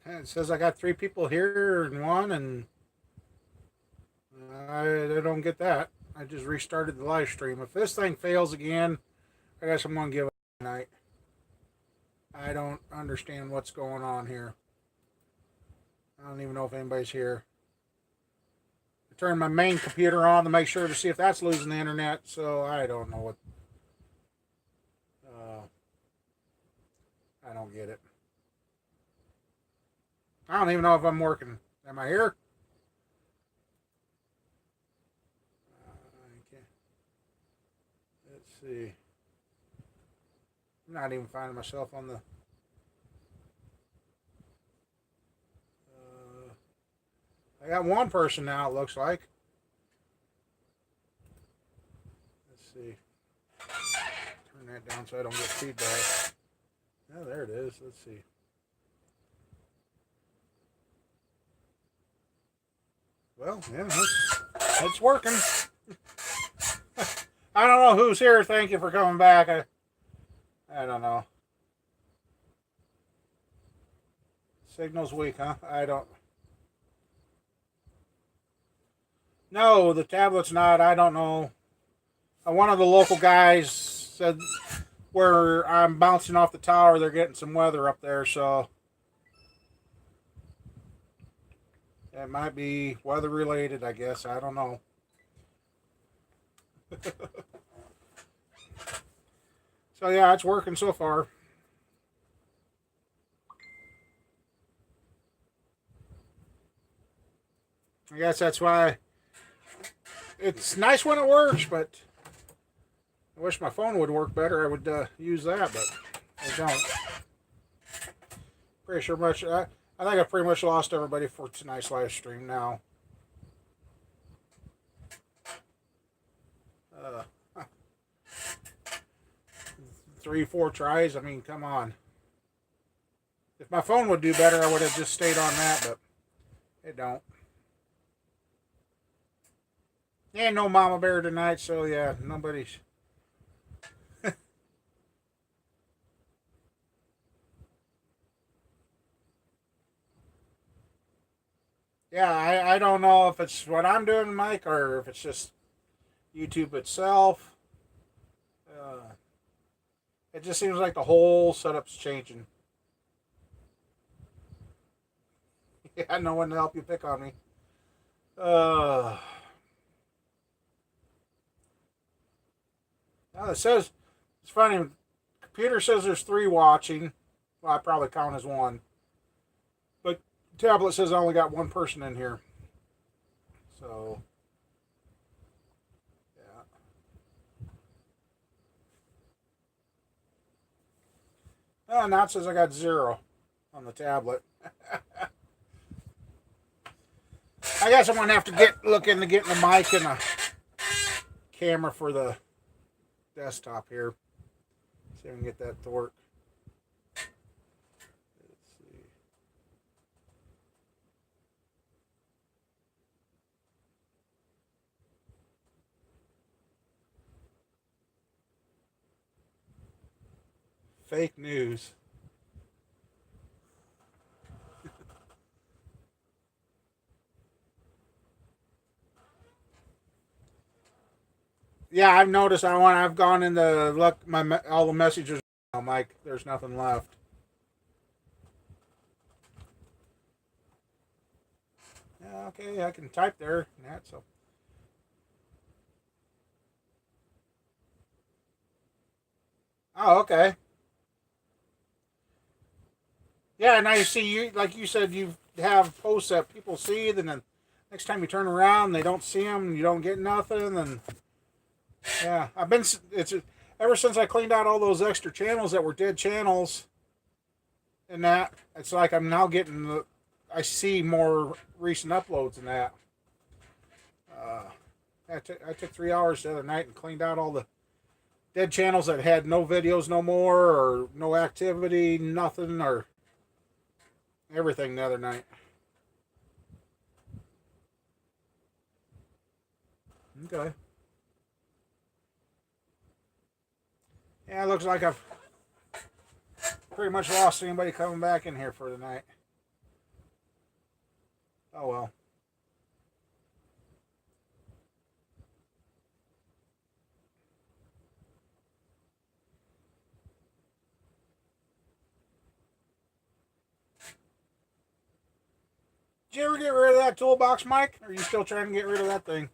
It says I got 3 people here and one, and I don't get that. I just restarted the live stream. If this thing fails again, I guess I'm gonna give it a night. I don't understand what's going on here. I don't even know if anybody's here. I turned my main computer on to make sure to see if that's losing the internet. So I don't know what. Uh, I don't get it. I don't even know if I'm working. Am I here? Okay. Let's see. I'm not even finding myself on the. I got one person now. It looks like. Let's see. Turn that down so I don't get feedback. Oh, there it is. Let's see. Well, yeah, it's working. I don't know who's here. Thank you for coming back. I don't know. Signal's weak, huh? I don't. No, the tablet's not. I don't know. One of the local guys said where I'm bouncing off the tower, they're getting some weather up there, so it might be weather related, I guess. I don't know. So yeah, it's working so far. I guess that's why it's nice when it works, but I wish my phone would work better. I would use that, but I don't. Pretty sure much. I think I pretty much lost everybody for tonight's live stream now. Uh, 3, 4 tries. I mean, come on. If my phone would do better, I would have just stayed on that, but it don't. Ain't no mama bear tonight, so yeah, nobody's. Yeah, I don't know if it's what I'm doing, Mike, or if it's just YouTube itself. Uh, it just seems like the whole setup's changing. Yeah, no one to help you pick on me. Uh, Now it says it's funny. Computer says there's 3 watching. Well, I probably count as one, but tablet says I only got 1 person in here. So yeah. Now it says I got 0 on the tablet. I guess I'm gonna have to look into getting a mic and a camera for the desktop here. See if we can get that to work. Let's see. Fake news. Yeah, I've noticed. I've gone in the look my all the messages now, Mike. There's nothing left. Yeah, okay, I can type there. That so. Oh, okay. Yeah, now you see you like you said you have posts that people see, and then next time you turn around they don't see them, you don't get nothing, and yeah, it's ever since I cleaned out all those extra channels that were dead channels, and that it's like I'm now getting I see more recent uploads than that. Uh, I took 3 hours the other night and cleaned out all the dead channels that had no videos no more or no activity, nothing or everything the other night. Okay. Yeah, it looks like I've pretty much lost anybody coming back in here for the night. Oh well. Did you ever get rid of that toolbox, Mike? Or are you still trying to get rid of that thing?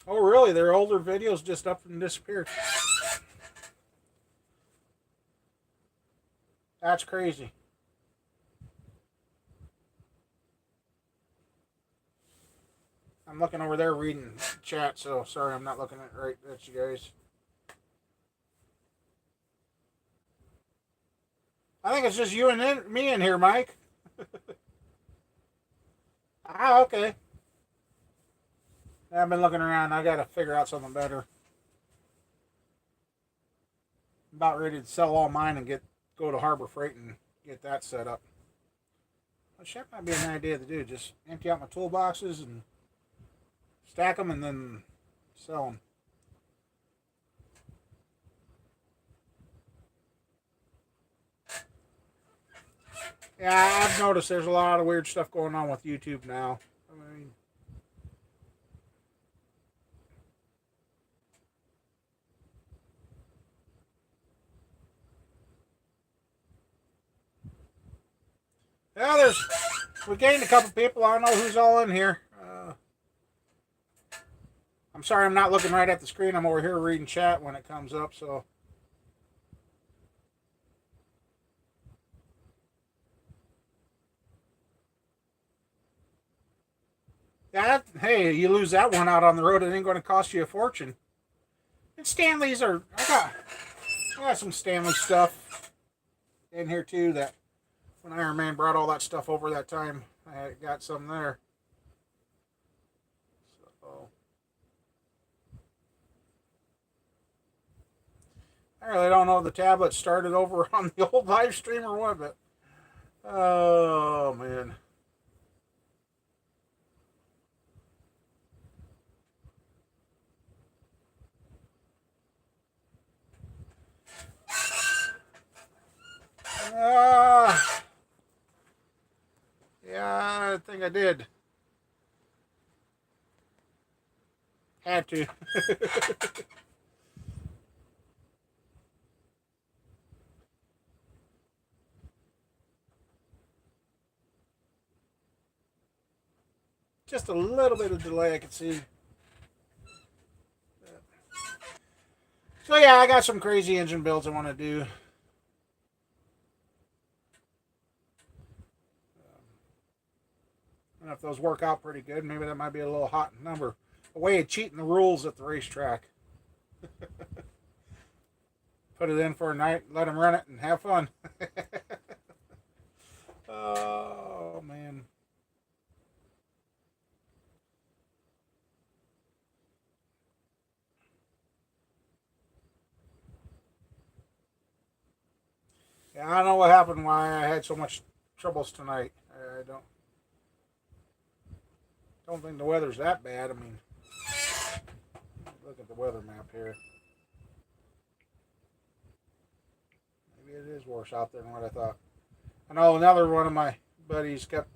Oh, really? Their older videos just up and disappeared. That's crazy. I'm looking over there reading chat, so sorry I'm not looking at right at you guys. I think it's just you and me in here, Mike. Ah, okay. I've been looking around. I got to figure out something better. I'm about ready to sell all mine and go to Harbor Freight and get that set up. Which that might be an idea to do. Just empty out my toolboxes and stack them and then sell them. Yeah, I've noticed there's a lot of weird stuff going on with YouTube now. I mean, yeah, we gained a couple people. I don't know who's all in here. I'm sorry, I'm not looking right at the screen. I'm over here reading chat when it comes up. So, yeah, hey, you lose that one out on the road, it ain't going to cost you a fortune. And Stanley's are I got some Stanley stuff in here too. That when Iron Man brought all that stuff over that time, I got some there. So I really don't know if the tablet started over on the old live stream or what, but oh man. Uh, yeah, I think I did. Had to. Just a little bit of delay I could see. So yeah, I got some crazy engine builds I want to do. And if those work out pretty good, maybe that might be a little hot number. A way of cheating the rules at the racetrack. Put it in for a night, let them run it, and have fun. Oh man. Yeah, I don't know what happened. Why I had so much troubles tonight. I don't think the weather's that bad. I mean, look at the weather map here. Maybe it is worse out there than what I thought. I know another one of my buddies kept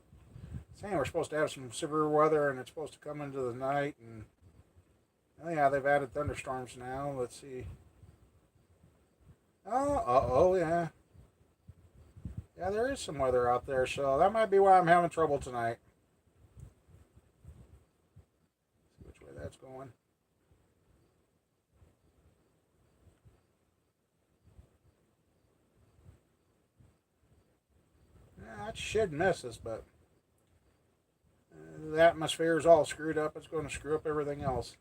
saying we're supposed to have some severe weather and it's supposed to come into the night. And oh yeah, they've added thunderstorms now. Let's see. Oh yeah. Yeah, there is some weather out there, so that might be why I'm having trouble tonight. See which way that's going. Yeah, that should miss us, but the atmosphere is all screwed up. It's going to screw up everything else.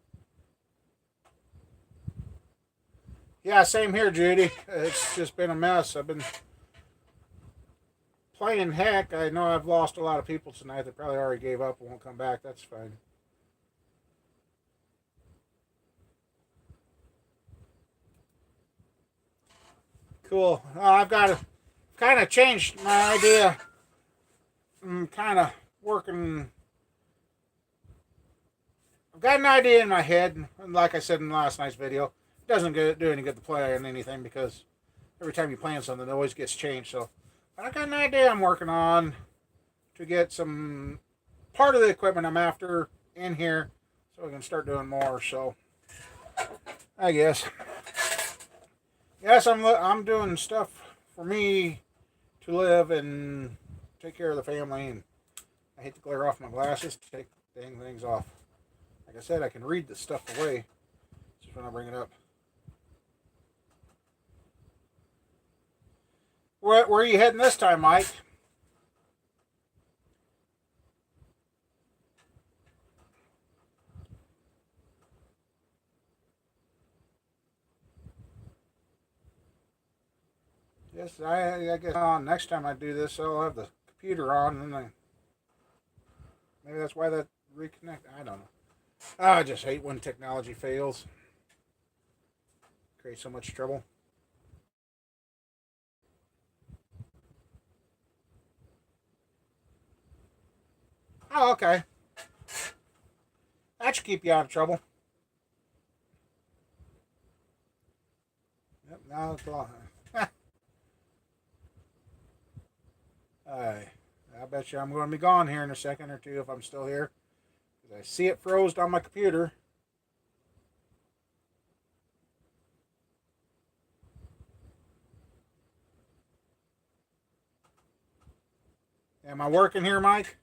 Yeah, same here, Judy. It's just been a mess. I've been playing heck. I know I've lost a lot of people tonight that probably already gave up and won't come back. That's fine. Cool. I've got to kind of changed my idea. I'm kind of working. I've got an idea in my head, and like I said in last night's video, it doesn't do any good to play on anything because every time you plan something, it always gets changed. So I got an idea I'm working on to get some part of the equipment I'm after in here, so we can start doing more. So I guess yes, I'm doing stuff for me to live and take care of the family. And I hate to glare off my glasses to take dang things off. Like I said, I can read the stuff away just when I bring it up. Where are you heading this time, Mike? Yes, I guess next time I do this, I'll have the computer on, and then maybe that's why that reconnect. I don't know. I just hate when technology fails. Creates so much trouble. Oh, okay. That should keep you out of trouble. Yep, now it's all. I bet you I'm going to be gone here in a second or two if I'm still here. Because I see it froze on my computer. Am I working here, Mike?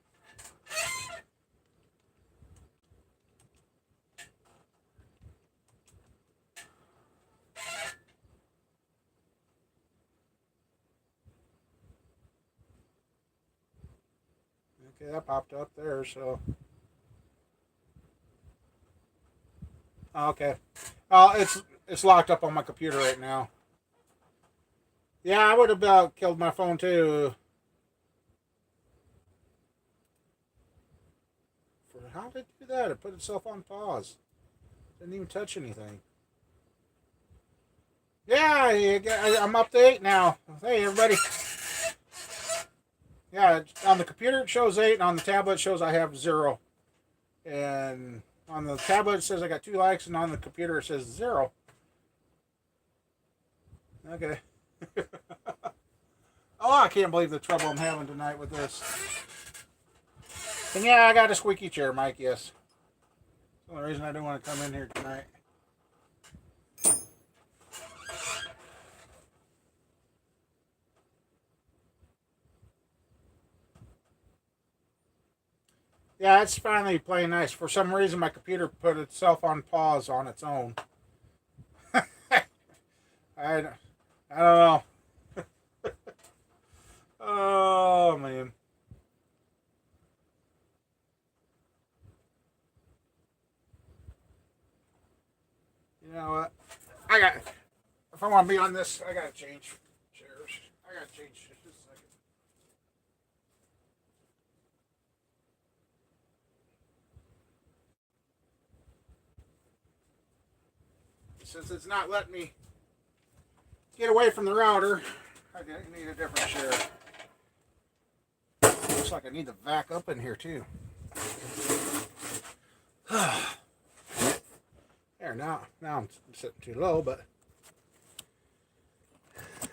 Okay, that popped up there, so. Okay. It's locked up on my computer right now. Yeah, I would have killed my phone too. How did it do that? It put itself on pause. Didn't even touch anything. Yeah, I'm up to 8 now. Hey, everybody. Yeah, on the computer it shows 8, and on the tablet it shows I have 0. And on the tablet it says I got 2 likes, and on the computer it says 0. Okay. Oh, I can't believe the trouble I'm having tonight with this. And yeah, I got a squeaky chair, Mike, yes. That's the only reason I didn't want to come in here tonight. Yeah, it's finally playing nice. For some reason, my computer put itself on pause on its own. I don't know. Oh, man. You know what? If I want to be on this, I got to change chairs. I got to change just a second. Since it's not letting me get away from the router, I need a different chair. Looks like I need to back up in here too. There, now I'm sitting too low, but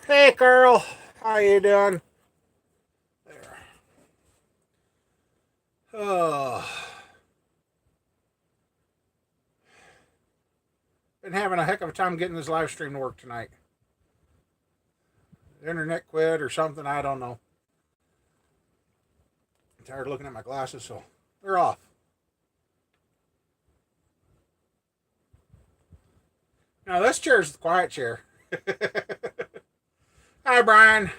hey, Carl, how you doing? There. Oh, been having a heck of a time getting this live stream to work tonight. The internet quit or something, I don't know. I'm tired of looking at my glasses, so they're off. Now this chair's the quiet chair. Hi, Brian.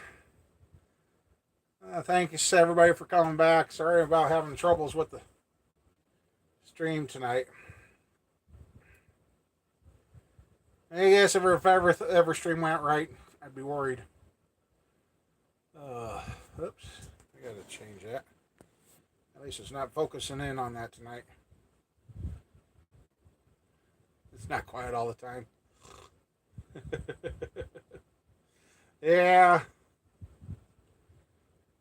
Thank you, everybody, for coming back. Sorry about having troubles with the stream tonight. I guess if ever stream went right, I'd be worried. Oops. I gotta change that. At least it's not focusing in on that tonight. It's not quiet all the time. Yeah.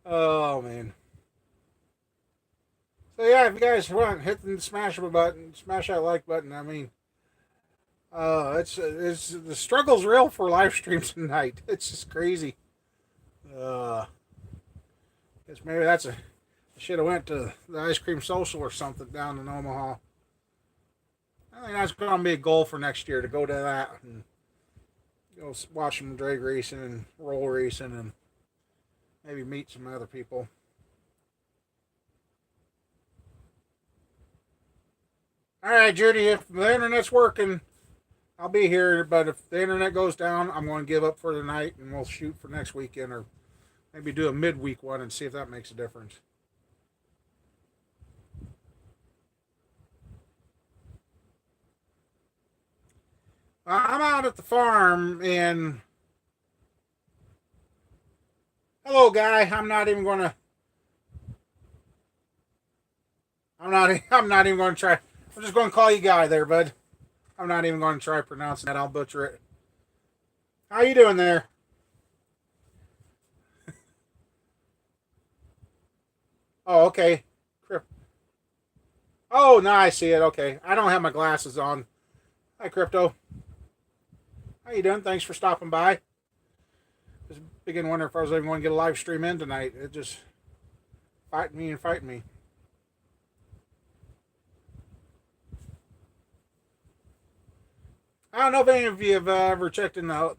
Oh, man. So yeah, if you guys want, hit the smash that like button. I mean, It's the struggle's real for live streams tonight. It's just crazy. Guess maybe I should have went to the ice cream social or something down in Omaha. I think that's going to be a goal for next year to go to that and go watch some drag racing and roll racing and maybe meet some other people. All right, Judy, if the internet's working, I'll be here. But if the internet goes down, I'm going to give up for the night and we'll shoot for next weekend or maybe do a midweek one and see if that makes a difference. I'm out at the farm and hello, guy. I'm not even going to. I'm not. I'm not even going to try. I'm just going to call you Guy there, bud. I'm not even going to try pronouncing that. I'll butcher it. How you doing there? Oh, okay. Oh, now I see it. Okay. I don't have my glasses on. Hi, Crypto. How you doing? Thanks for stopping by. Just beginning to wonder if I was even going to get a live stream in tonight. It just fighting me and fighting me. I don't know if any of you have ever checked in the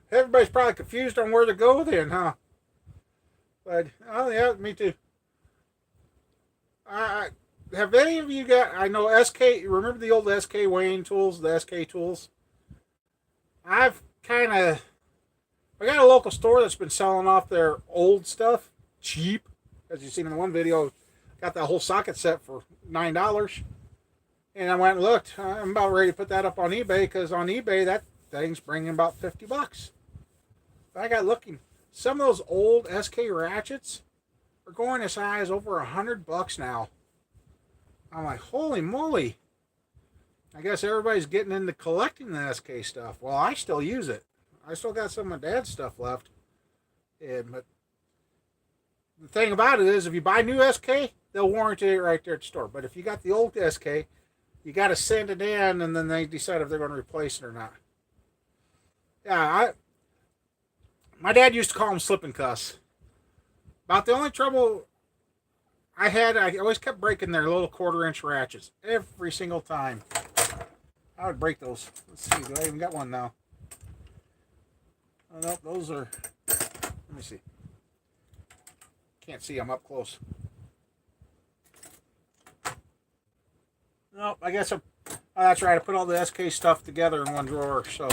everybody's probably confused on where to go then, huh? But oh yeah, me too. I have any of you got? I know SK. Remember the old SK weighing tools, the SK tools. I've kind of. I got a local store that's been selling off their old stuff cheap, as you've seen in the one video. Got that whole socket set for $9, and I went and looked. I'm about ready to put that up on eBay because on eBay that thing's bringing about $50. But I got looking. Some of those old SK ratchets are going as high as over $100 now. I'm like, holy moly! I guess everybody's getting into collecting the SK stuff. Well, I still use it. I still got some of my dad's stuff left. But the thing about it is, if you buy new SK, they'll warranty it right there at the store. But if you got the old SK, you got to send it in, and then they decide if they're going to replace it or not. Yeah, my dad used to call them slip and cuss. About the only trouble I had, I always kept breaking their little 1/4 inch ratchets every single time. I would break those. Let's see, do I even got one now? Oh, nope, those are. Let me see. Can't see them up close. Nope, I guess that's right. I put all the SK stuff together in one drawer. So,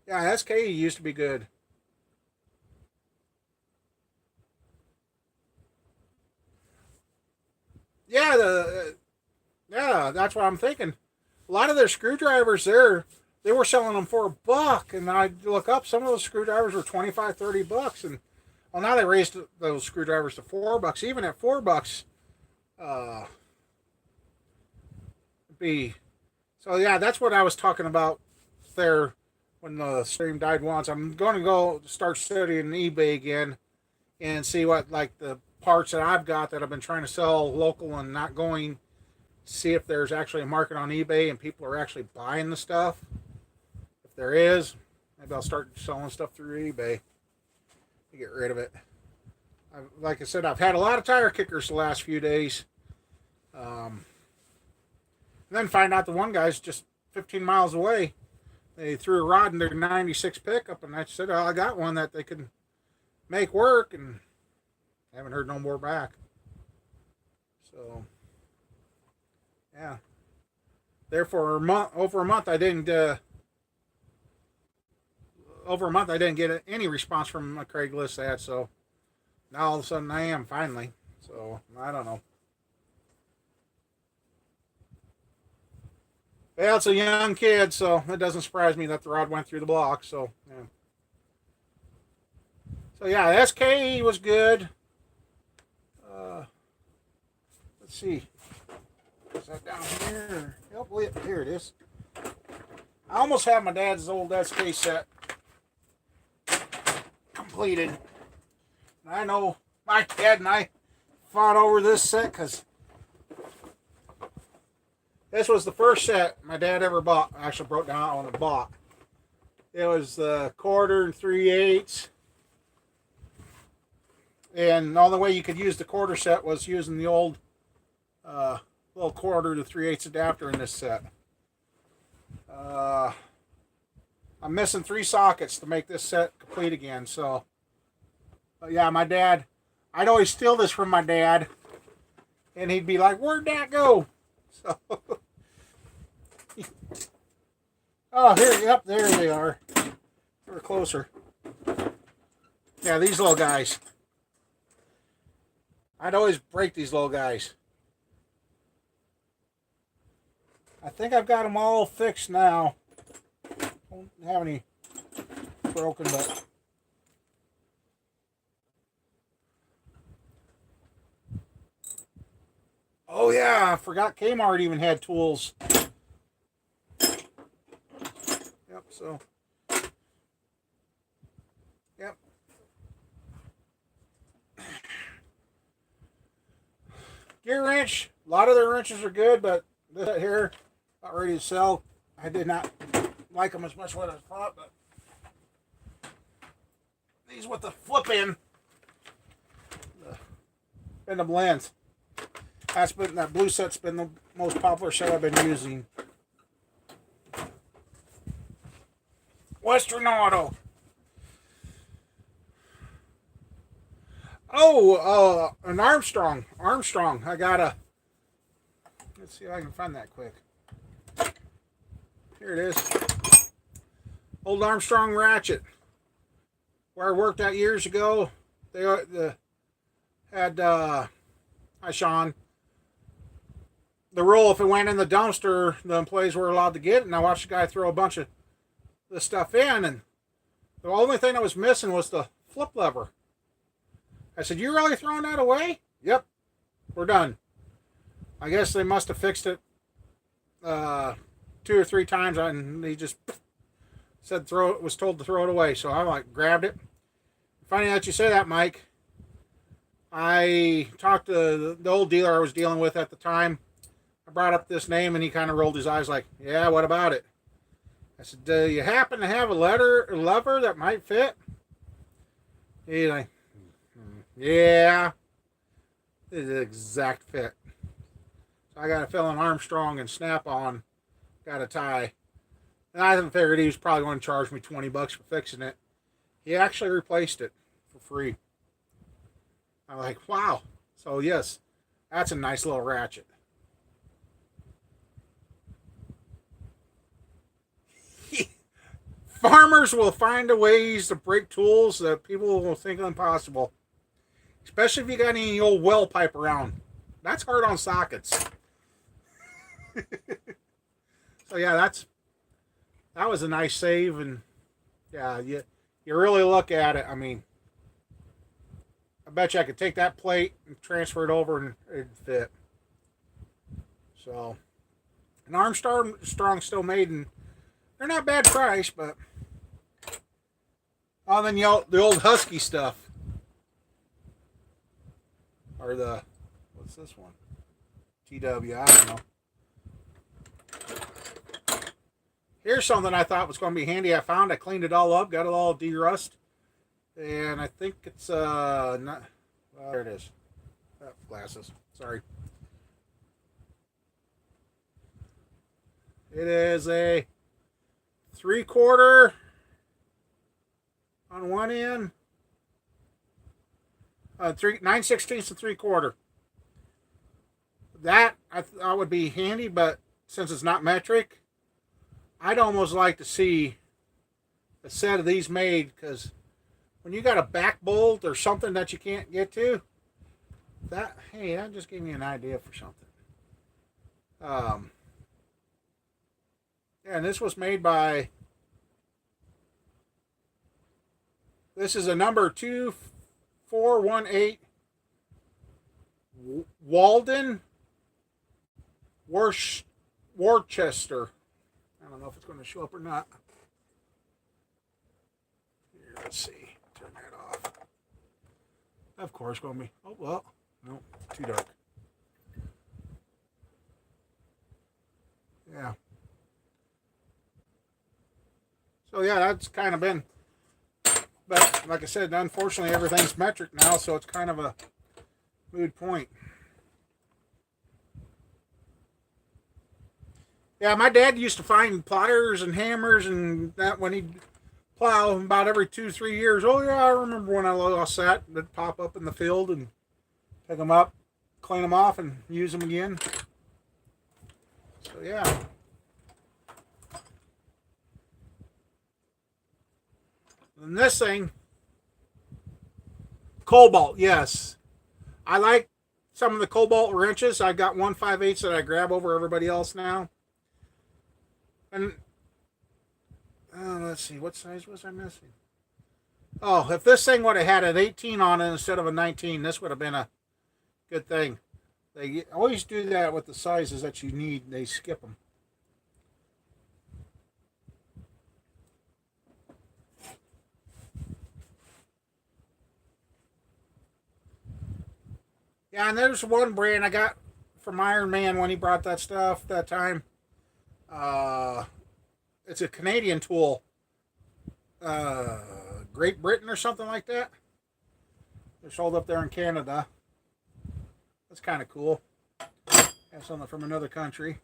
yeah, SK used to be good. Yeah, that's what I'm thinking. A lot of their screwdrivers there, they were selling them for $1, and I look up some of those screwdrivers were 25, $30, and well, now they raised those screwdrivers to $4. Even at $4, uh, be so yeah. That's what I was talking about there when the stream died once. I'm going to go start studying eBay again and see what like the parts that I've got that I've been trying to sell local and not going. See if there's actually a market on eBay and people are actually buying the stuff. If there is, maybe I'll start selling stuff through eBay to get rid of it. Like I said, I've had a lot of tire kickers the last few days. And then find out the one guy's just 15 miles away. They threw a rod in their 96 pickup, and I said, oh, I got one that they could make work, and I haven't heard no more back. So, yeah. Therefore, over a month, I didn't get any response from a Craigslist ad. So now all of a sudden I am finally. So I don't know. Well, it's a young kid, so it doesn't surprise me that the rod went through the block. So yeah. So yeah, SK was good. Let's see. Is that down here? Oh, wait, here it is. I almost have my dad's old SK set completed. I know My dad and I fought over this set because this was the first set my dad ever bought. I actually broke down on the bought. It was the quarter and 3/8. And the only way you could use the quarter set was using the old little quarter to 3/8 adapter in this set. I'm missing 3 sockets to make this set complete again. So, yeah, my dad, I'd always steal this from my dad. And he'd be like, where'd that go? So, oh, here, yep, there they are. We're closer. Yeah, these little guys. I'd always break these little guys. I think I've got them all fixed now. Don't have any broken, but oh yeah, I forgot Kmart even had tools. Yep, so yep. Gear wrench. A lot of their wrenches are good, but this here, not ready to sell. I did not like them as much as what I thought, but these with the flip in, the bend blends. That blue set's been the most popular set I've been using. Western Auto. Oh, an Armstrong. I got a. Let's see if I can find that quick. Here it is. Old Armstrong ratchet. Where I worked at years ago, they had. Hi, Sean. The rule: if it went in the dumpster, the employees were allowed to get it. And I watched the guy throw a bunch of this stuff in, and the only thing that was missing was the flip lever. I said, "You really throwing that away?" "Yep, we're done." I guess they must have fixed it 2 or 3 times, and he just said was told to throw it away. So I grabbed it. Funny that you say that, Mike. I talked to the old dealer I was dealing with at the time. I brought up this name, and he kind of rolled his eyes like, "Yeah, what about it?" I said, "Do you happen to have a lever that might fit?" He's like, "Yeah, this is an exact fit." So I got a fill in Armstrong and Snap-on, got a tie. And I figured he was probably going to charge me $20 for fixing it. He actually replaced it for free. I'm like, wow. So yes, that's a nice little ratchet. Farmers will find a ways to break tools that people will think are impossible. Especially if you got any old well pipe around. That's hard on sockets. So yeah, that was a nice save, and yeah, you really look at it. I mean, I bet you I could take that plate and transfer it over and it'd fit. So, an Armstrong still made, and they're not bad price, but then the old Husky stuff, or what's this one? TW, I don't know. Here's something I thought was going to be handy. I cleaned it all up, got it all de-rust, and I think it's not. There it is. Oh, glasses. Sorry. It is a 3/4 on one end. 9/16 and 3/4. That I thought would be handy, but since it's not metric, I'd almost like to see a set of these made, because when you got a back bolt or something that you can't get to, that just gave me an idea for something. Yeah, and this was made by. This is a number 2418 Walden Worcester. I don't know if it's going to show up or not. Here, let's see. Turn that off. Of course, going to be. Oh, well. No, too dark. Yeah. So, yeah, that's kind of been. But, like I said, unfortunately, everything's metric now, so it's kind of a moot point. Yeah, my dad used to find pliers and hammers and that when he'd plow about every 2, 3 years. Oh, yeah, I remember when I lost that. They'd pop up in the field and pick them up, clean them off, and use them again. So, yeah. And this thing, Cobalt, yes. I like some of the Cobalt wrenches. I got 1/5/8 that I grab over everybody else now. And let's see, what size was I missing? Oh, if this thing would have had an 18 on it instead of a 19, this would have been a good thing. They always do that with the sizes that you need. They skip them. Yeah, and there's one brand I got from Iron Man when he brought that stuff that time. Uh, it's a Canadian tool. Uh, Great Britain or something like that. They're sold up there in Canada. That's kind of cool. Have something from another country.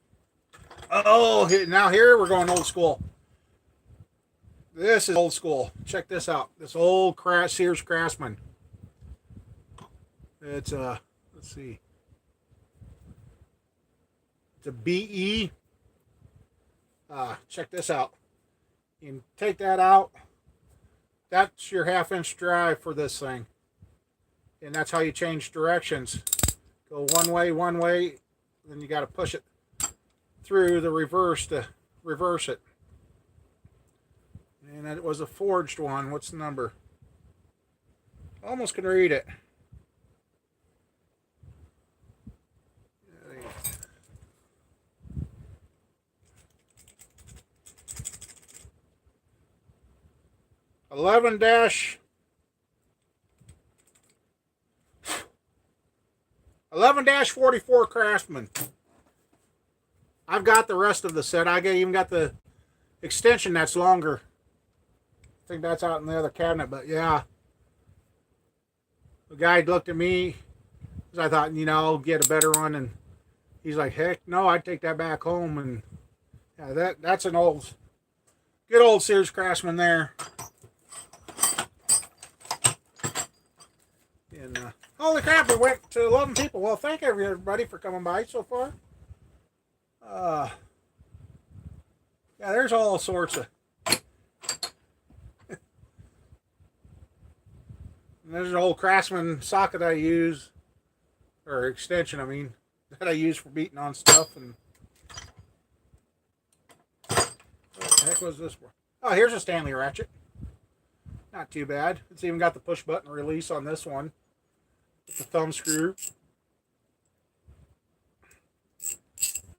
Oh, now here we're going old school. This is old school. Check this out. This old Sears Craftsman. It's a, let's see. It's a BE. Check this out. You can take that out. That's your 1/2 inch drive for this thing. And that's how you change directions. Go one way, then you got to push it through the reverse to reverse it. And it was a forged one. What's the number? Almost can read it. Eleven 44 Craftsman. I've got the rest of the set. I even got the extension that's longer. I think that's out in the other cabinet, but yeah. The guy looked at me because I thought, get a better one, and he's like, heck no, I'd take that back home. And yeah, that's an good old Sears Craftsman there. And holy crap, we went to 11 people. Well, thank everybody for coming by so far. Yeah, there's all sorts of. There's an old Craftsman socket I use, or extension, I mean, that I use for beating on stuff. And what the heck was this one? Oh, here's a Stanley ratchet. Not too bad. It's even got the push button release on this one. With the thumb screw.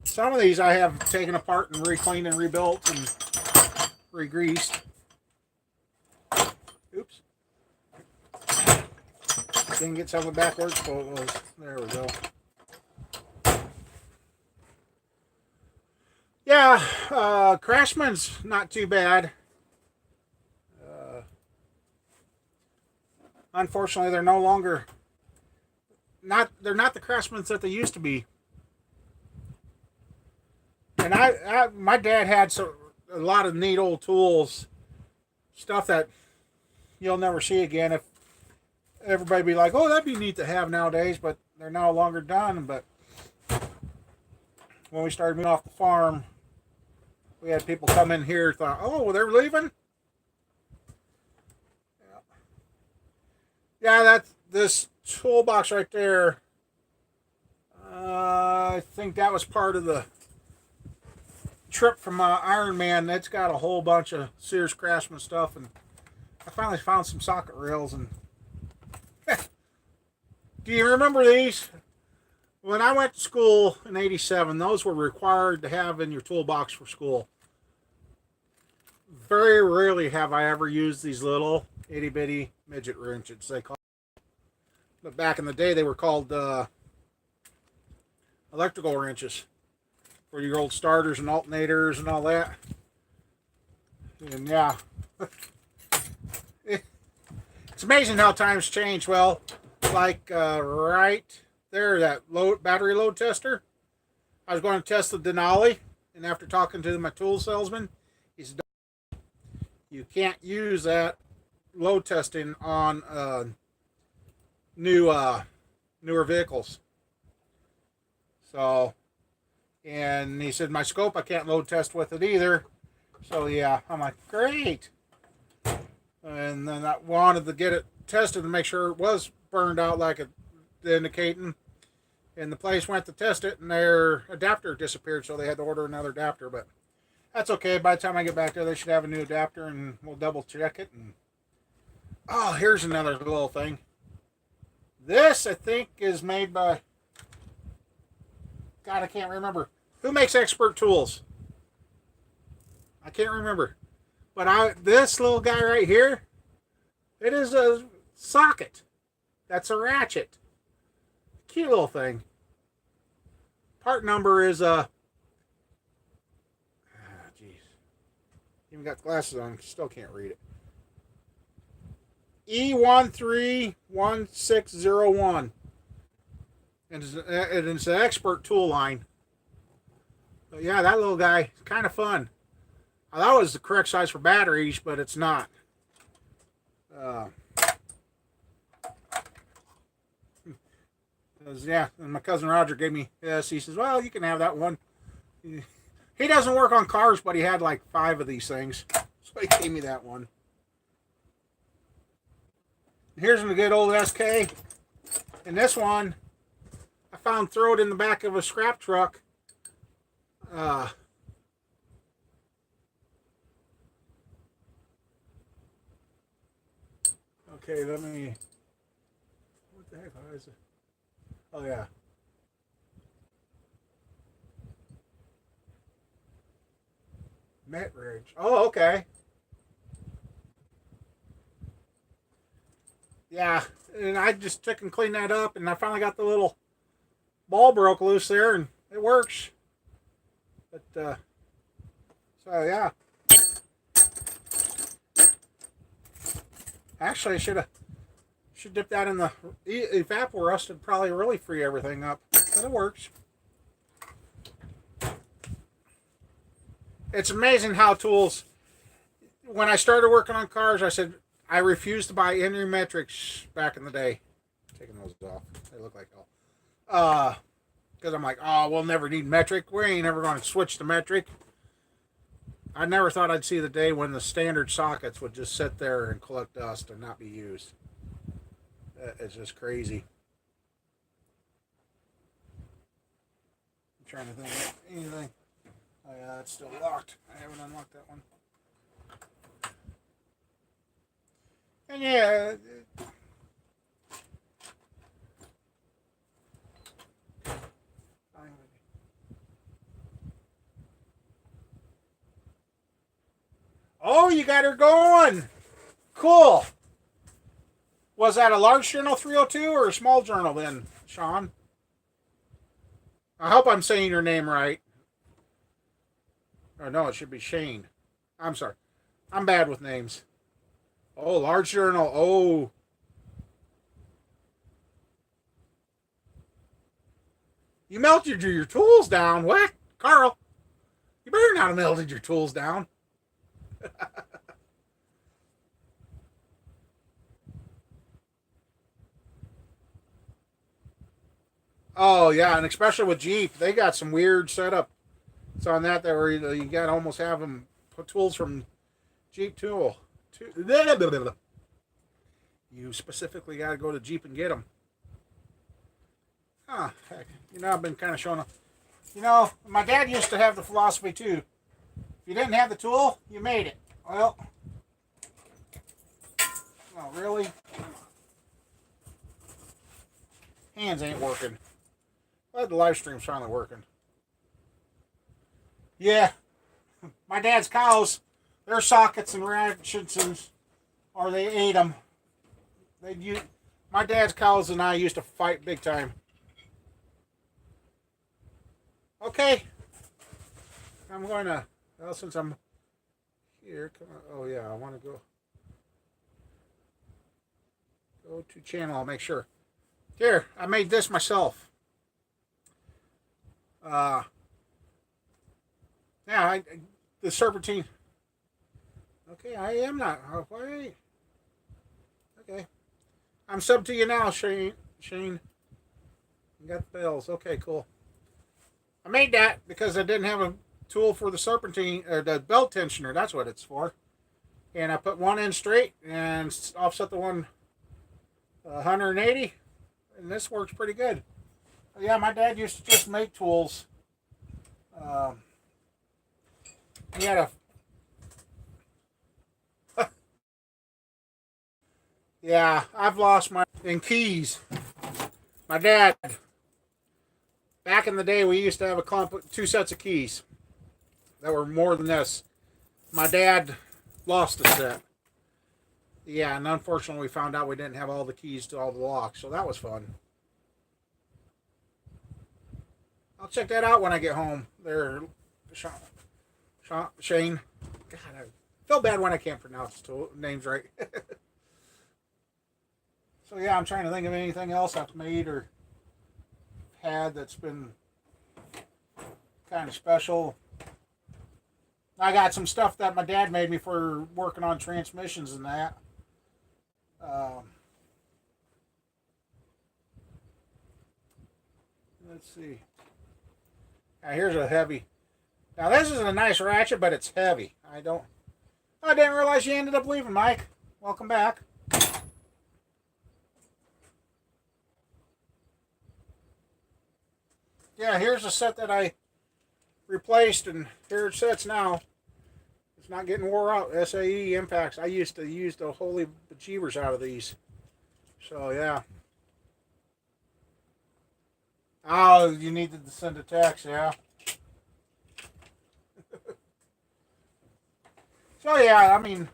Some of these I have taken apart and recleaned and rebuilt and re-greased. Oops. Didn't get some of the backwards photos. There we go. Yeah, Craftsman's not too bad. Unfortunately, they're no longer they're not the Craftsmans that they used to be. And my dad had a lot of neat old tools, stuff that you'll never see again. If everybody be like, oh, that'd be neat to have nowadays, but they're no longer done. But when we started moving off the farm, we had people come in here thought, oh, well, they're leaving. Yeah, that's this toolbox right there. I think that was part of the trip from Iron Man. That's got a whole bunch of Sears Craftsman stuff, and I finally found some socket rails. And do you remember these? When I went to school in '87, those were required to have in your toolbox for school. Very rarely have I ever used these little itty bitty midget wrenches, they call. But back in the day, they were called electrical wrenches for your old starters and alternators and all that. And yeah, it's amazing how times change. Well, like right there, that battery load tester. I was going to test the Denali, and after talking to my tool salesman, he said, you can't use that load testing on newer vehicles. So, and he said, my scope, I can't load test with it either. So yeah, I'm like, great. And then I wanted to get it tested to make sure it was burned out like it indicating. And the place went to test it, and their adapter disappeared, so they had to order another adapter. But that's okay. By the time I get back there, they should have a new adapter, and we'll double check it. And oh, here's another little thing. This, I think, is made by... God, I can't remember. Who makes Expert Tools? I can't remember. But this little guy right here, it is a socket. That's a ratchet. Cute little thing. Part number is jeez. Even got glasses on, still can't read it. E131601. And it's an Expert tool line. But yeah, that little guy is kind of fun. I thought it was the correct size for batteries, but it's not. Yeah, and my cousin Roger gave me this. He says, well, you can have that one. He doesn't work on cars, but he had like 5 of these things. So he gave me that one. Here's a good old SK. And this one, I found throw it in the back of a scrap truck. Okay, let me... What the heck is it? Oh, yeah. Met Ridge. Oh, okay. Yeah, and I just took and cleaned that up, and I finally got the little ball broke loose there, and it works. But, so, yeah. Actually, I should dip that in the Evaporust and probably really free everything up. But it works. It's amazing how tools... When I started working on cars, I said I refused to buy any metrics back in the day. Taking those off. They look like hell. Because I'm like, oh, we'll never need metric. We ain't ever going to switch to metric. I never thought I'd see the day when the standard sockets would just sit there and collect dust and not be used. It's just crazy. I'm trying to think of anything. Oh yeah, it's still locked. I haven't unlocked that one. And yeah, oh, you got her going. Cool. Was that a large journal 302 or a small journal then, Sean? I hope I'm saying your name right. Oh, no, it should be Shane. I'm sorry. I'm bad with names. Oh, large journal. Oh. You melted your tools down. What? Carl, you better not have melted your tools down. Oh, yeah, and especially with Jeep, they got some weird setup. It's on that where you got to almost have them put tools from Jeep tool. You specifically got to go to Jeep and get them. Huh, heck. I've been kind of showing up. My dad used to have the philosophy, too. If you didn't have the tool, you made it. Well, oh, really? Hands ain't working. Glad the live stream's finally working. Yeah. My dad's cows, their sockets and ratchets, or they ate them. My dad's cows and I used to fight big time. Okay, I'm going to. Well, since I'm here, come on. Oh yeah, I want to go to channel. I'll make sure. Here, I made this myself. Uh, yeah, the serpentine. Okay, I am not. Oh, wait. Okay, I'm sub to you now, Shane. Shane, you got the bells. Okay, cool. I made that because I didn't have a tool for the serpentine or the belt tensioner. That's what it's for. And I put one in straight and offset the one 180, and this works pretty good. Yeah, my dad used to just make tools. Um, he had a yeah. I've lost my in keys. My dad. Back in the day, we used to have a clump, two sets of keys that were more than this. My dad lost a set. Yeah, and unfortunately, we found out we didn't have all the keys to all the locks, so that was fun. I'll check that out when I get home. There, Shane. God, I feel bad when I can't pronounce names right. So yeah, I'm trying to think of anything else I've made or had that's been kind of special. I got some stuff that my dad made me for working on transmissions and that. Let's see. Now here's a heavy. Now this is a nice ratchet, but it's heavy. I didn't realize you ended up leaving, Mike. Welcome back. Yeah, here's a set that I replaced, and here it sits now. It's not getting wore out. SAE impacts. I used to use the holy bejeebers out of these. So yeah. Oh, you needed to send a text, yeah. So yeah, I mean,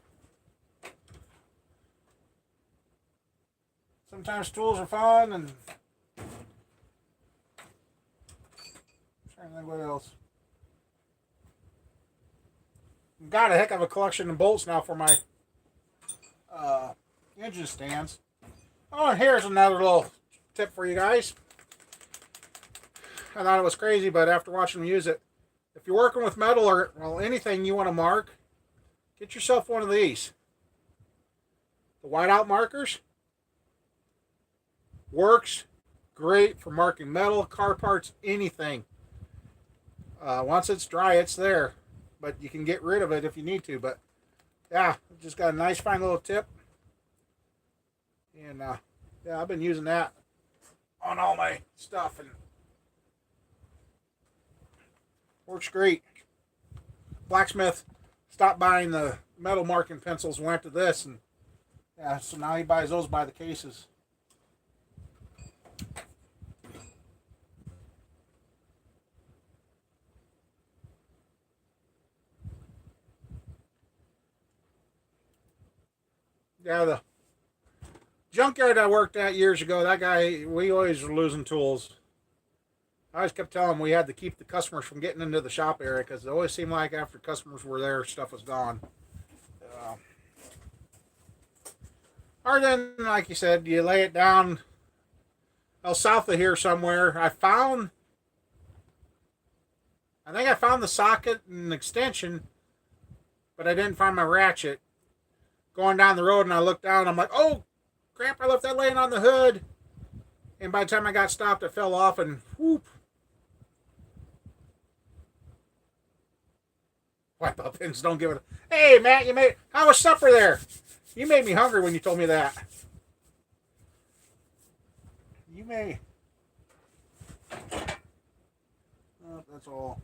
sometimes tools are fun, and I'm trying to think what else. Got a heck of a collection of bolts now for my engine stands. Oh, and here's another little tip for you guys. I thought it was crazy, but after watching them use it, if you're working with metal or anything you want to mark, get yourself one of these. The whiteout markers works great for marking metal, car parts, anything. Once it's dry, it's there, but you can get rid of it if you need to. But yeah, just got a nice fine little tip, and yeah, I've been using that on all my stuff, and works great. Blacksmith stopped buying the metal marking pencils and went to this, and yeah, so now he buys those by the cases. Yeah, the junkyard I worked at years ago, that guy, we always were losing tools. I always kept telling him we had to keep the customers from getting into the shop area because it always seemed like after customers were there, stuff was gone. Or then, like you said, you lay it down south of here somewhere. I think I found the socket and extension, but I didn't find my ratchet. Going down the road, and I looked down, I'm like, oh, crap, I left that laying on the hood. And by the time I got stopped, it fell off, and whoop. Wipeout pins don't give it. Hey, Matt, how was supper there? You made me hungry when you told me that. You may. Oh, that's all.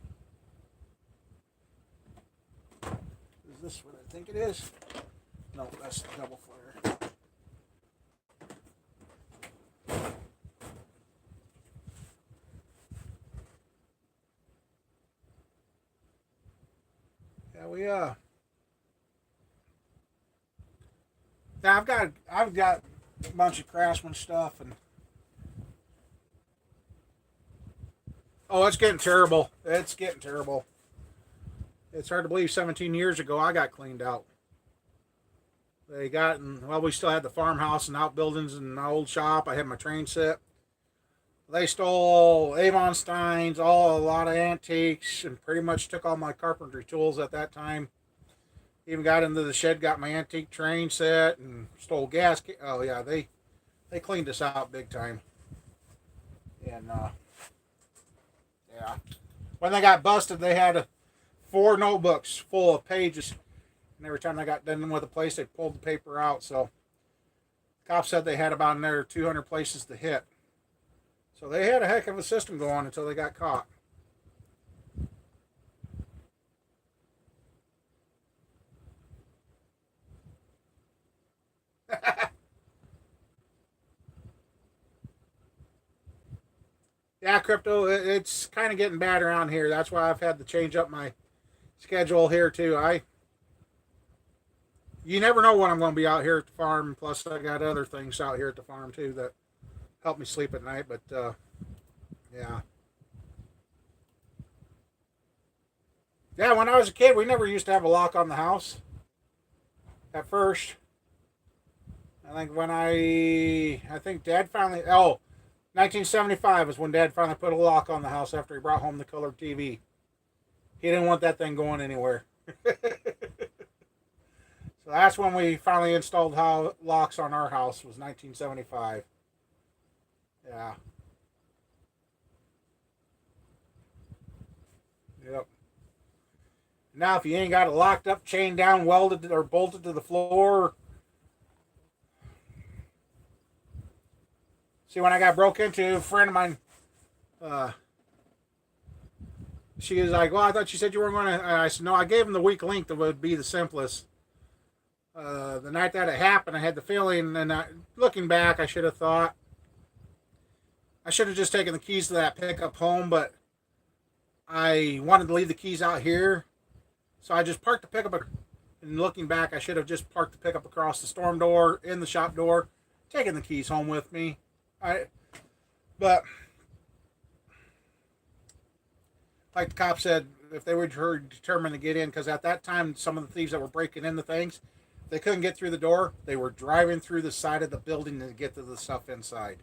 Is this what I think it is? No, that's the double flare. Yeah, now I've got a bunch of Craftsman stuff, and oh, it's getting terrible. It's getting terrible. It's hard to believe 17 years ago I got cleaned out. They got, well, we still had the farmhouse and outbuildings and my old shop. I had my train set. They stole Avon Steins, a lot of antiques, and pretty much took all my carpentry tools at that time. Even got into the shed, got my antique train set, and stole gas. Oh yeah, they cleaned us out big time. And yeah, when they got busted, they had 4 notebooks full of pages, and every time they got done with a place, they pulled the paper out. So, cops said they had about another 200 places to hit. So they had a heck of a system going until they got caught. Yeah, crypto, it's kind of getting bad around here. That's why I've had to change up my schedule here too. You never know when I'm going to be out here at the farm. Plus, I got other things out here at the farm too that help me sleep at night. But yeah, yeah. When I was a kid, we never used to have a lock on the house. At first, I think I think Dad finally. Oh, 1975 was when Dad finally put a lock on the house after he brought home the color TV. He didn't want that thing going anywhere. So that's when we finally installed locks on our house. Was 1975. Yeah. Yep. Now, if you ain't got it locked up, chained down, welded, or bolted to the floor. See, when I got broke into, a friend of mine, uh, she was like, well, I thought you said you weren't going to. I said, no, I gave him the weak link that would be the simplest. The night that it happened, I had the feeling, and looking back, I should have thought, I should have just taken the keys to that pickup home, but I wanted to leave the keys out here. So I just parked the pickup, and looking back, I should have just parked the pickup across the storm door, in the shop door, taken the keys home with me. But like the cop said, if they were determined to get in, because at that time, some of the thieves that were breaking into things, they couldn't get through the door. They were driving through the side of the building to get to the stuff inside.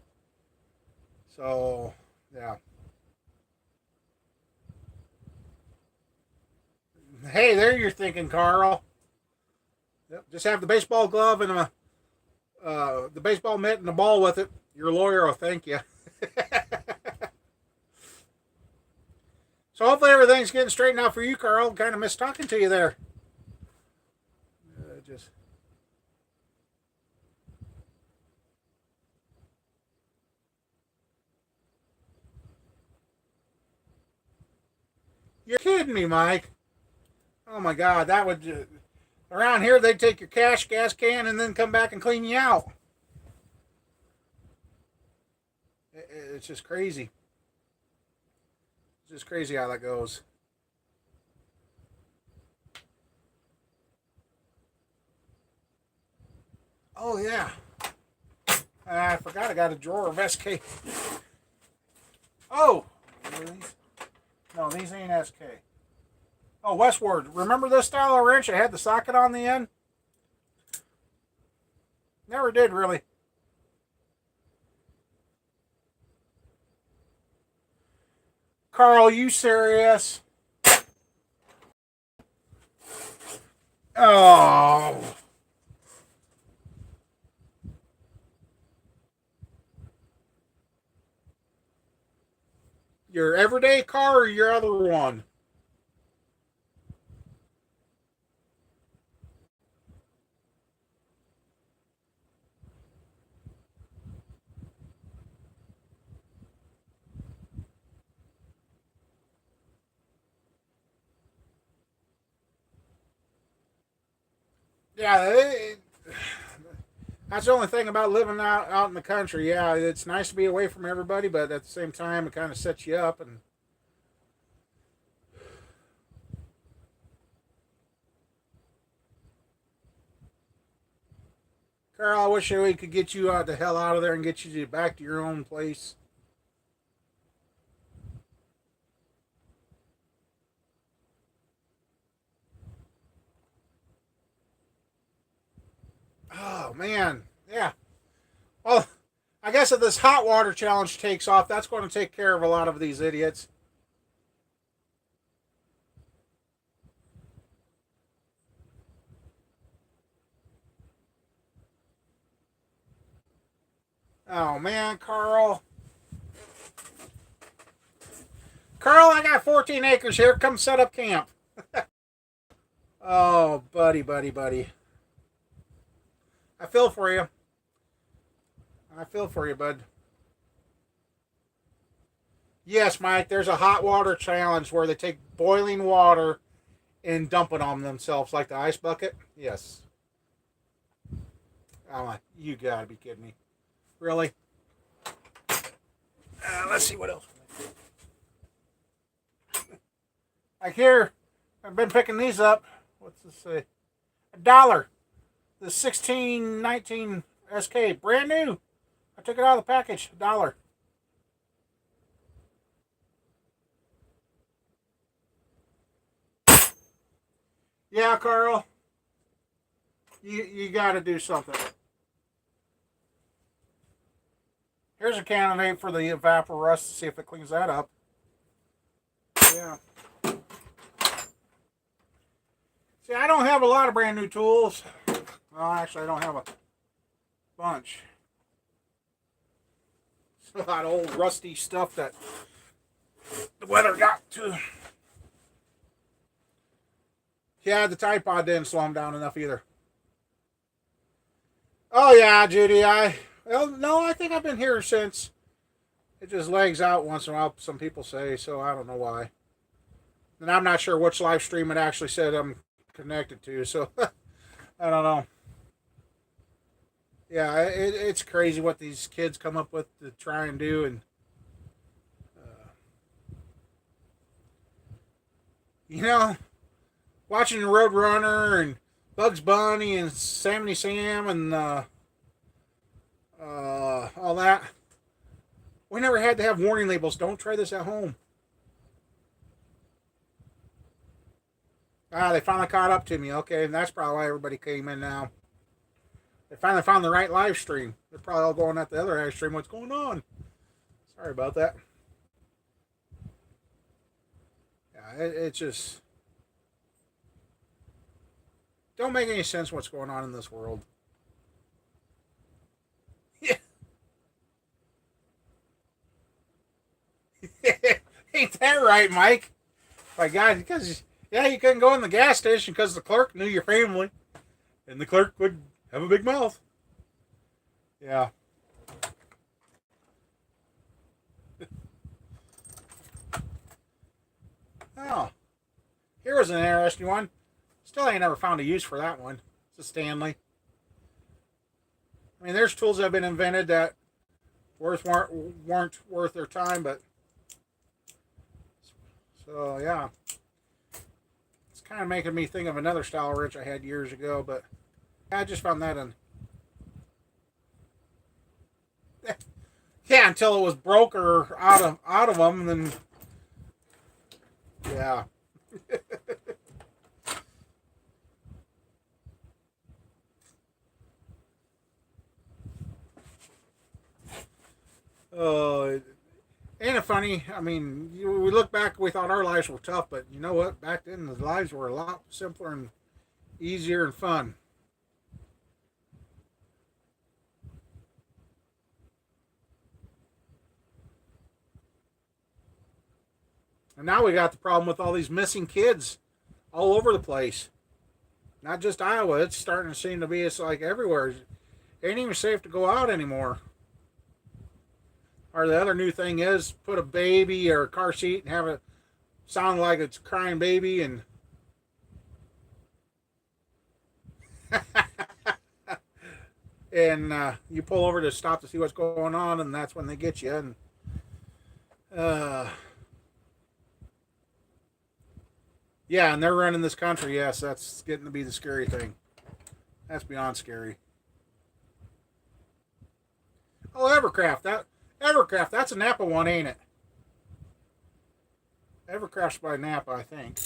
So, yeah. Hey, there you're thinking, Carl. Yep, just have the baseball glove and the baseball mitt and the ball with it. Your lawyer will thank you. So hopefully everything's getting straightened out for you, Carl. Kind of missed talking to you there. Just You're kidding me, Mike. Oh my God, that would around here they'd take your cash gas can and then come back and clean you out. It's just crazy. It's just crazy how that goes. Oh yeah, I forgot I got a drawer of SK. Oh, these? No, these ain't SK. Oh, Westward. Remember this style of wrench? It had the socket on the end. Never did really. Carl, you serious? Oh. Your everyday car or your other one? Yeah, that's the only thing about living out in the country. Yeah, it's nice to be away from everybody, but at the same time, it kind of sets you up. And Carl, I wish we could get you out the hell out of there and get you back to your own place. Oh man, yeah. Well, I guess if this hot water challenge takes off, that's going to take care of a lot of these idiots. Oh man, Carl. Carl, I got 14 acres here. Come set up camp. Oh, buddy, buddy, buddy. I feel for you. I feel for you, bud. Yes, Mike, there's a hot water challenge where they take boiling water and dump it on themselves like the ice bucket. Yes. I'm like, you gotta be kidding me. Really? Let's see what else. Like here, I've been picking these up. What's this say? $1. The 1619 SK, brand new. I took it out of the package. $1. Yeah, Carl. You got to do something. Here's a candidate for the Evaporust to see if it cleans that up. Yeah. See, I don't have a lot of brand new tools. Well, actually, I don't have a bunch. It's a lot of old rusty stuff that the weather got to. Yeah, the Tide Pod didn't slow them down enough either. Oh yeah, Judy, well, no, I think I've been here since. It just lags out once in a while, some people say, so I don't know why. And I'm not sure which live stream it actually said I'm connected to, so I don't know. Yeah, it's crazy what these kids come up with to try and do, and you know, watching the Roadrunner and Bugs Bunny and Sammy Sam and all that. We never had to have warning labels. Don't try this at home. They finally caught up to me. Okay, and that's probably why everybody came in now. They finally found the right live stream. They're probably all going at the other live stream. What's going on? Sorry about that. Yeah, it just don't make any sense what's going on in this world. Yeah. Ain't that right, Mike? My God, because yeah, you couldn't go in the gas station because the clerk knew your family, and the clerk would have a big mouth. Yeah. Oh, here was an interesting one. Still ain't never found a use for that one. It's a Stanley. I mean, there's tools that have been invented that weren't worth their time, but so yeah, it's kind of making me think of another style wrench I had years ago, but I just found that in. Yeah, until it was broke or out of them, then yeah. Oh, ain't it funny? I mean, we look back, we thought our lives were tough, but you know what? Back then, the lives were a lot simpler and easier and fun. And now we got the problem with all these missing kids all over the place. Not just Iowa, it's starting to seem to be, it's like everywhere. It ain't even safe to go out anymore. Or the other new thing is put a baby or a car seat and have it sound like it's a crying baby and and you pull over to stop to see what's going on, and that's when they get you. And uh, yeah, and they're running this country. Yes, that's getting to be the scary thing. That's beyond scary. Oh, Evercraft. Evercraft. That's a Napa one, ain't it? Evercraft's by Napa, I think.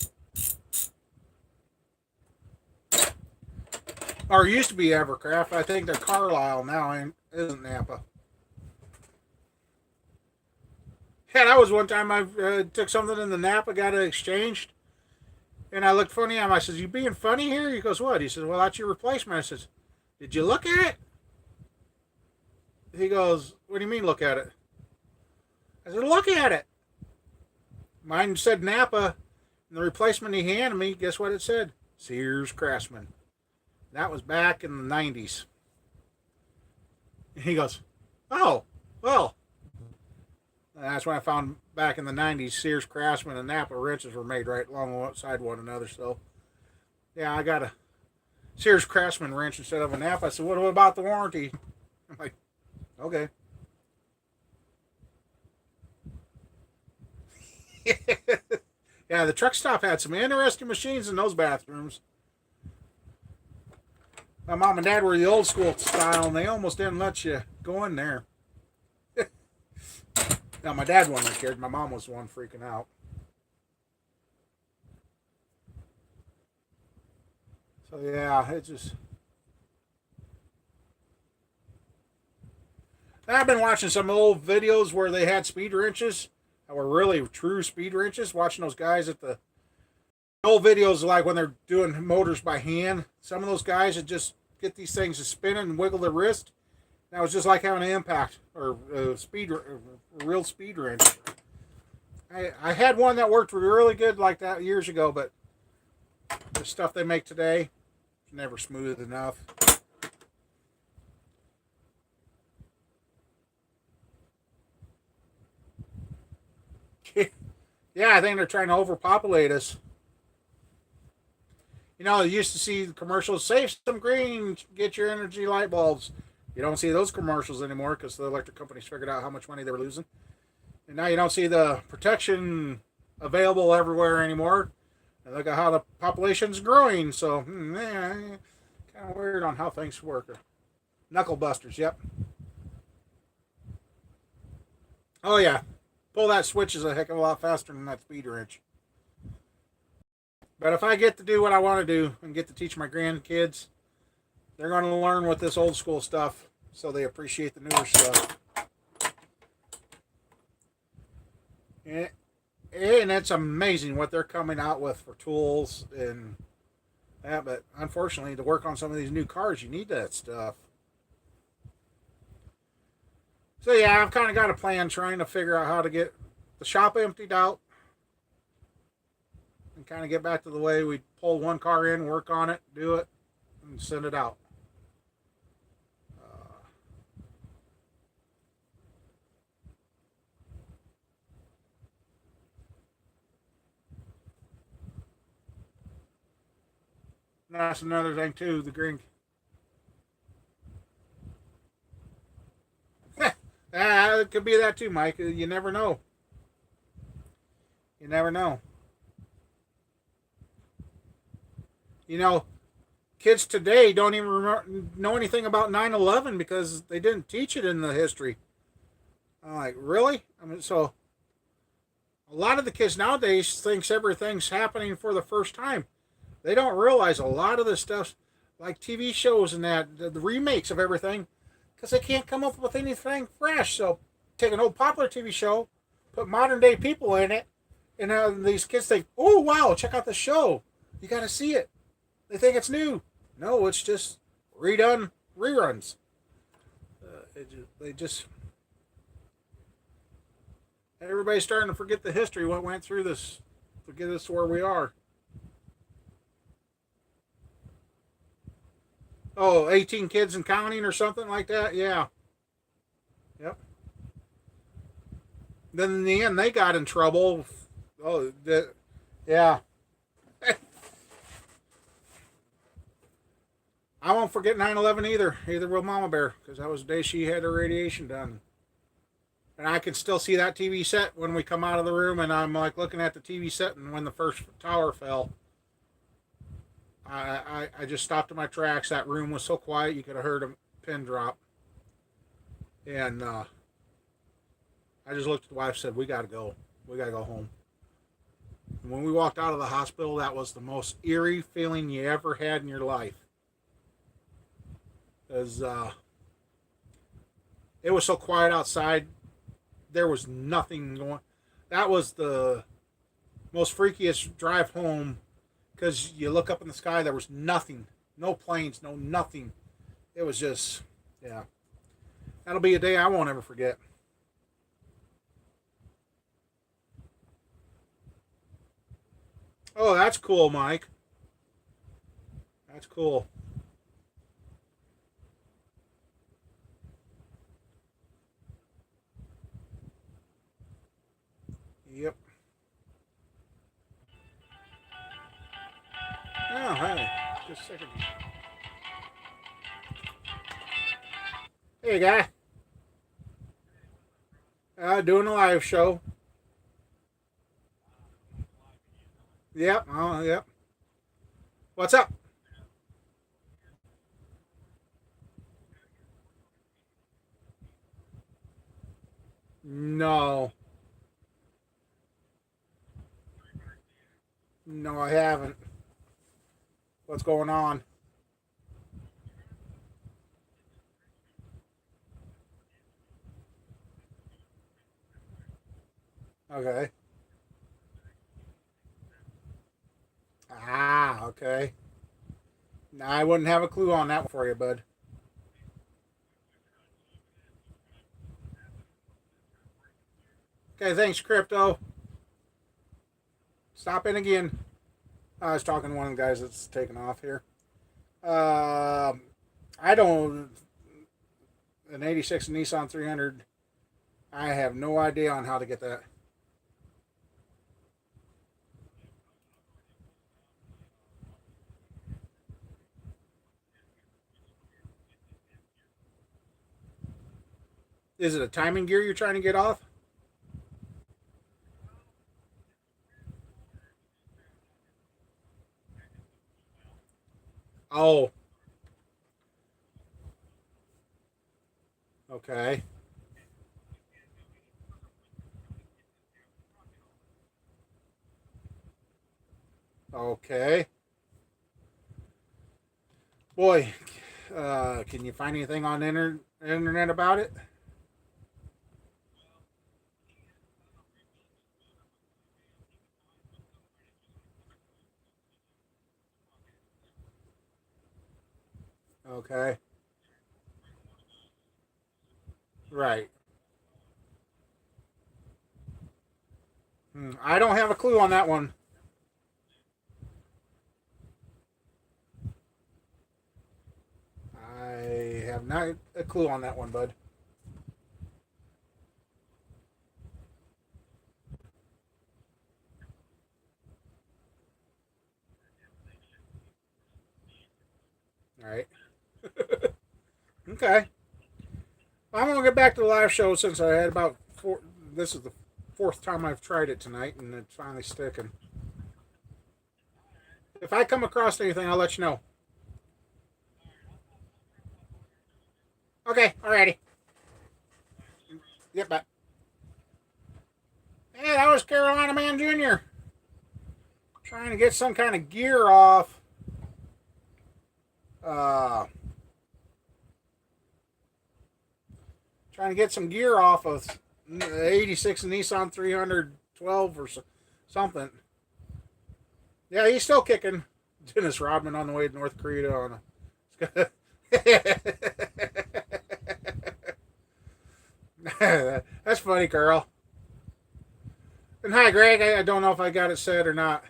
Or it used to be Evercraft. I think they're Carlisle now, and isn't Napa. Yeah, that was one time I took something in the Napa, got it exchanged, and I looked funny at him. I says, "You being funny here?" He goes, "What?" He says, "Well, that's your replacement." I says, "Did you look at it?" He goes, "What do you mean, look at it?" I said, "Look at it." Mine said Napa, and the replacement he handed me, guess what it said? Sears Craftsman. That was back in the 90s. He goes, "Oh, well." And that's when I found back in the 90s, Sears Craftsman and Napa wrenches were made right alongside one another. So, yeah, I got a Sears Craftsman wrench instead of a Napa. I said, "What about the warranty?" I'm like, "Okay." Yeah, the truck stop had some interesting machines in those bathrooms. My mom and dad were the old school style, and they almost didn't let you go in there. Now, my dad wasn't cared. My mom was the one freaking out. So, yeah, it just. I've been watching some old videos where they had speed wrenches that were really true speed wrenches. Watching those guys at the old videos, like when they're doing motors by hand. Some of those guys that just get these things to spin and wiggle their wrist. That was just like having an impact or a real speed wrench. I had one that worked really good like that years ago, but the stuff they make today is never smooth enough. Yeah, I think they're trying to overpopulate us. You know, you used to see the commercials, save some green, get your energy light bulbs. You don't see those commercials anymore because the electric companies figured out how much money they were losing. And now you don't see the protection available everywhere anymore. And look at how the population's growing. So, kind of weird on how things work. Knuckle busters, yep. Oh, yeah. Pull that switch is a heck of a lot faster than that speed wrench. But if I get to do what I want to do and get to teach my grandkids, they're going to learn with this old school stuff so they appreciate the newer stuff. And it's amazing what they're coming out with for tools and that. But unfortunately, to work on some of these new cars, you need that stuff. So yeah, I've kind of got a plan trying to figure out how to get the shop emptied out and kind of get back to the way we pull one car in, work on it, do it, and send it out. And that's another thing too. The green. It could be that too, Mike. You never know. You never know. You know, kids today don't even know anything about 9/11 because they didn't teach it in the history. I'm like, really? I mean, so a lot of the kids nowadays thinks everything's happening for the first time. They don't realize a lot of this stuff, like TV shows and that, the remakes of everything, because they can't come up with anything fresh. So take an old popular TV show, put modern day people in it, and these kids think, "Oh wow, check out the show! You got to see it." They think it's new. No, it's just redone reruns. They just everybody's starting to forget the history, what went through this, to get us to where we are. Oh, 18 kids and counting or something like that. Yeah. Yep. Then in the end, they got in trouble. Oh, yeah. I won't forget 9/11 either. Either will Mama Bear, because that was the day she had her radiation done. And I can still see that TV set when we come out of the room, and I'm like looking at the TV set, and when the first tower fell, I just stopped in my tracks. That room was so quiet you could have heard a pin drop. And I just looked at the wife and said, "We got to go. We got to go home." And when we walked out of the hospital, that was the most eerie feeling you ever had in your life. Because it was so quiet outside, there was nothing going. That was the most freakiest drive home because you look up in the sky, there was nothing, no planes, no nothing. It was just, yeah. That'll be a day I won't ever forget. Oh, that's cool, Mike. That's cool. Yep. Oh, hey, just a second. Hey, guy. Doing a live show. Yep. Oh, yep. What's up? No, no, I haven't. What's going on? Okay. Ah, okay. Nah, I wouldn't have a clue on that for you, bud. Okay, thanks, Crypto. Stop in again. I was talking to one of the guys that's taking off here. Um, I don't. An 86 Nissan 300. I have no idea on how to get that. Is it a timing gear you're trying to get off? Oh, okay. Okay. Boy, can you find anything on the internet about it? Okay. Right. I don't have a clue on that one. I have not a clue on that one, bud. All right. Okay. I'm gonna get back to the live show since I had about four. This is the fourth time I've tried it tonight, and it's finally sticking. If I come across anything, I'll let you know. Okay. Alrighty. Yep. Bye. Yeah, that was Carolina Man Jr. trying to get some kind of gear off. Uh, trying to get some gear off of 86 Nissan 312 or something. Yeah, he's still kicking. Dennis Rodman on the way to North Korea on a. That's funny, Carl. And hi, Greg. I don't know if I got it said or not.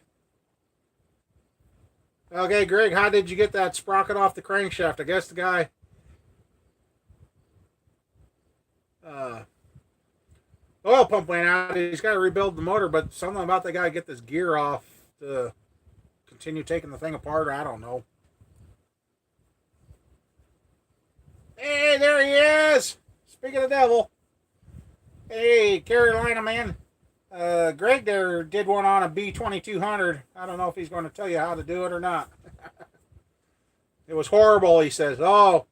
Okay, Greg, how did you get that sprocket off the crankshaft? I guess the guy uh, oil pump went out. He's got to rebuild the motor, but something about the guy get this gear off to continue taking the thing apart. I don't know. Hey, there he is. Speaking of the devil. Hey, Carolina man. Greg there did one on a B 2200. I don't know if he's going to tell you how to do it or not. It was horrible, he says. Oh,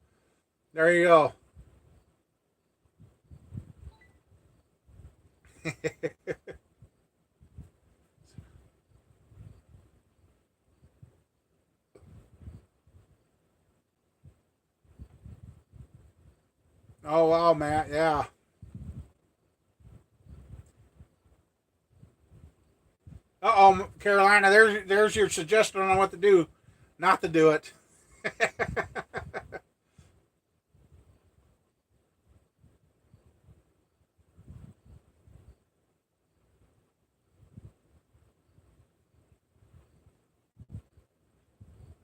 there you go. Oh wow, Matt. Yeah. Uh oh, Carolina. There's your suggestion on what to do, not to do it.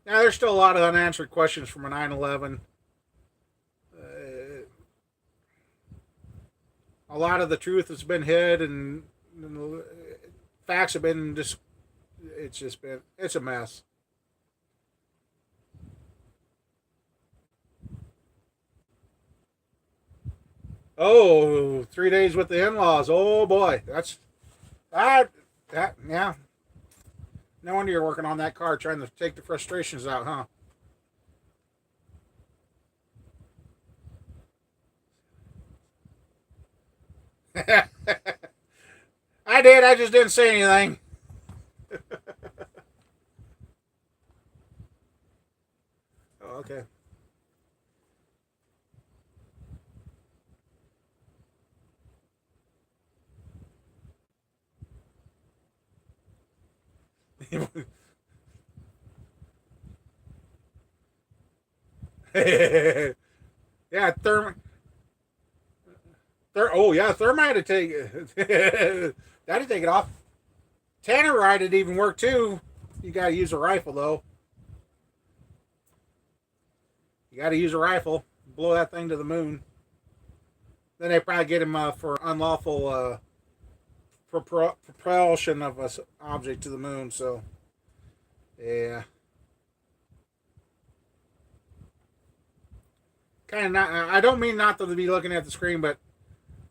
Now there's still a lot of unanswered questions from a 9/11. A lot of the truth has been hid, and facts have been just. It's just been. It's a mess. Oh, 3 days with the in-laws. Oh boy, that's that. That yeah. No wonder you're working on that car, trying to take the frustrations out, huh? I did. I just didn't say anything. Oh, okay. Yeah, oh yeah, thermite to take that'd take it off. Tannerite would even work too. You gotta use a rifle though. You gotta use a rifle. Blow that thing to the moon. Then they probably get him for unlawful propulsion of a object to the moon. So yeah, kind of not. I don't mean not to be looking at the screen, but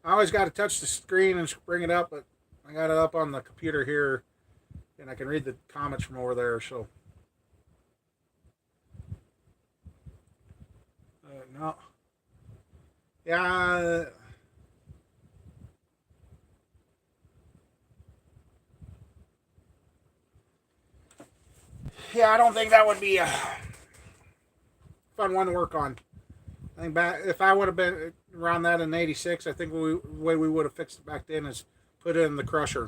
I always got to touch the screen and bring it up. But I got it up on the computer here, and I can read the comments from over there. So no, yeah, yeah. I don't think that would be a fun one to work on. I think back if I would have been around that in '86, I think the way we would have fixed it back then is put it in the crusher.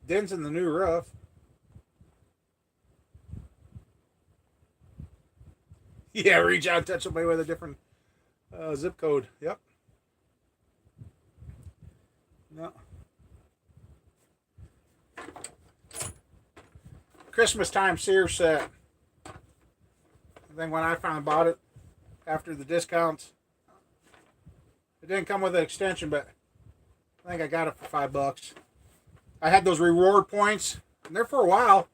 Dents in the new roof. Yeah, reach out and touch somebody with a different zip code. Yep. No. Christmas time Sears set. I think when I finally bought it after the discounts, it didn't come with an extension, but I think I got it for $5. I had those reward points, and they're for a while.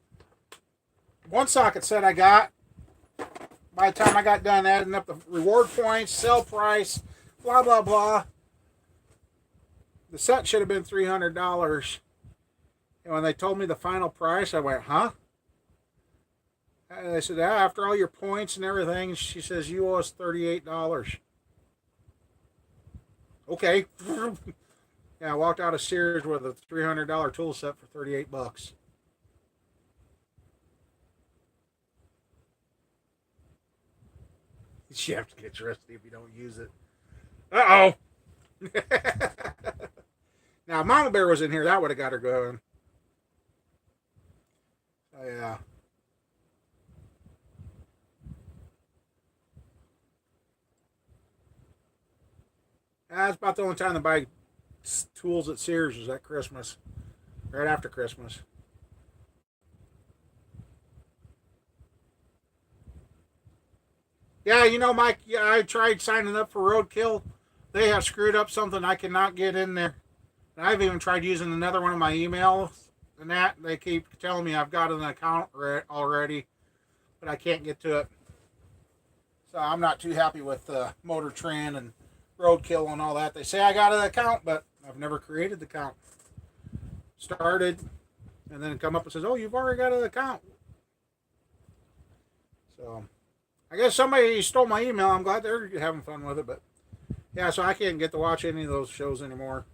One socket set I got. By the time I got done adding up the reward points, sell price, blah blah blah, the set should have been $300. And when they told me the final price, I went, "Huh?" And they said, after all your points and everything, she says you owe us $38. Okay. Yeah, I walked out of Sears with a $300 tool set for $38. You have to get rusty if you don't use it. Uh oh. Now, Mama Bear was in here. That would have got her going. Oh, yeah. That's about the only time to buy tools at Sears was at Christmas, right after Christmas. Yeah, Mike, yeah, I tried signing up for Roadkill. They have screwed up something I cannot get in there. And I've even tried using another one of my emails, and that they keep telling me I've got an account already, but I can't get to it. So I'm not too happy with Motor Trend and Roadkill and all that. They say I got an account, but I've never created the account. Started, and then come up and says, "Oh, you've already got an account." So I guess somebody stole my email. I'm glad they're having fun with it, but yeah, so I can't get to watch any of those shows anymore.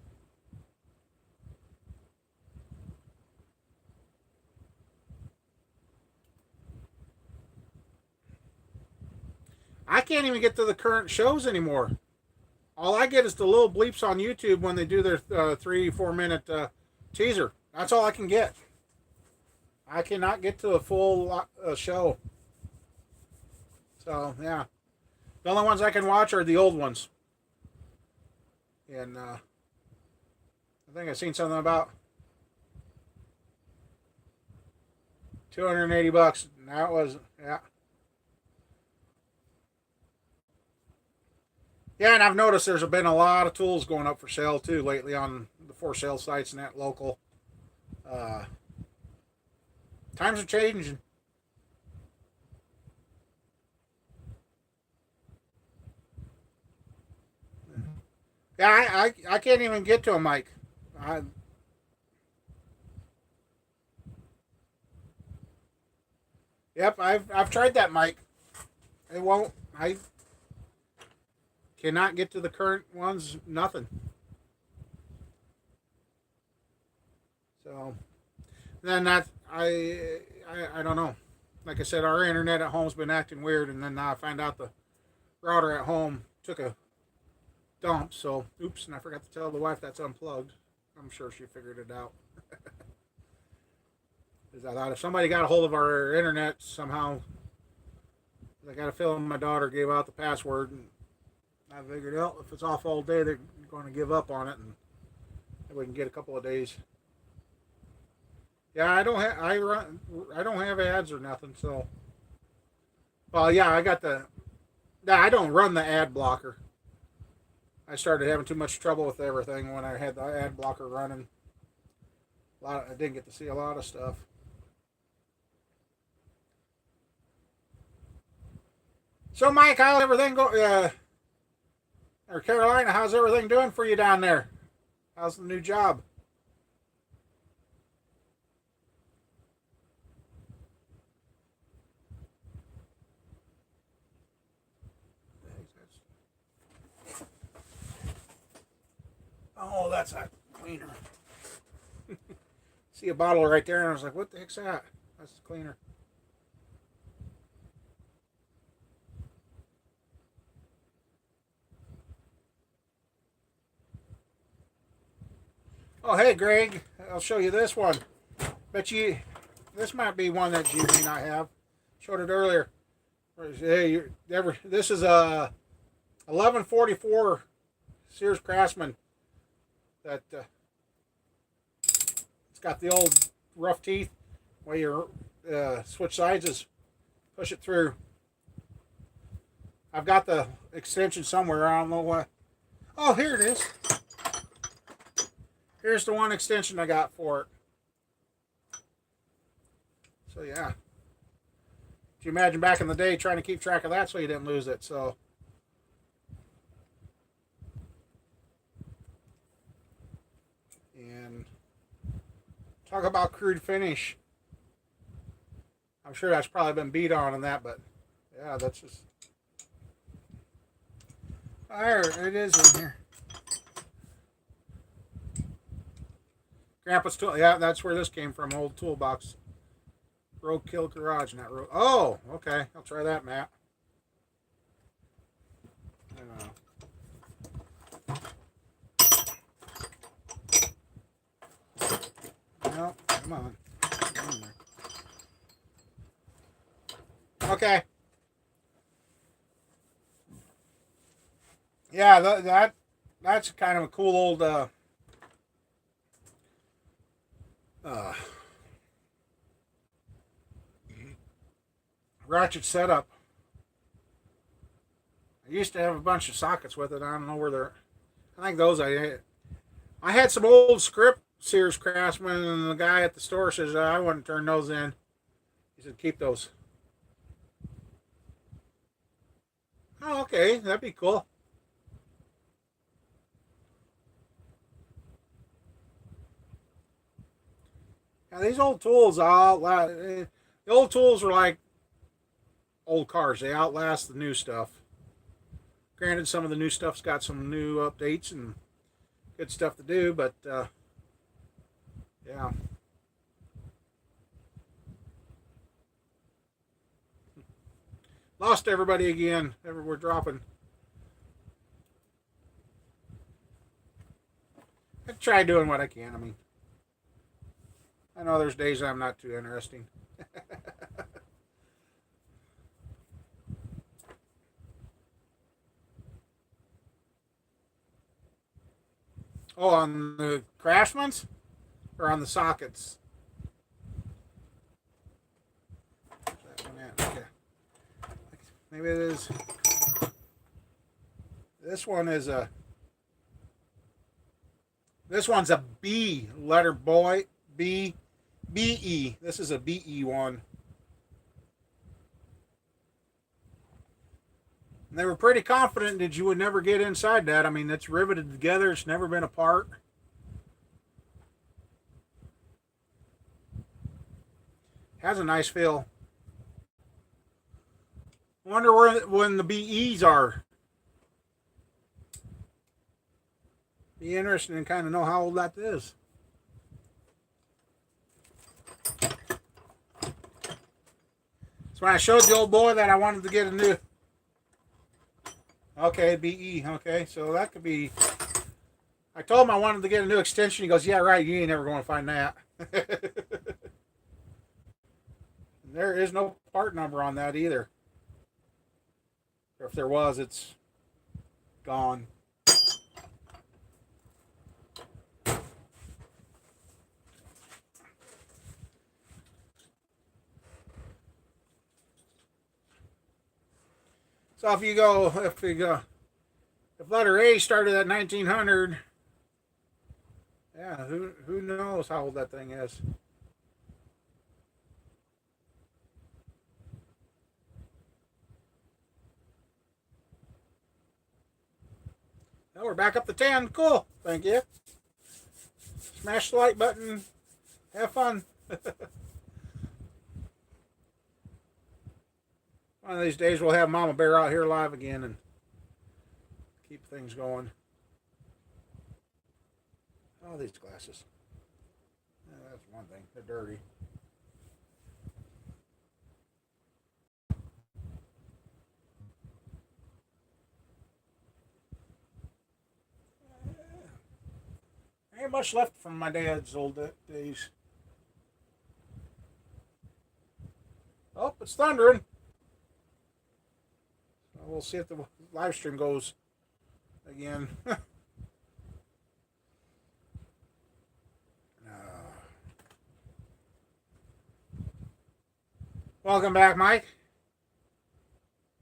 I can't even get to the current shows anymore. All I get is the little bleeps on YouTube when they do their 3 4 minute teaser. That's all I can get. I cannot get to a full show. So yeah, the only ones I can watch are the old ones. And I think I've seen something about $280. And that was yeah. Yeah, and I've noticed there's been a lot of tools going up for sale too lately on the for sale sites and that local. Uh, Times are changing. Yeah, I can't even get to a mic. I, yep, I've tried that mic. It won't. I cannot get to the current ones. Nothing. So then that I don't know. Like I said, our internet at home's been acting weird, and then now I find out the router at home took a dump. So oops, and I forgot to tell the wife that's unplugged. I'm sure she figured it out. Because I thought if somebody got a hold of our internet somehow, I got a feeling my daughter gave out the password, and I figured, well, if it's off all day, they're going to give up on it, and we can get a couple of days. Yeah, I don't have ads or nothing. So, well, yeah, I got the. Yeah, I don't run the ad blocker. I started having too much trouble with everything when I had the ad blocker running. I didn't get to see a lot of stuff. So, Mike, how's everything go? Or Carolina, how's everything doing for you down there? How's the new job? Oh, that's a cleaner. See a bottle right there, and I was like, "What the heck's that?" That's the cleaner. Oh, hey, Greg, I'll show you this one. Bet you this might be one that you may not have. Showed it earlier. Hey, this is a 1144 Sears Craftsman that it's got the old rough teeth where you switch sides is push it through. I've got the extension somewhere. I don't know what. Oh, here it is. Here's the one extension I got for it. So yeah. Can you imagine back in the day trying to keep track of that so you didn't lose it? So and talk about crude finish. I'm sure that's probably been beat on in that, but yeah, that's just there. It is in here. Grandpa's tool. Yeah, that's where this came from. Old toolbox. Roadkill Garage, not road. Oh, okay. I'll try that, Matt. No, come on. Okay. Yeah, that's kind of a cool old uh, ratchet setup. I used to have a bunch of sockets with it. I don't know where they're. I think those I had. I had some old script Sears Craftsman, and the guy at the store says I wouldn't turn those in. He said keep those. Oh, okay, that'd be cool. Now, these old tools, the old tools were like old cars. They outlast the new stuff. Granted, some of the new stuff's got some new updates and good stuff to do, but yeah. Lost everybody again. We're dropping. I try doing what I can. I mean, I know there's days I'm not too interesting. Oh, on the Craftsmans or on the sockets? That one at? Okay. Maybe it is. This one is a. This one's a B letter boy. B E. This is a BE one. And they were pretty confident that you would never get inside that. I mean, it's riveted together. It's never been apart. Has a nice feel. I wonder when the BEs are. Be interesting to kind of know how old that is. So when I showed the old boy that I wanted to get a new. Okay, BE. Okay, so that could be. I told him I wanted to get a new extension. He goes, "Yeah, right. You ain't never going to find that." There is no part number on that either. Or if there was, it's gone. So if letter A started at 1900, yeah, who knows how old that thing is? Well, we're back up to 10. Cool. Thank you. Smash the like button. Have fun. One of these days we'll have Mama Bear out here live again and keep things going. Oh, these glasses. Yeah, that's one thing. They're dirty. Ain't much left from my dad's old days. Oh, it's thundering. So we'll see if the live stream goes again. Welcome back, Mike.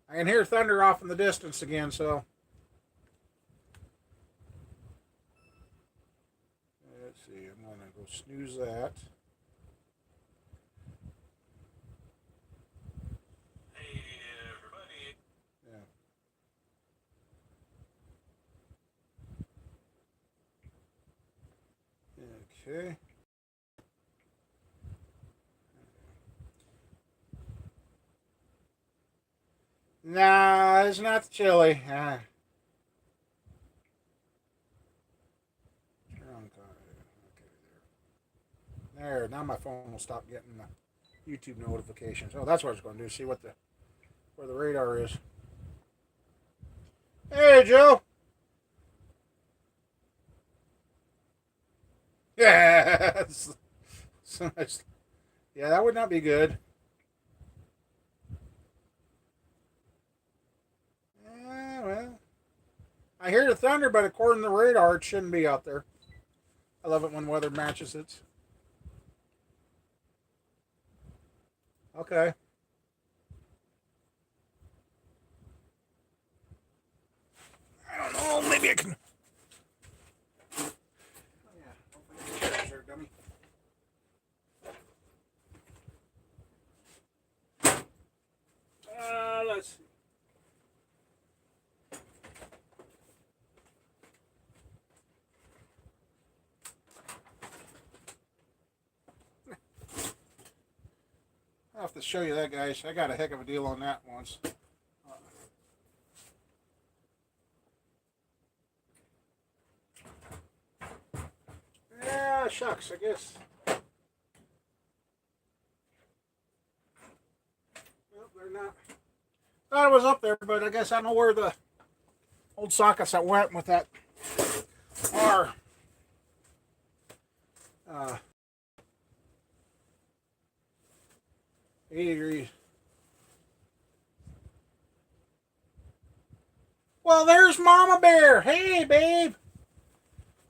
I can hear thunder off in the distance again, so. Let's see, I'm going to go snooze that. Hey, everybody. Yeah. Okay. Nah, it's not the chili. There, now my phone will stop getting the YouTube notifications. Oh, that's what I was going to do. See where the radar is. Hey, Joe. Yes. Yeah, that would not be good. Well, I hear the thunder, but according to the radar, it shouldn't be out there. I love it when weather matches it. Okay. I don't know. Maybe I can. Oh, yeah. Open the chairs there, dummy. Let's see. to show you that, guys. I got a heck of a deal on that once. Yeah, shucks, I guess. Nope, they're not. Thought it was up there, but I guess I don't know where the old sockets that went with that are. 80 degrees. Well, there's Mama Bear. Hey, babe.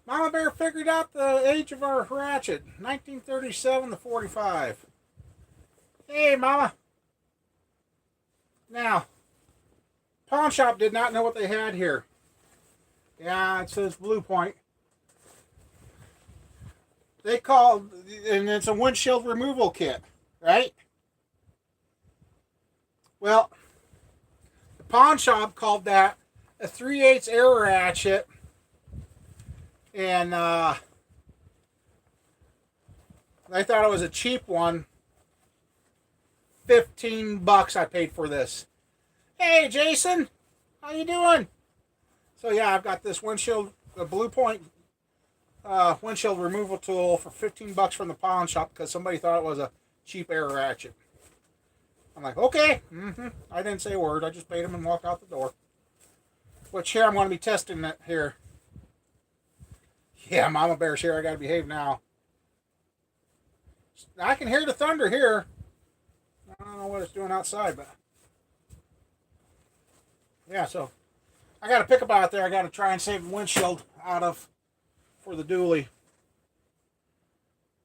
Mama Bear figured out the age of our ratchet. 1937 to 45. Hey, Mama. Now, pawn shop did not know what they had here. Yeah, it says Blue Point. They called, and it's a windshield removal kit, right? Well, the pawn shop called that a 3/8 air ratchet, and they thought it was a cheap one. $15 I paid for this. Hey, Jason, how you doing? So yeah, I've got this windshield, the Blue Point windshield removal tool for $15 from the pawn shop because somebody thought it was a cheap air ratchet. I'm like, okay. I didn't say a word. I just paid him and walked out the door. Which here I'm going to be testing it here. Yeah, Mama Bear's here. I got to behave now. I can hear the thunder here. I don't know what it's doing outside, but yeah. So I got to pick up out there. I got to try and save the windshield out of for the dually.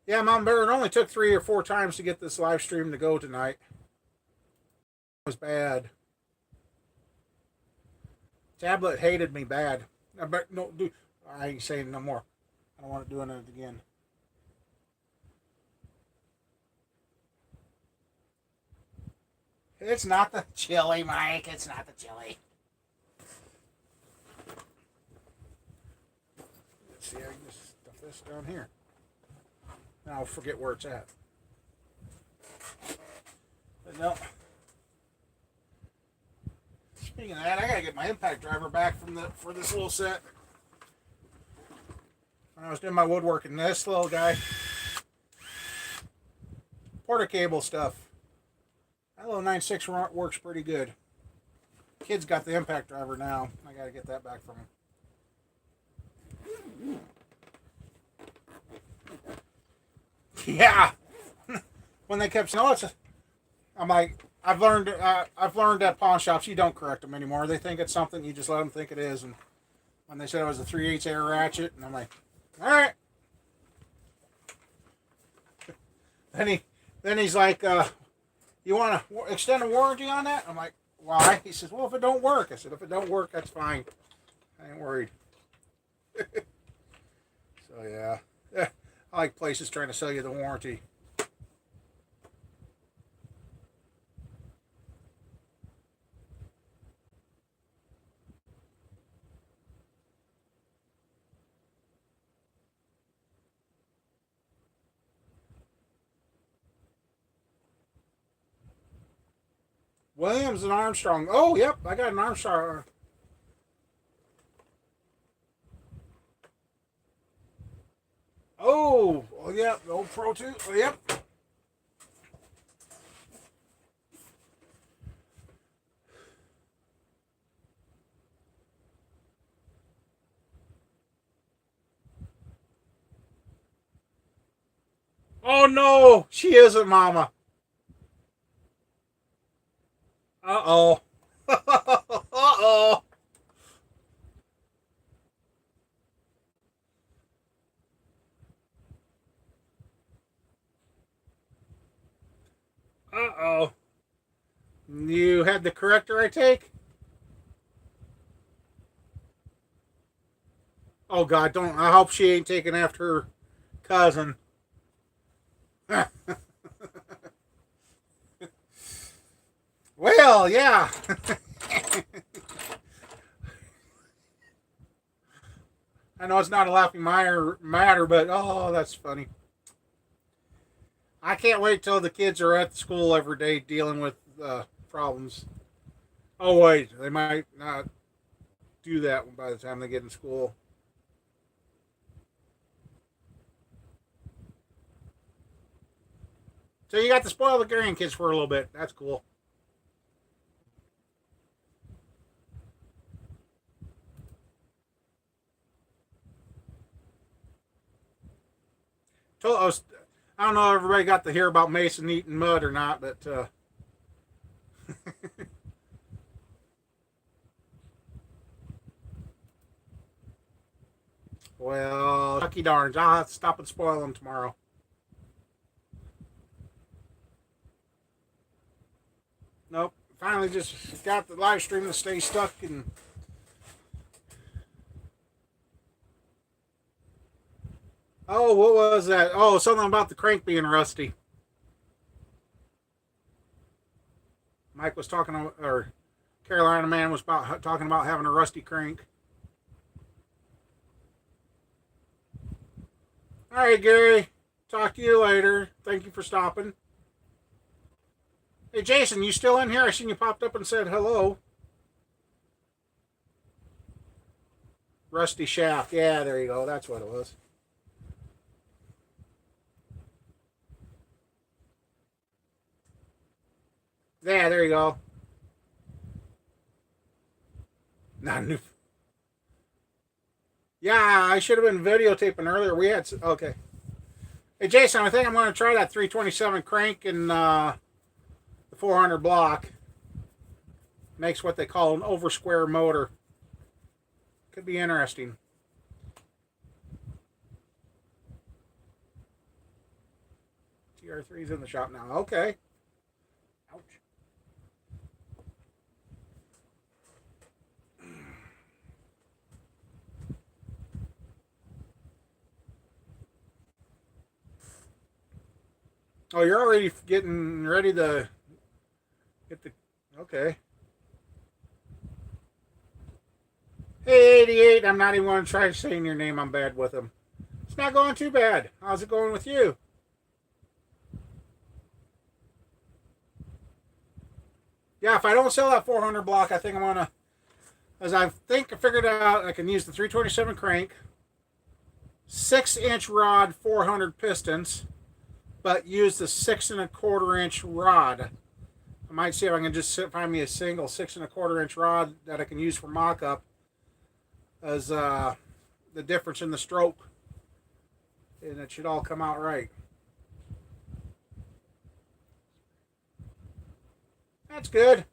Yeah, Mama Bear. It only took 3 or 4 times to get this live stream to go tonight. Was bad. Tablet hated me bad. I bet no, do. I ain't saying no more. I don't want it doing it again. It's not the chili, Mike. It's not the chili. Let's see. I can just stuff this down here. Now I'll forget where it's at. But no. Speaking of that, I gotta get my impact driver back for this little set. When I was doing my woodworking, this little guy, porta cable stuff. That little 9.6 works pretty good. Kid's got the impact driver now. I gotta get that back from him. Yeah. When they kept saying, "Oh, I'm like, I've learned at pawn shops you don't correct them anymore. They think it's something, you just let them think it is. And when they said it was a 3/8 air ratchet, and I'm like, all right. Then he's like, you want to extend a warranty on that? I'm like, why? He says, well, if it don't work. I said, if it don't work, that's fine. I ain't worried. So yeah, I like places trying to sell you the warranty. Williams and Armstrong. Oh, yep, I got an Armstrong. Oh, yeah, the old Pro 2. Oh, yep. Oh, no, she isn't, Mama. Uh-oh. Uh-oh. Uh-oh. You had the corrector, I take? Oh, God, don't. I hope she ain't taking after her cousin. Well, yeah. I know it's not a laughing matter, but oh, that's funny. I can't wait till the kids are at school every day dealing with problems. Oh wait, they might not do that by the time they get in school. So you got to spoil the grandkids for a little bit. That's cool. I don't know if everybody got to hear about Mason eating mud or not, but well, lucky darns. I'll have to stop and spoil them tomorrow. Nope. Finally, just got the live stream to stay stuck and. Oh, what was that? Oh, something about the crank being rusty. Mike was talking, or Carolina man was talking about having a rusty crank. All right, Gary. Talk to you later. Thank you for stopping. Hey, Jason, you still in here? I seen you popped up and said hello. Rusty shaft. Yeah, there you go. That's what it was. Yeah, there you go. Not new. Yeah, I should have been videotaping earlier. We had okay. Hey, Jason, I think I'm going to try that 327 crank and the 400 block. Makes what they call an over square motor. Could be interesting. TR3's in the shop now. Okay. Ouch. Oh, you're already getting ready to get the. Okay. Hey, 88. I'm not even going to try saying your name. I'm bad with them. It's not going too bad. How's it going with you? Yeah, if I don't sell that 400 block, I think I'm going to. As I think I figured out, I can use the 327 crank, 6-inch rod, 400 pistons, but use the 6 1/4 inch rod. I might see if I can just find me a single 6 1/4 inch rod that I can use for mock up as the difference in the stroke, and it should all come out right. That's good.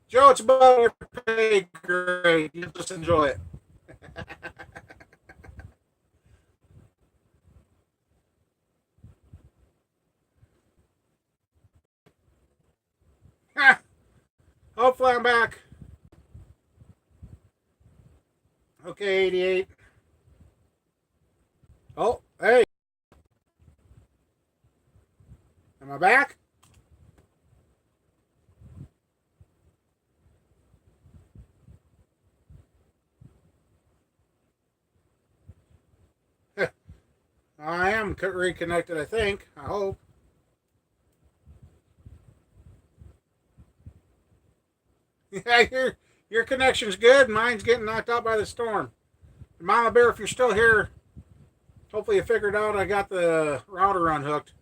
Joe, it's above your pay grade. You just enjoy it. Hopefully I'm back. Okay, 88. Oh, hey. Am I back? I am reconnected, I think. I hope. Yeah, your connection's good. Mine's getting knocked out by the storm. Mama Bear, if you're still here, hopefully you figured out I got the router unhooked.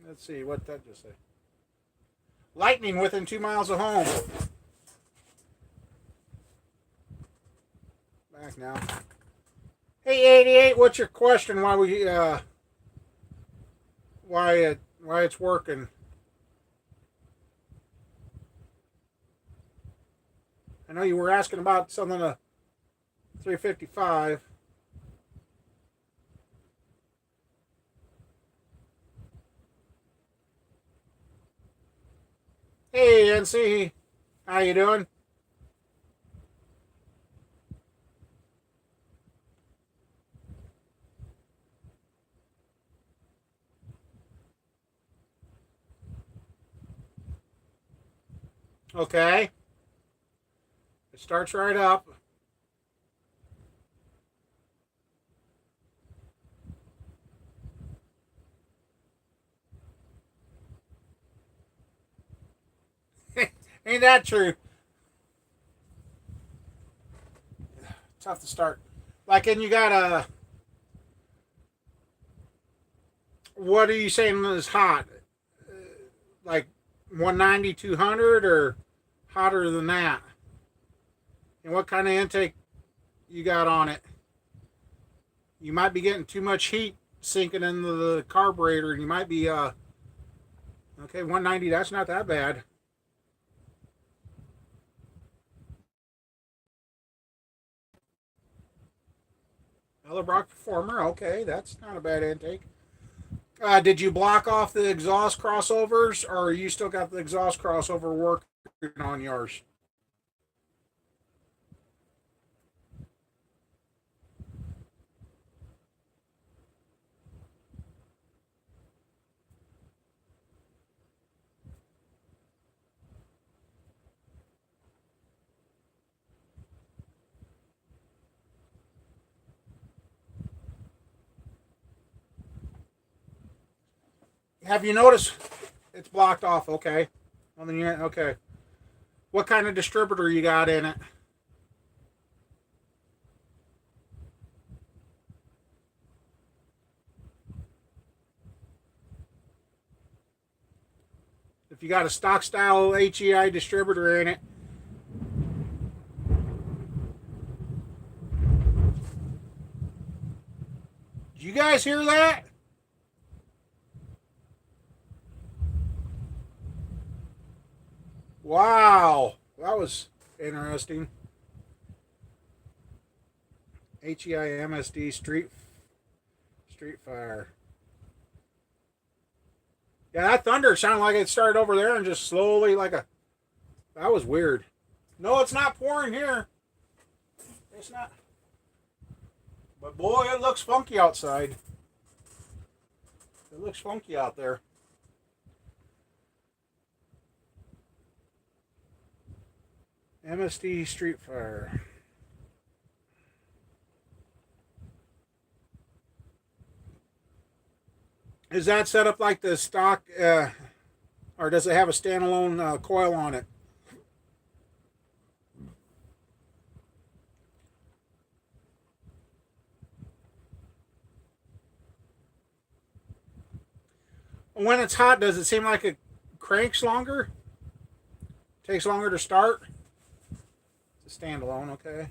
Let's see, what did that just say? Lightning within 2 miles of home. Back now. Hey, 88, what's your question? Why it's working? I know you were asking about something 355. Hey, NC, how you doing? Okay. It starts right up. Ain't that true? Tough to start. Like, and you got a. What are you saying is hot? Like 190, 200, or hotter than that? And what kind of intake you got on it? You might be getting too much heat sinking into the carburetor, and you might be okay, 190. That's not that bad. Edelbrock Performer. Okay, that's not a bad intake. Did you block off the exhaust crossovers, or you still got the exhaust crossover working on yours? Have you noticed it's blocked off? Okay. Well, then you okay. What kind of distributor you got in it? If you got a stock style HEI distributor in it, did you guys hear that? Wow, that was interesting. HEI MSD Street Fire. Yeah, that thunder sounded like it started over there and just slowly like a. That was weird. No, it's not pouring here. It's not. But boy, it looks funky outside. It looks funky out there. MSD Street Fire. Is that set up like the stock, or does it have a standalone coil on it? When it's hot, does it seem like it cranks longer? Takes longer to start? It's a standalone, okay.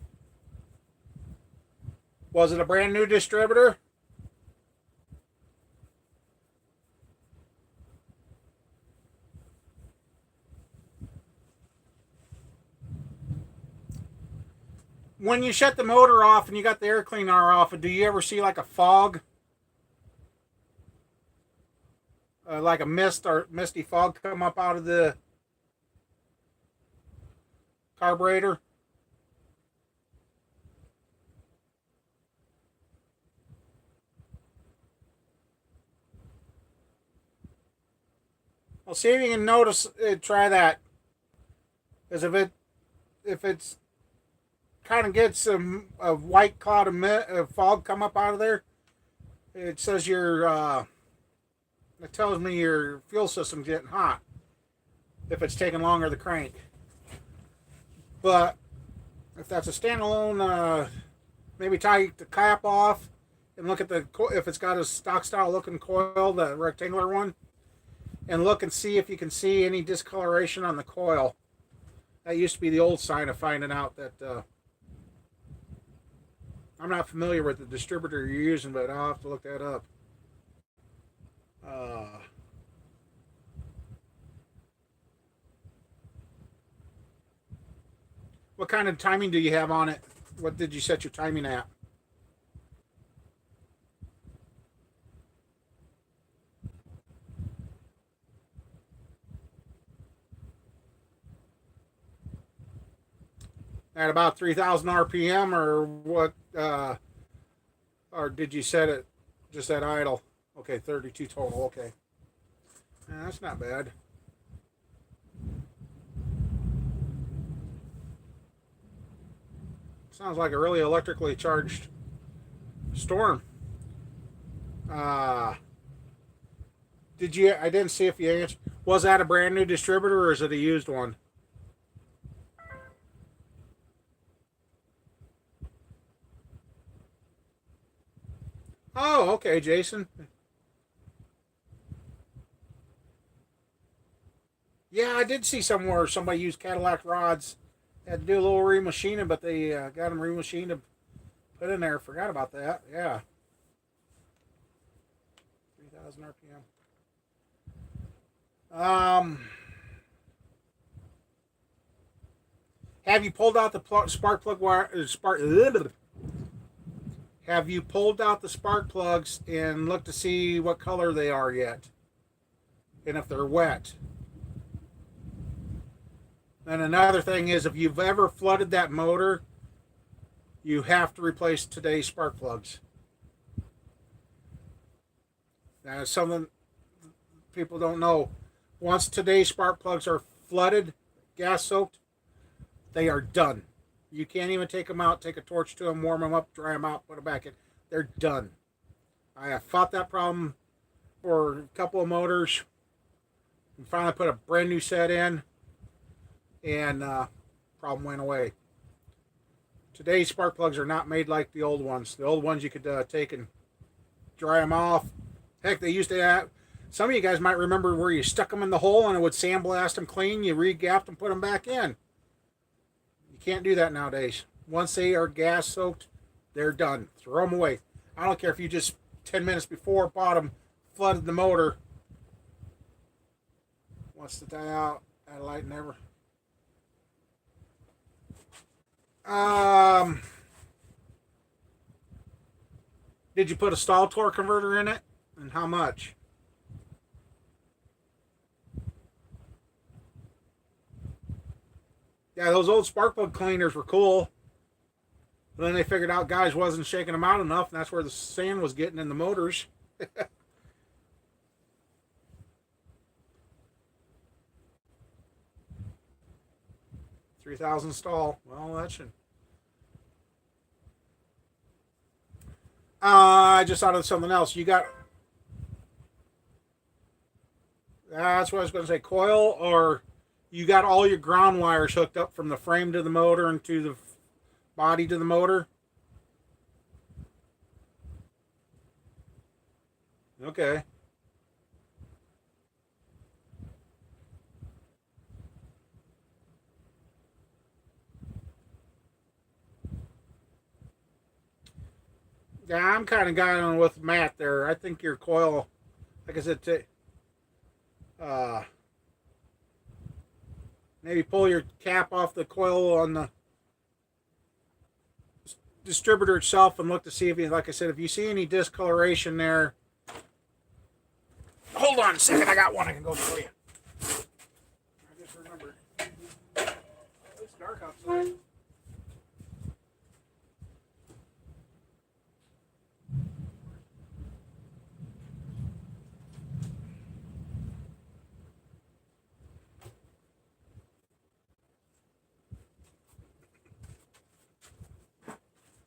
Was it a brand new distributor? When you shut the motor off and you got the air cleaner off, do you ever see like a fog? Like a mist or misty fog come up out of the carburetor? Well, see if you can notice. Try that, because if it's kind of gets a white cloud of fog come up out of there, it says your it tells me your fuel system's getting hot. If it's taking longer to crank, but if that's a standalone, maybe tie the cap off and look at the if it's got a stock style looking coil, the rectangular one, and look and see if you can see any discoloration on the coil. That used to be the old sign of finding out that. I'm not familiar with the distributor you're using, but I'll have to look that up. Uh, what kind of timing do you have on it? What did you set your timing at? At about 3,000 RPM, or what? Or did you set it just at idle? Okay, 32 total. Okay, that's not bad. Sounds like a really electrically charged storm. Uh, did you? I didn't see if you answered. Was that a brand new distributor or is it a used one? Oh, okay, Jason. Yeah, I did see somewhere somebody used Cadillac rods. Had to do a little remachining, but they got them remachined to put in there. Forgot about that. Yeah, 3,000 RPM. Have you pulled out the spark plug wire? Have you pulled out the spark plugs and looked to see what color they are yet, and if they're wet? And another thing is, if you've ever flooded that motor, you have to replace today's spark plugs. That's something people don't know. Once today's spark plugs are flooded, gas soaked, they are done. You can't even take them out, take a torch to them, warm them up, dry them out, put them back in. They're done. I have fought that problem for a couple of motors and finally put a brand new set in, and problem went away. Today's spark plugs are not made like the old ones. The old ones you could take and dry them off. Heck, they used to have, some of you guys might remember where you stuck them in the hole and it would sandblast them clean. You re-gapped them, put them back in. You can't do that nowadays. Once they are gas soaked, they're done. Throw them away. I don't care if you just 10 minutes before bought them, flooded the motor. Wants to die out. Add a light, never. Did you put a stall torque converter in it? And how much? Yeah, those old spark plug cleaners were cool. But then they figured out guys wasn't shaking them out enough, and that's where the sand was getting in the motors. 3,000 stall. Well, that should. I just thought of something else. You got. That's what I was going to say. Coil, or you got all your ground wires hooked up from the frame to the motor and to the body to the motor. Okay. Yeah, I'm kind of going with Matt there. I think your coil, like I said, uh, maybe pull your cap off the coil on the distributor itself and look to see if you, like I said, if you see any discoloration there. Hold on a second, I got one I can go show you. I just remembered. It's dark outside.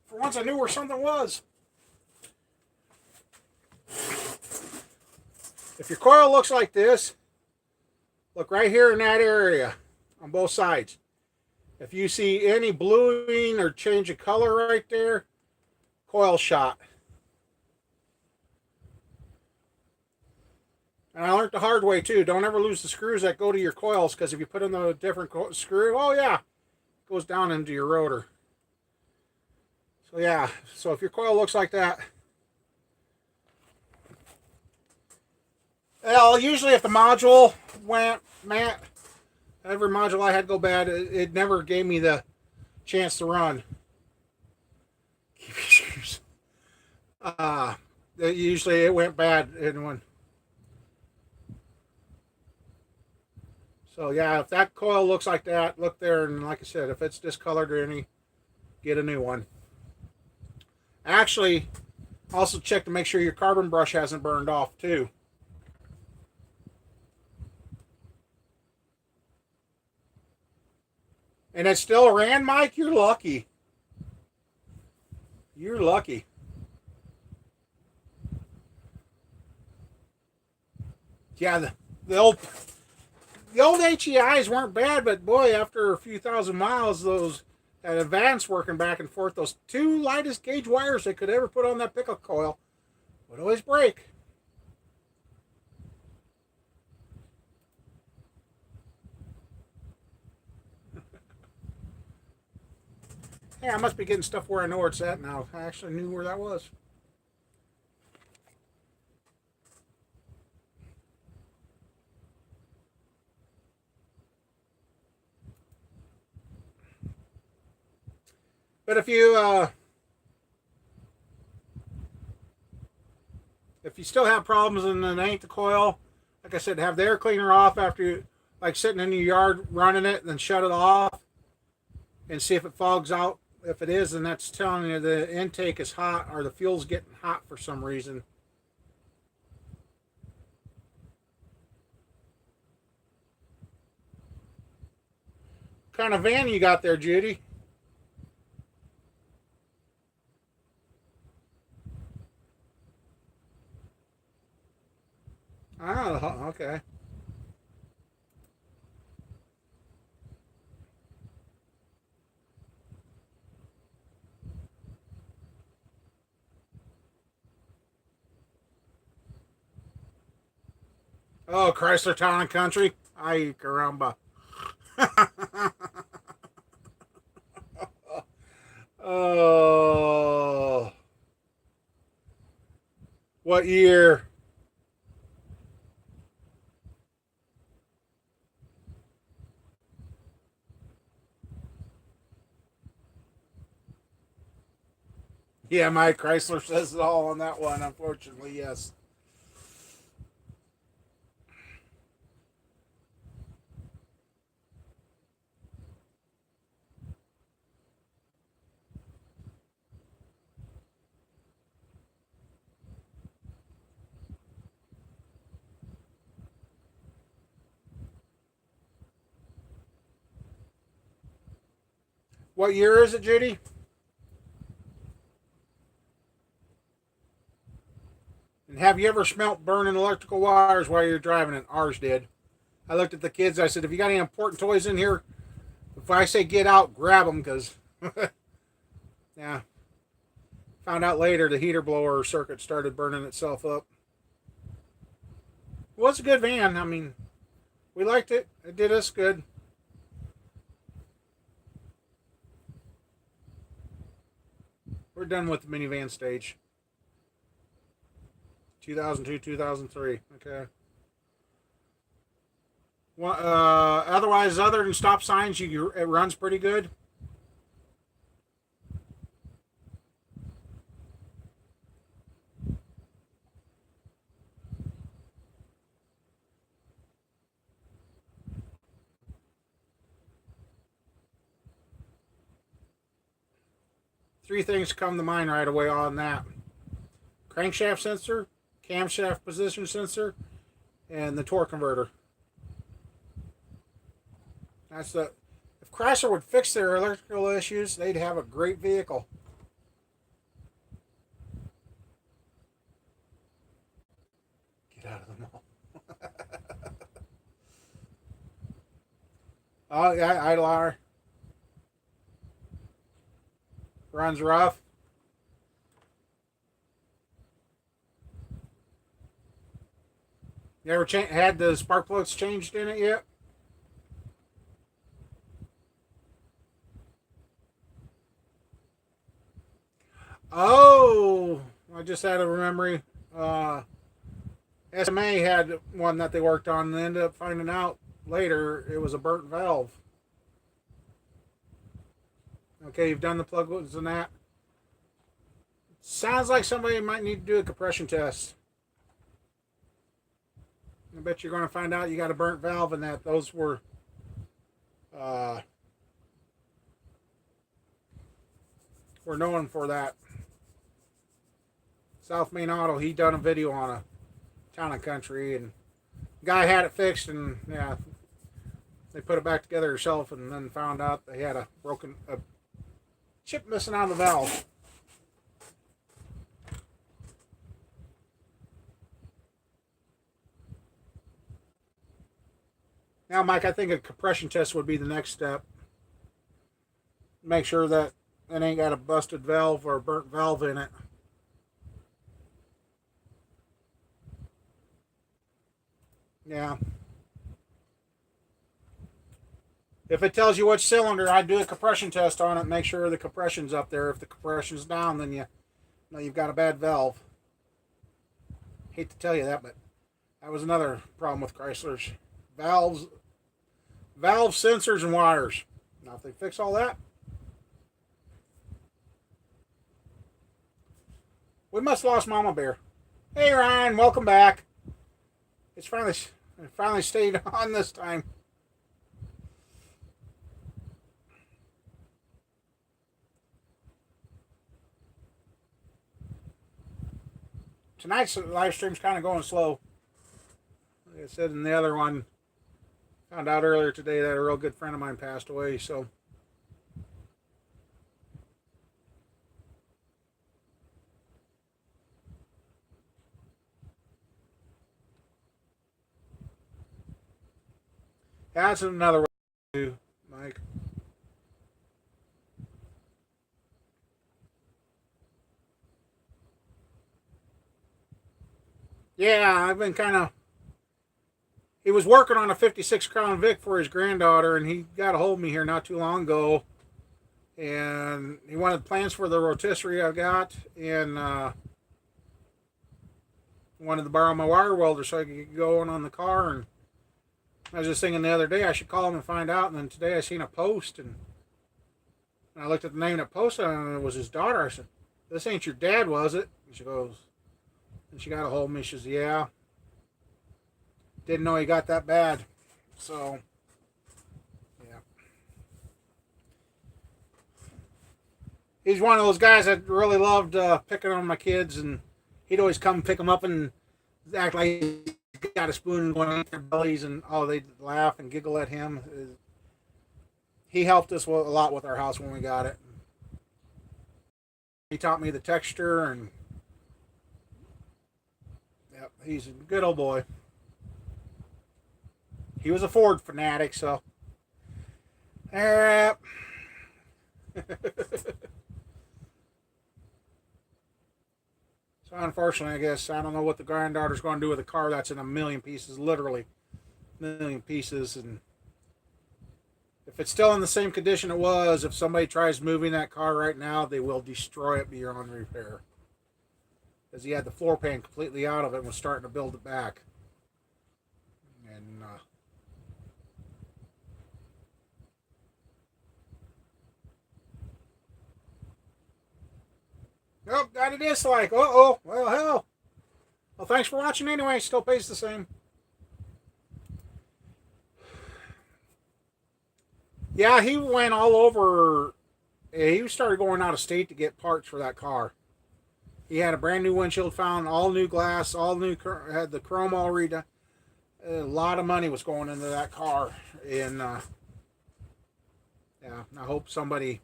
For once I knew where something was. If your coil looks like this, look right here in that area on both sides. If you see any bluing or change of color right there, coil shot. And I learned the hard way too. Don't ever lose the screws that go to your coils, because if you put in a different screw, oh yeah, it goes down into your rotor. So yeah, so if your coil looks like that, well, usually if the module went, Matt, every module I had go bad, it never gave me the chance to run. Usually it went bad in one. So yeah, if that coil looks like that, look there, and like I said, if it's discolored or any, get a new one. Actually, also check to make sure your carbon brush hasn't burned off too. And it still ran, Mike? You're lucky. You're lucky. Yeah, the old HEIs weren't bad, but boy, after a few thousand miles, those that advance working back and forth, those two lightest gauge wires they could ever put on that pickup coil would always break. Hey, I must be getting stuff where I know where it's at now. I actually knew where that was. But if you still have problems and it ain't the coil, like I said, have the air cleaner off after you, like sitting in your yard running it, then shut it off and see if it fogs out. If it is, then that's telling you the intake is hot or the fuel's getting hot for some reason. What kind of van you got there, Judy? Oh, okay. Oh, Chrysler Town and Country. Ay, caramba. Oh, what year? Yeah, my Chrysler says it all on that one, unfortunately, yes. What year is it, Judy? And have you ever smelt burning electrical wires while you're driving it? Ours did. I looked at the kids. I said, "If you got any important toys in here, if I say get out, grab them." Because, yeah, found out later the heater blower circuit started burning itself up. It was a good van. I mean, we liked it. It did us good. We're done with the minivan stage. 2002, 2003. Okay. Well, otherwise, other than stop signs, it runs pretty good. 3 things come to mind right away on that: crankshaft sensor, camshaft position sensor, and the torque converter. That's the If Chrysler would fix their electrical issues, they'd have a great vehicle. Get out of the mall. Oh yeah, idler runs rough. You ever had the spark plugs changed in it yet? Oh, I just had a memory. SMA had one that they worked on and they ended up finding out later it was a burnt valve. Okay, you've done the plugs and that. Sounds like somebody might need to do a compression test. I bet you're going to find out you got a burnt valve and that those uh, were known for that. South Main Auto, he done a video on a Town and Country, and the guy had it fixed, and yeah, they put it back together herself, and then found out they had a chip missing out of the valve. Now, Mike, I think a compression test would be the next step. Make sure that it ain't got a busted valve or a burnt valve in it. Yeah. If it tells you which cylinder, I'd do a compression test on it. Make sure the compression's up there. If the compression's down, then you know you've got a bad valve. Hate to tell you that, but that was another problem with Chryslers. Valves, valve sensors, and wires. Now, if they fix all that, we must have lost Mama Bear. Hey, Ryan, welcome back. It finally stayed on this time. Tonight's live stream's kind of going slow. Like I said in the other one, found out earlier today that a real good friend of mine passed away. So that's another way to Mike. Yeah, I've been kind of. He was working on a '56 Crown Vic for his granddaughter, and he got a hold of me here not too long ago. And he wanted plans for the rotisserie I've got, and wanted to borrow my wire welder so I could get going on the car. And I was just thinking the other day I should call him and find out. And then today I seen a post, and I looked at the name that posted, and it was his daughter. I said, "This ain't your dad, was it?" And she goes, and she got a hold of me. She says, "Yeah, didn't know he got that bad." So, yeah, he's one of those guys that really loved picking on my kids, and he'd always come pick them up and act like he's got a spoon and going in their bellies, and oh, they'd laugh and giggle at him. He helped us a lot with our house when we got it. He taught me the texture, and yep, he's a good old boy. He was a Ford fanatic, so. Yep. So unfortunately, I guess I don't know what the granddaughter's going to do with a car that's in a million pieces, literally a million pieces. And if it's still in the same condition it was, if somebody tries moving that car right now, they will destroy it beyond repair. Because he had the floor pan completely out of it and was starting to build it back. And oh, got a dislike. Uh-oh. Well, hell. Well, thanks for watching anyway. Still pays the same. Yeah, he went all over. He started going out of state to get parts for that car. He had a brand new windshield found, all new glass, all new, had the chrome all redone. A lot of money was going into that car. And yeah, I hope somebody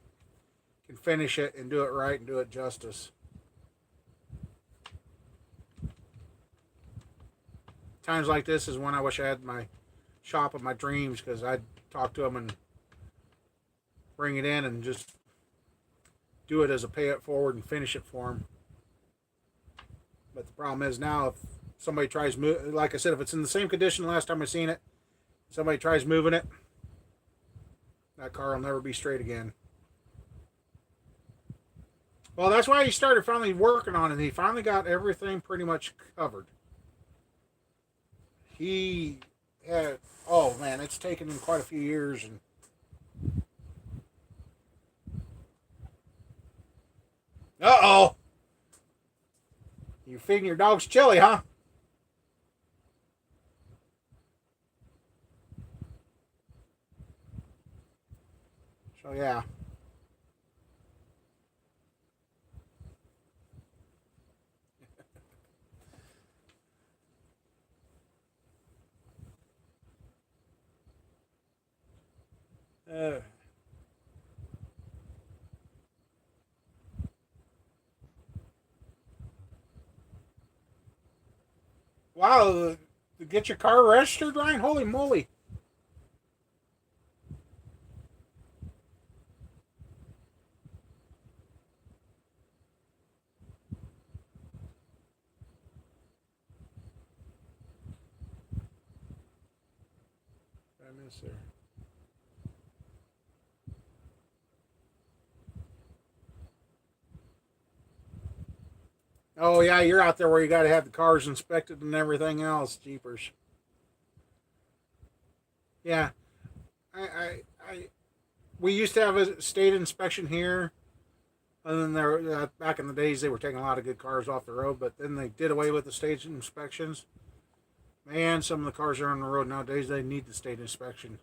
can finish it and do it right and do it justice. Times like this is when I wish I had my shop of my dreams, because I'd talk to them and bring it in and just do it as a pay it forward and finish it for them. But the problem is now, if somebody tries like I said, if it's in the same condition last time I seen it, somebody tries moving it, that car will never be straight again. Well, that's why he started finally working on it. He finally got everything pretty much covered. He had, oh man, it's taken him quite a few years. And uh-oh, you feeding your dogs chili, huh? So yeah. Uh, wow, to get your car registered, Ryan? Holy moly. Yes, sir. Oh yeah, you're out there where you got to have the cars inspected and everything else. Jeepers. Yeah, I we used to have a state inspection here. And then there, back in the days, they were taking a lot of good cars off the road. But then they did away with the state inspections. Man, some of the cars are on the road nowadays. They need the state inspection.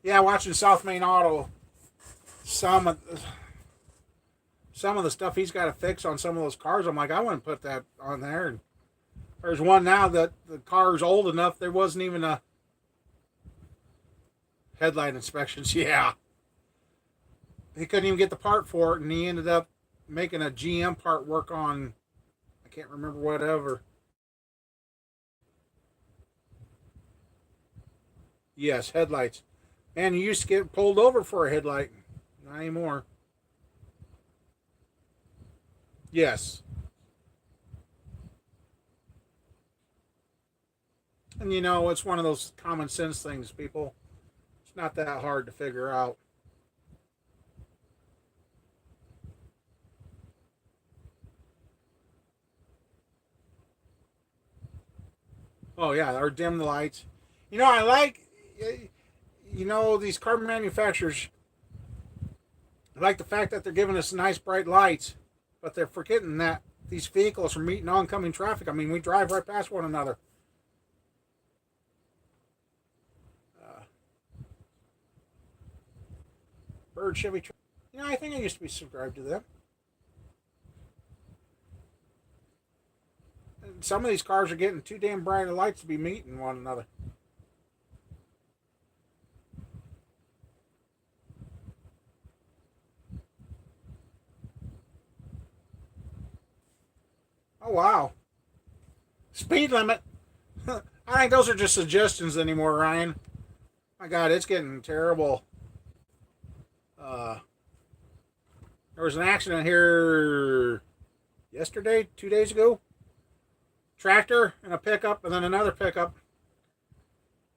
Yeah, watching South Main Auto, some of some of the stuff he's got to fix on some of those cars. I'm like, I wouldn't put that on there. And there's one now that the car's old enough. There wasn't even a headlight inspections. Yeah, he couldn't even get the part for it, and he ended up making a GM part work on. I can't remember whatever. Yes, headlights. Man, you used to get pulled over for a headlight. Not anymore. Yes. And you know, it's one of those common sense things, people. It's not that hard to figure out. Oh, yeah, or dim the lights. You know, I like, you know, these car manufacturers, I like the fact that they're giving us nice bright lights, but they're forgetting that these vehicles are meeting oncoming traffic. I mean, we drive right past one another. Uh, Bird Chevy. You know, I think I used to be subscribed to them. And some of these cars are getting too damn bright of lights to be meeting one another. Oh, wow. Speed limit. I think those are just suggestions anymore, Ryan. My God, it's getting terrible. Uh, there was an accident here yesterday, 2 days ago. Tractor and a pickup, and then another pickup.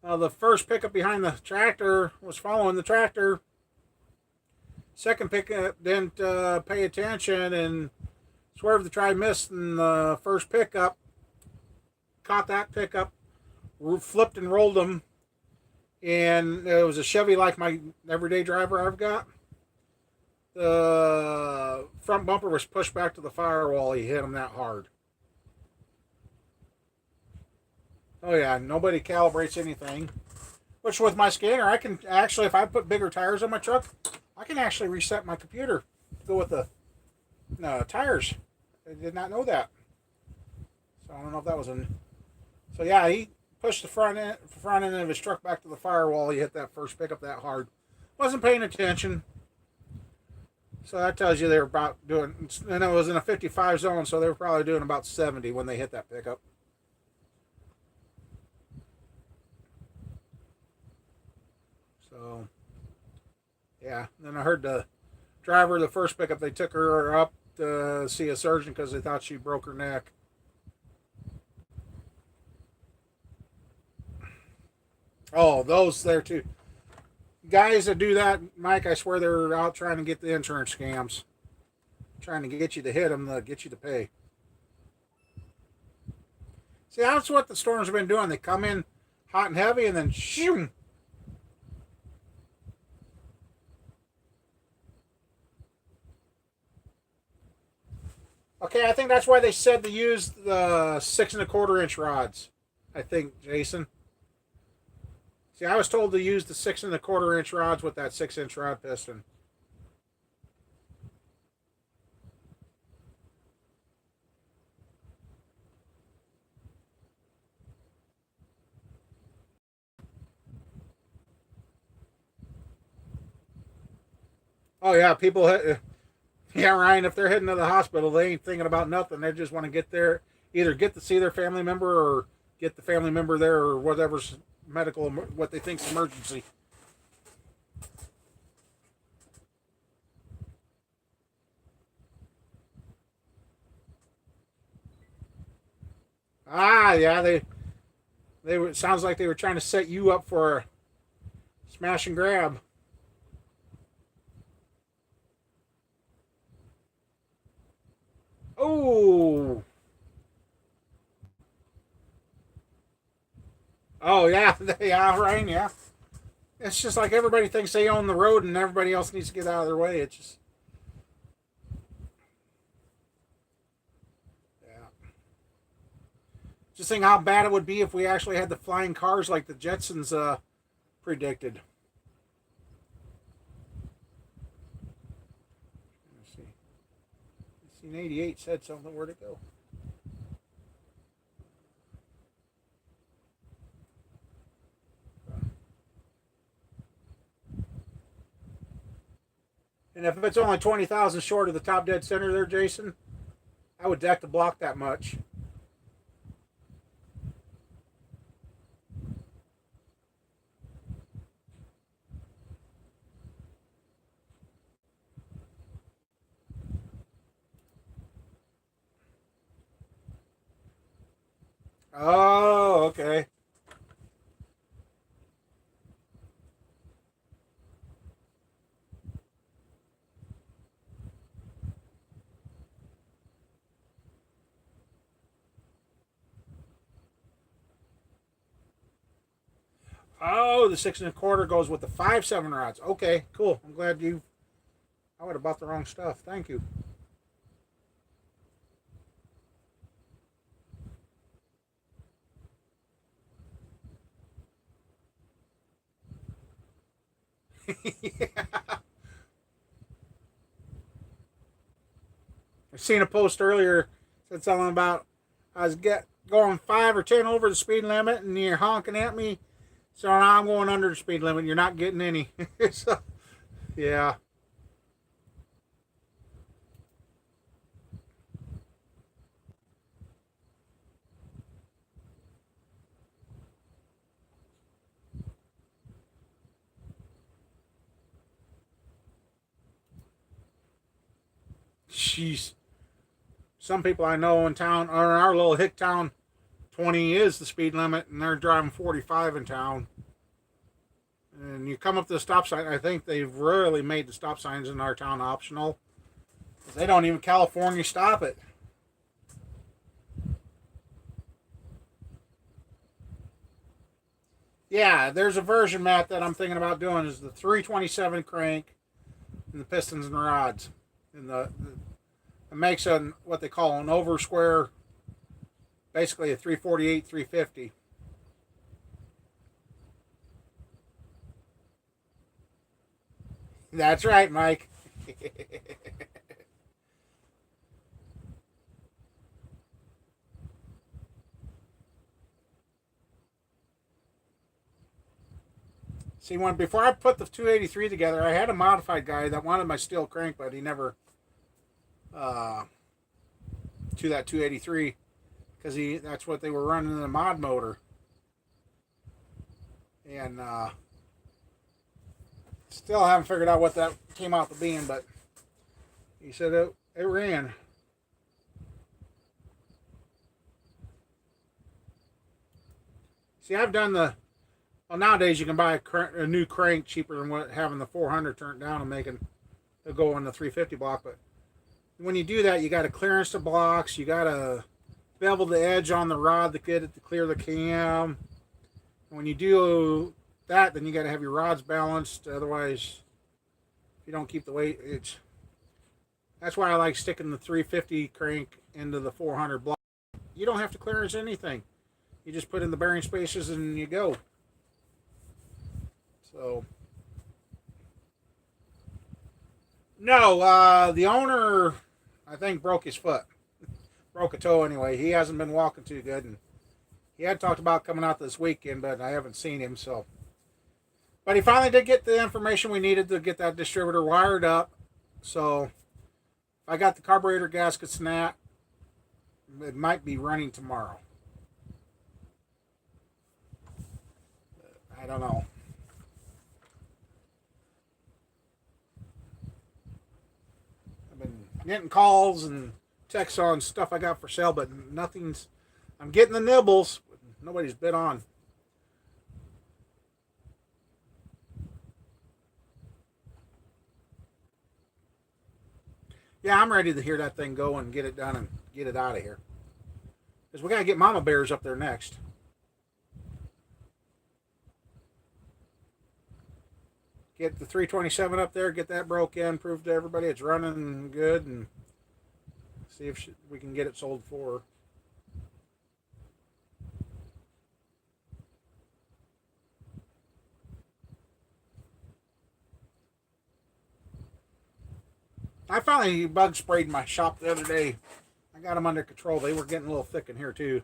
The first pickup behind the tractor was following the tractor. Second pickup didn't pay attention and swerved to try missing the first pickup. Caught that pickup, flipped and rolled them, and it was a Chevy like my everyday driver I've got. The front bumper was pushed back to the firewall. He hit him that hard. Oh yeah, nobody calibrates anything. Which with my scanner, I can actually, if I put bigger tires on my truck, I can actually reset my computer to go with the tires. I did not know that. So I don't know if that was an. So yeah, he pushed the front end of his truck back to the firewall. He hit that first pickup that hard. Wasn't paying attention. So that tells you they were about doing, and it was in a 55 zone, so they were probably doing about 70 when they hit that pickup. So, yeah. Then I heard the driver of the first pickup, they took her up to see a surgeon because they thought she broke her neck. Oh, those there too. Guys that do that, Mike, I swear they're out trying to get the insurance scams. Trying to get you to hit them to get you to pay. See, that's what the storms have been doing. They come in hot and heavy and then shoo. Okay, I think that's why they said to use the 6 1/4 inch rods. I think, Jason. See, I was told to use the 6 1/4 inch rods with that 6 inch rod piston. Oh yeah, people. Yeah, Ryan. If they're heading to the hospital, they ain't thinking about nothing. They just want to get there, either get to see their family member or get the family member there or whatever's medical, what they think's emergency. Ah, yeah, they were. Sounds like they were trying to set you up for a smash and grab. Oh, oh yeah, yeah, Ryan, yeah. It's just like everybody thinks they own the road, and everybody else needs to get out of their way. It's just, yeah. Just think how bad it would be if we actually had the flying cars like the Jetsons predicted. Let's see. Seen 88 said something. Where'd it go? And if it's only 20,000 short of the top dead center there, Jason, I would deck the block that much. Oh, okay. Oh, the 6 1/4 goes with the 5 7 rods. Okay, cool. I'm glad you. I would have bought the wrong stuff. Thank you. Yeah. I seen a post earlier said something about I was going 5 or 10 over the speed limit, and you're honking at me. So now I'm going under the speed limit. You're not getting any. So, yeah. Jeez. Some people I know in town, or in our little hick town, 20 is the speed limit, and they're driving 45 in town. And you come up to the stop sign. I think they've really made the stop signs in our town optional. They don't even California stop it. Yeah, there's a version, Matt, that I'm thinking about doing is the 327 crank and the pistons and rods. And it makes a what they call an over square, basically a 348, 350. That's right, Mike. See, when before I put the 283 together, I had a modified guy that wanted my steel crank, but he never uh, to that 283 because he that's what they were running in the mod motor, and still haven't figured out what that came out to being, but he said it ran. See, I've done the well nowadays you can buy a new crank cheaper than what having the 400 turned down and making it go on the 350 block, but when you do that, you got to clearance the blocks, you got to bevel the edge on the rod to get it to clear the cam. And when you do that, then you got to have your rods balanced. Otherwise, if you don't keep the weight, it's that's why I like sticking the 350 crank into the 400 block. You don't have to clearance anything. You just put in the bearing spaces and you go. So no, the owner I think broke his foot, broke a toe anyway. He hasn't been walking too good, and he had talked about coming out this weekend, but I haven't seen him. So, but he finally did get the information we needed to get that distributor wired up. So I got the carburetor gasket snap. It might be running tomorrow. I don't know. I've been getting calls and texts on stuff I got for sale, but nothing's I'm getting the nibbles. Nobody's bit on. Yeah, I'm ready to hear that thing go and get it done and get it out of here. Because we got to get mama bears up there next. Get the 327 up there, get that broke in, prove to everybody it's running good, and see if we can get it sold for her. I finally bug sprayed my shop the other day. I got them under control. They were getting a little thick in here too.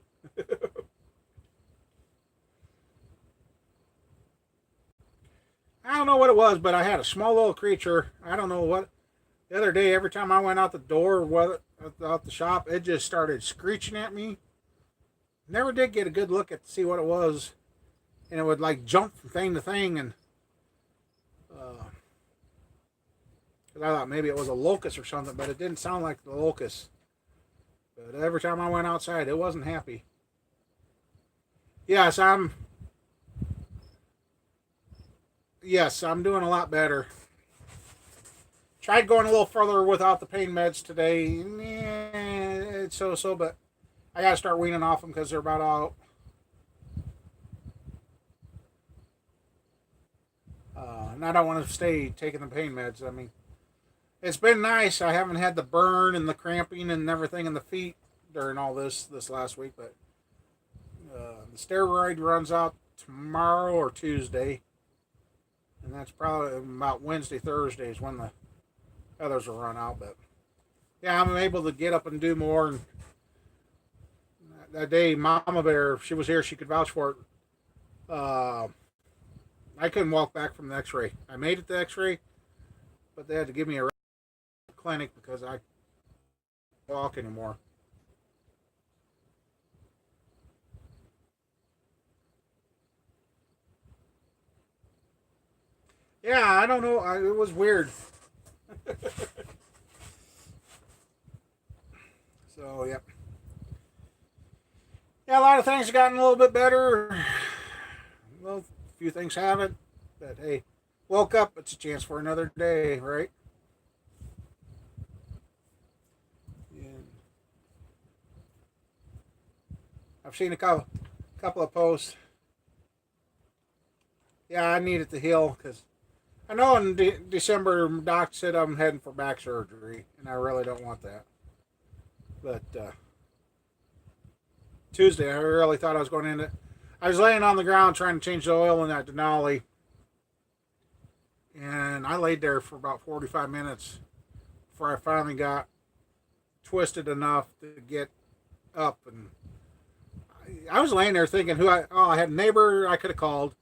I don't know what it was, but I had a small little creature. I don't know what. The other day, every time I went out the door, whether out the shop, it just started screeching at me. Never did get a good look at to see what it was, and it would like jump from thing to thing, and because I thought maybe it was a locust or something, but it didn't sound like the locust. But every time I went outside, it wasn't happy. Yes, I'm doing a lot better. Tried going a little further without the pain meds today. It's so, but I got to start weaning off them because they're about out. And I don't want to stay taking the pain meds. I mean, it's been nice. I haven't had the burn and the cramping and everything in the feet during all this last week, but the steroid runs out tomorrow or Tuesday, and that's probably about Wednesday, Thursday is when the others will run out. But yeah, I'm able to get up and do more. And that day, Mama Bear, if she was here, she could vouch for it. I couldn't walk back from the X-ray. I made it to X-ray, but they had to give me a clinic because I can't walk anymore. Yeah, I don't know. It was weird. So, yep. Yeah, a lot of things have gotten a little bit better. Well, a few things haven't. But hey, woke up. It's a chance for another day, right? And I've seen a couple of posts. Yeah, I need it to heal because I know in December, Doc said I'm heading for back surgery, and I really don't want that. But Tuesday, I really thought I was going in it. I was laying on the ground trying to change the oil in that Denali, and I laid there for about 45 minutes before I finally got twisted enough to get up. And I was laying there thinking, I had a neighbor I could have called,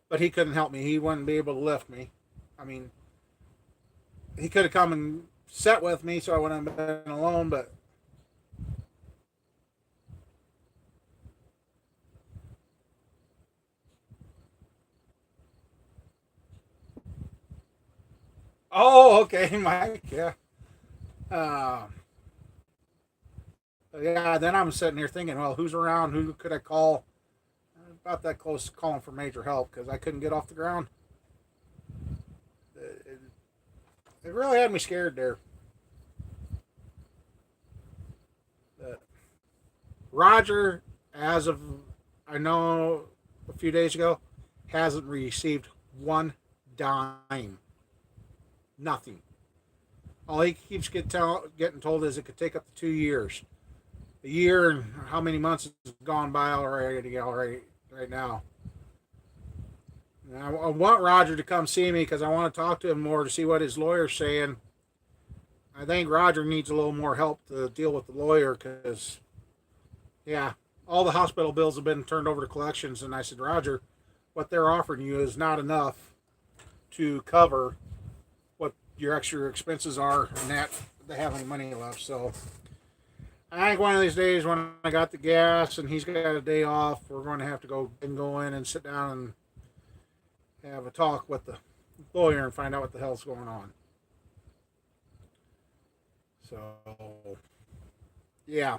but he couldn't help me. He wouldn't be able to lift me. I mean, he could have come and sat with me so I wouldn't have been alone, but oh, okay, Mike, yeah. Um, yeah, then I'm sitting here thinking, well, who's around? Who could I call? About that close to calling for major help because I couldn't get off the ground. It, it really had me scared there. Uh, Roger, as of I know a few days ago, hasn't received one dime. Nothing. All he keeps getting told is it could take up to 2 years. A year and how many months has gone by already right now. And I want Roger to come see me because I want to talk to him more to see what his lawyer's saying. I think Roger needs a little more help to deal with the lawyer because, yeah, all the hospital bills have been turned over to collections. And I said, Roger, what they're offering you is not enough to cover what your extra expenses are and that they have any money left. So I think one of these days when I got the gas and he's got a day off, we're going to have to go in and sit down and have a talk with the lawyer and find out what the hell's going on. So, yeah.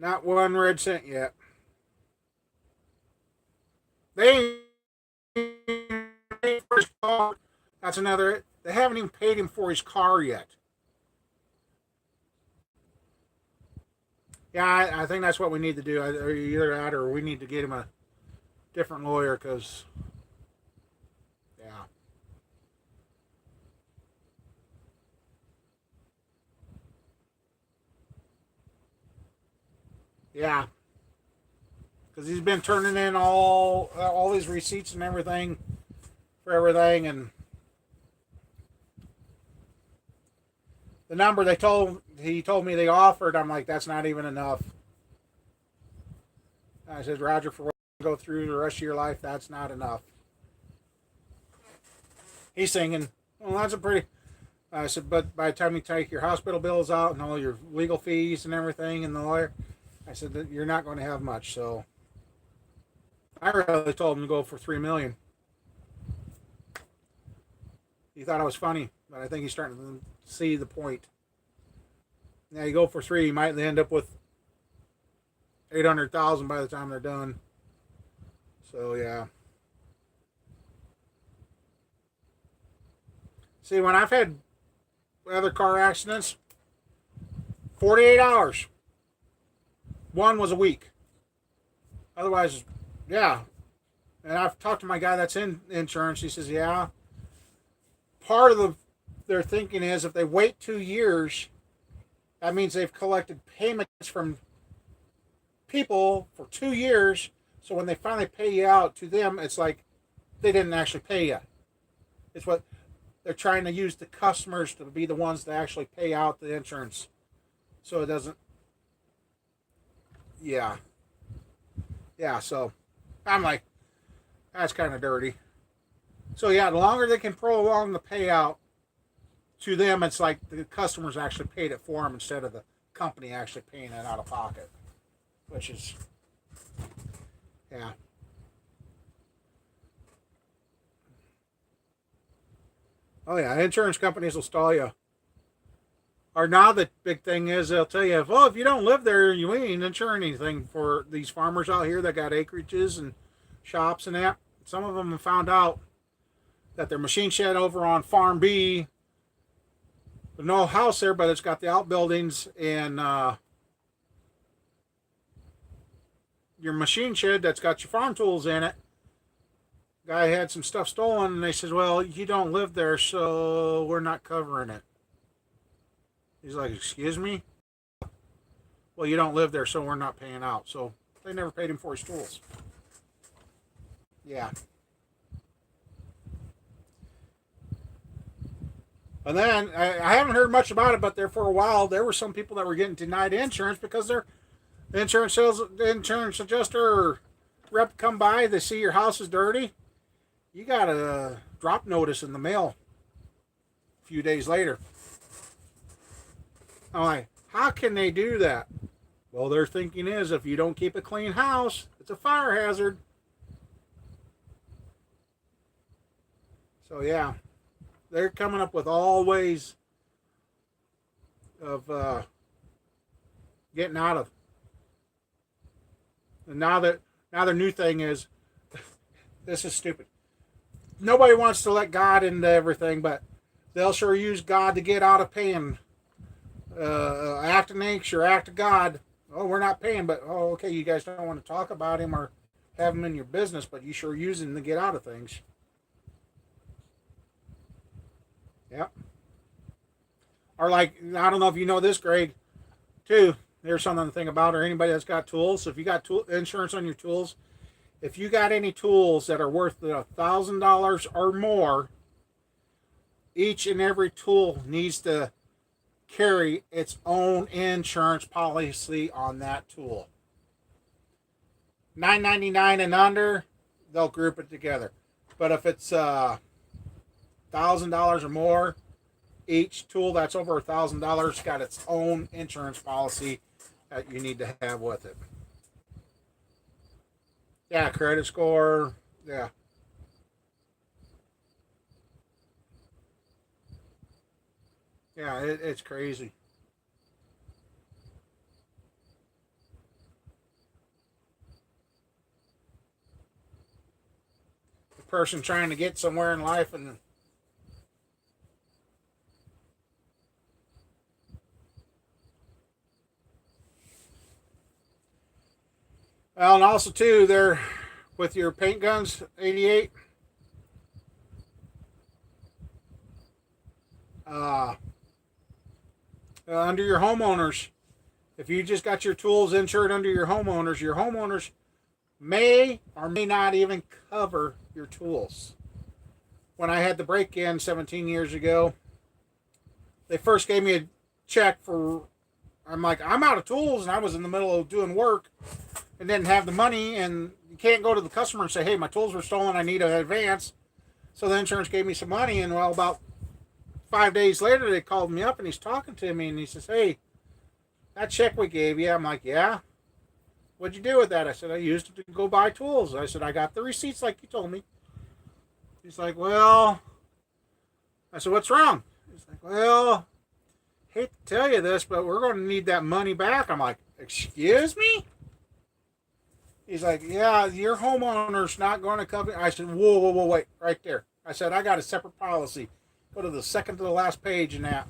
Not one red cent yet. They ain't paid for his car. That's another. They haven't even paid him for his car yet. Yeah, I think that's what we need to do. Either that or we need to get him a different lawyer because, yeah. Yeah. Because he's been turning in all his receipts and everything for everything. And the number he told me they offered, I'm like, that's not even enough. I said, Roger, for what you go through the rest of your life, that's not enough. He's singing, well, that's a pretty. I said, but by the time you take your hospital bills out and all your legal fees and everything and the lawyer, I said that you're not going to have much. So I really told him to go for $3 million. He thought I was funny, but I think he's starting to see the point. Now you go for three, you might end up with 800,000 by the time they're done. So yeah. See, when I've had other car accidents, 48 hours. One was a week. Otherwise, yeah. And I've talked to my guy that's in insurance. He says, yeah. Part of their thinking is if they wait 2 years, that means they've collected payments from people for 2 years. So when they finally pay you out to them, it's like they didn't actually pay you. It's what they're trying to use the customers to be the ones that actually pay out the insurance. So it doesn't. Yeah. Yeah. So I'm like, that's kind of dirty. So yeah, the longer they can prolong the payout to them, it's like the customers actually paid it for them instead of the company actually paying it out of pocket, which is, yeah. Oh yeah, insurance companies will stall you. Or now the big thing is they'll tell you, well, if you don't live there, you ain't insuring anything for these farmers out here that got acreages and shops and that. Some of them have found out that their machine shed over on Farm B, there's no house there, but it's got the outbuildings and your machine shed that's got your farm tools in it. Guy had some stuff stolen, and they said, well, you don't live there, so we're not covering it. He's like, excuse me? Well, you don't live there, so we're not paying out. So they never paid him for his tools. Yeah. And then I haven't heard much about it, but there for a while there were some people that were getting denied insurance because their insurance adjuster or rep come by, they see your house is dirty, you got a drop notice in the mail a few days later. I'm like, how can they do that? Well, their thinking is if you don't keep a clean house, it's a fire hazard. So yeah, they're coming up with all ways of getting out of. And now their new thing is this is stupid. Nobody wants to let God into everything, but they'll sure use God to get out of paying. Act of nature, act of God. Oh, we're not paying, but oh, okay, you guys don't want to talk about him or have him in your business, but you sure use him to get out of things. Yep. Or like, I don't know if you know this, Greg, too. There's something to think about, or anybody that's got tools. So if you got insurance on your tools, if you got any tools that are worth $1,000 or more, each and every tool needs to carry its own insurance policy on that tool. $9.99 and under, they'll group it together. But if it's $1,000 or more, each tool that's over $1,000 got its own insurance policy that you need to have with it. Yeah, credit score. Yeah. Yeah, it's crazy. person trying to get somewhere in life, and well, and also too, they're with your paint guns, 88. Uh, Under your homeowners, if you just got your tools insured under your homeowners may or may not even cover your tools. When I had the break in 17 years ago, they first gave me a check for, I'm like, I'm out of tools, and I was in the middle of doing work and didn't have the money, and you can't go to the customer and say, hey, my tools were stolen, I need an advance. So the insurance gave me some money, and well, about 5 days later, they called me up, and he's talking to me, and he says, hey, that check we gave you. I'm like, yeah. What'd you do with that? I said, I used it to go buy tools. I said, I got the receipts like you told me. He's like, well, I said, what's wrong? He's like, well, hate to tell you this, but we're going to need that money back. I'm like, excuse me? He's like, yeah, your homeowner's not going to cover. I said, whoa, wait, right there. I said, I got a separate policy. Go to the second to the last page in that.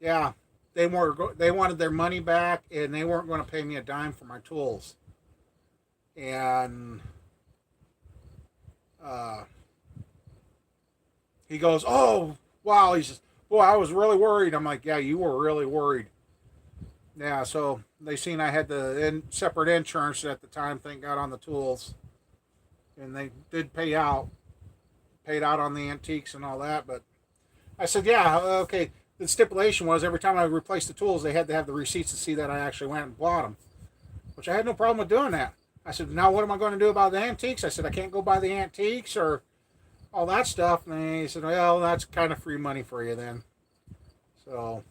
Yeah, they wanted their money back, and they weren't going to pay me a dime for my tools. And he goes, oh, wow. He says, boy, I was really worried. I'm like, yeah, you were really worried. Yeah, so they seen I had the separate insurance at the time, thank God, on the tools. And they did paid out on the antiques and all that. But I said, yeah, okay. The stipulation was every time I replaced the tools, they had to have the receipts to see that I actually went and bought them, which I had no problem with doing that. I said, now what am I going to do about the antiques? I said, I can't go buy the antiques or all that stuff. And he said, well, that's kind of free money for you then. So,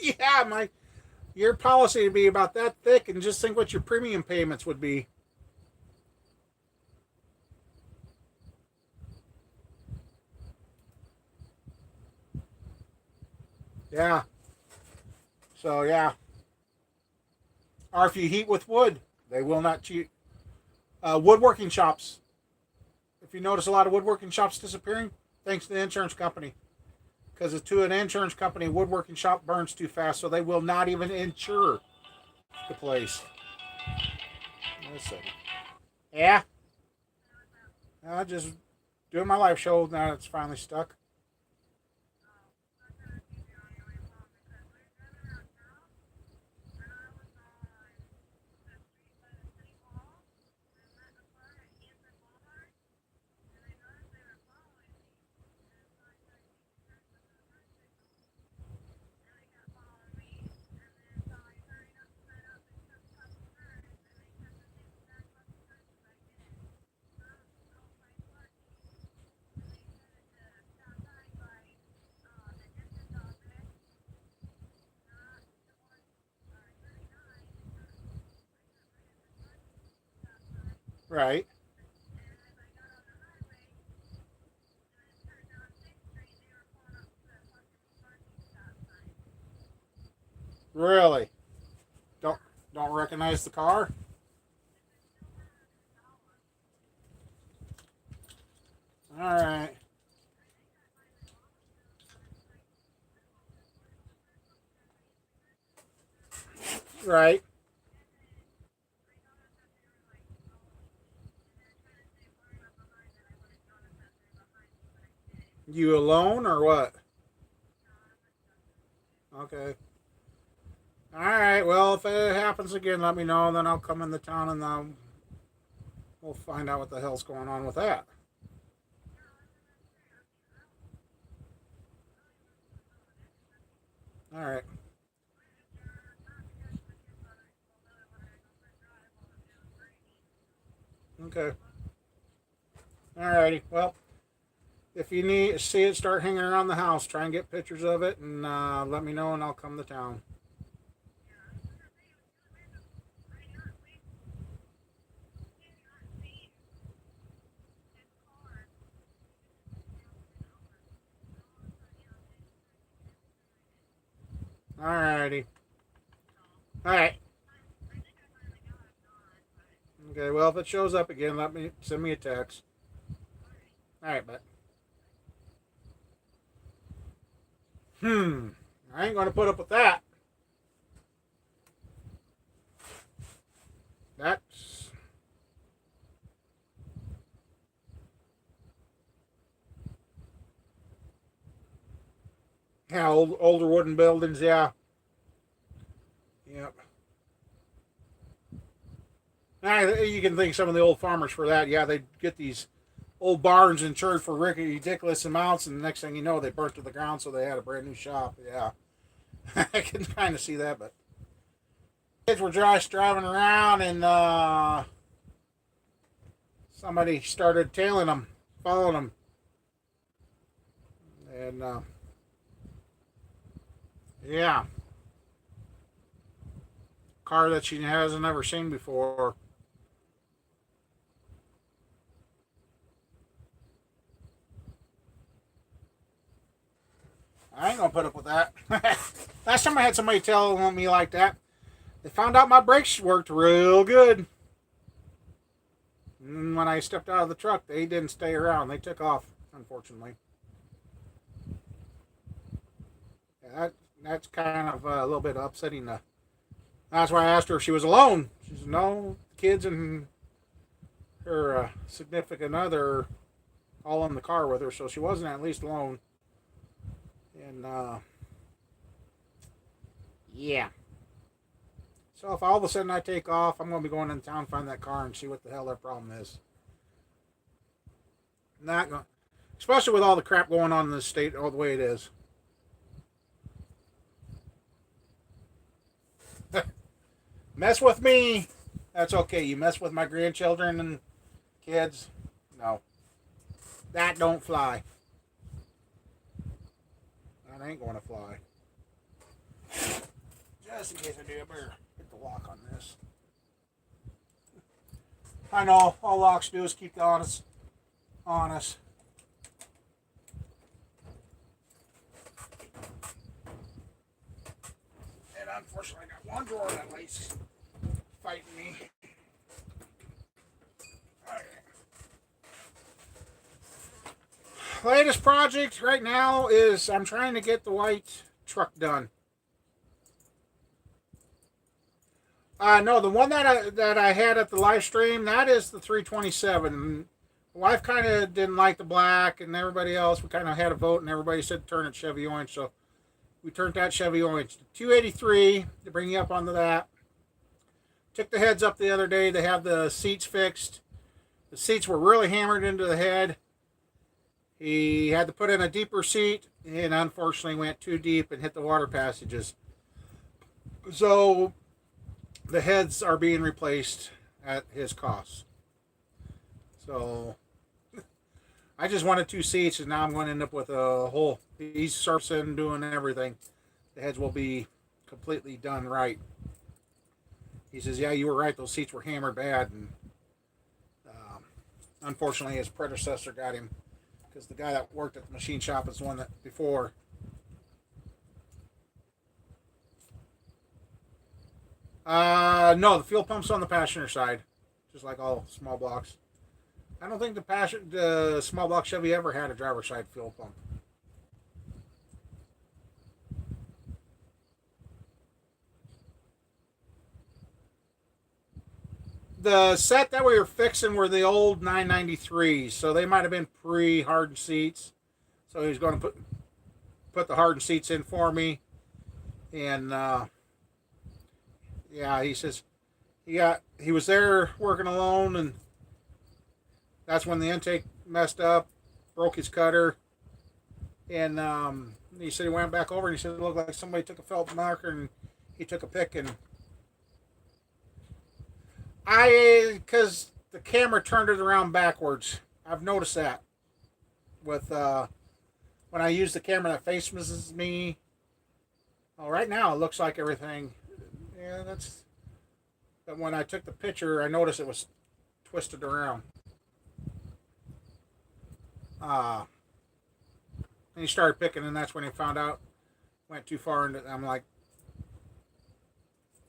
yeah, your policy would be about that thick, and just think what your premium payments would be. Yeah. So, yeah. Or if you heat with wood, they will not cheat. Woodworking shops. If you notice a lot of woodworking shops disappearing, thanks to the insurance company. Because to an insurance company, woodworking shop burns too fast, so they will not even insure the place. Listen. Yeah. Just doing my live show now. It's finally stuck. Right. Really? Don't don't recognize the car? All right. Right. You alone or what? Okay. All right. Well, if it happens again, let me know. Then I'll come in the town, and we'll find out what the hell's going on with that. All right. Okay. All righty. Well, if you need see it start hanging around the house, try and get pictures of it, and let me know, and I'll come to town. Alrighty. Alright. Okay, well, if it shows up again, send me a text. Alright, but. I ain't going to put up with that. That's. Yeah, older wooden buildings, yeah. Yep. You can thank some of the old farmers for that. Yeah, they get these old barns insured for ridiculous amounts, and the next thing you know, they burnt to the ground, so they had a brand new shop. Yeah, I can kind of see that. But kids were just driving around, and somebody started tailing them, following them, and yeah, car that she hasn't ever seen before. I ain't gonna put up with that. Last time I had somebody tell me like that, they found out my brakes worked real good. And when I stepped out of the truck, they didn't stay around. They took off, unfortunately. Yeah, that's kind of a little bit upsetting. That's why I asked her if she was alone. She said, no, kids and her significant other all in the car with her, so she wasn't at least alone. And yeah. So if all of a sudden I take off, I'm going to be going into town, find that car, and see what the hell their problem is. Not going, especially with all the crap going on in this state, all the way it is. Mess with me, that's okay. You mess with my grandchildren and kids, no, that don't fly. That ain't going to fly. Just in case I do, I better hit the lock on this. I know, all locks do is keep the honest. And unfortunately, I got one drawer that likes fighting me. Right. Latest project right now is I'm trying to get the white truck done. No, the one that I had at the live stream, that is the 327. My wife kind of didn't like the black, and everybody else, we kind of had a vote, and everybody said turn it Chevy orange, so we turned that Chevy orange. The 283, to bring you up onto that. Took the heads up the other day. They have the seats fixed. The seats were really hammered into the head. He had to put in a deeper seat, and unfortunately went too deep and hit the water passages. So the heads are being replaced at his cost. So I just wanted two seats, and now I'm going to end up with a whole. He's surfacing, doing everything. The heads will be completely done right. He says, "Yeah, you were right. Those seats were hammered bad, and unfortunately, his predecessor got him because the guy that worked at the machine shop is the one that before." No, the fuel pump's on the passenger side, just like all small blocks. I don't think the small block Chevy ever had a driver's side fuel pump. The set that we were fixing were the old 993s, so they might have been pre-hardened seats. So he's going to put the hardened seats in for me, and yeah, he says he was there working alone, and that's when the intake messed up, broke his cutter, and he said he went back over and he said it looked like somebody took a felt marker and he took a pick, and because the camera turned it around backwards. I've noticed that with when I use the camera that faces me. Well, right now it looks like everything. Yeah, that's. But when I took the picture, I noticed it was twisted around. And he started picking, and that's when he found out. Went too far, and I'm like,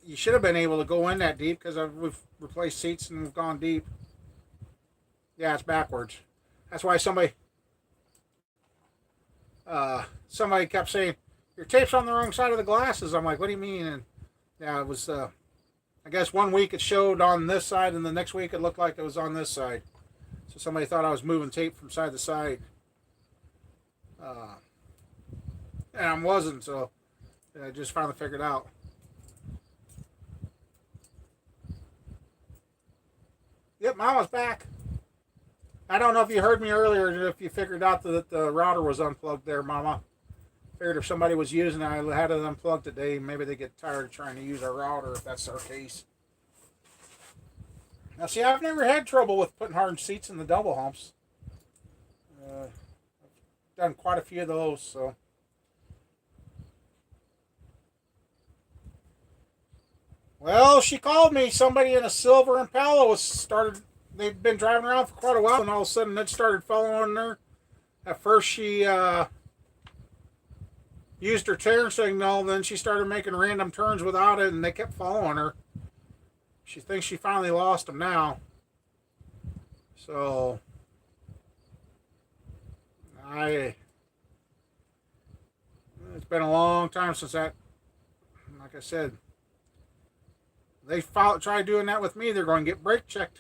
you should have been able to go in that deep because we've replaced seats and we've gone deep. Yeah, it's backwards. That's why somebody kept saying your tape's on the wrong side of the glasses. I'm like, what do you mean? And yeah, it was. I guess one week it showed on this side, and the next week it looked like it was on this side. So somebody thought I was moving tape from side to side, and I wasn't. So I just finally figured out. Yep, Mama's back. I don't know if you heard me earlier, or if you figured out that the router was unplugged there, Mama. Figured if somebody was using it, I had it unplugged today. Maybe they get tired of trying to use our router, if that's our case. Now, see, I've never had trouble with putting hard seats in the double humps. I've done quite a few of those, so. Well, she called me. Somebody in a silver Impala they'd been driving around for quite a while, and all of a sudden it started following her. At first she used her turn signal, then she started making random turns without it, and they kept following her. She thinks she finally lost them now. So it's been a long time since that. Like I said, they try doing that with me, they're going to get brake checked.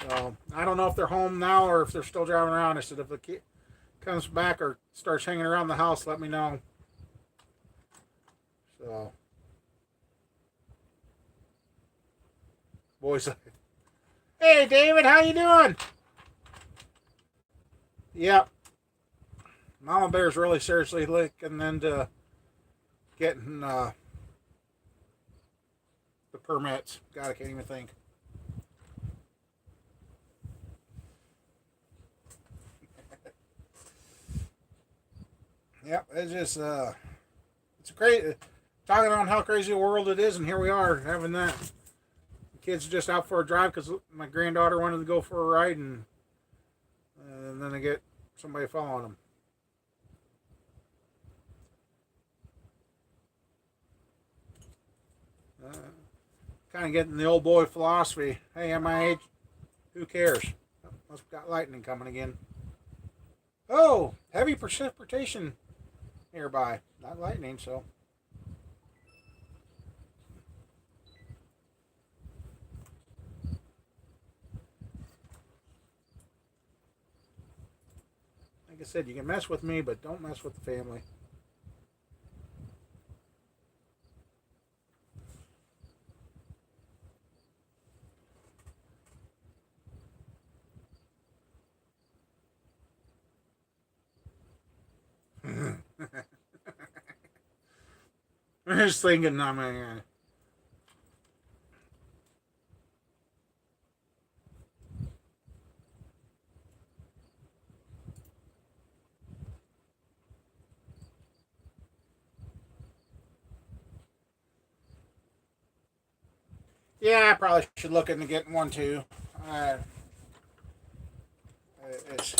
So I don't know if they're home now or if they're still driving around. I said if the kid comes back or starts hanging around the house, let me know. So boys, hey David, how you doing? Yep. Mama Bear's really seriously looking into getting the permits. God, I can't even think. Yep, it's just it's great talking on how crazy the world it is, and here we are having that. The kids just out for a drive because my granddaughter wanted to go for a ride, and then I get somebody following them. Kind of getting the old boy philosophy. Hey, at my age, who cares? Must have got lightning coming again. Oh, heavy precipitation nearby. Not lightning, so. Like I said, you can mess with me, but don't mess with the family. I'm just thinking, I mean, yeah, I probably should look into getting one too. Uh, it's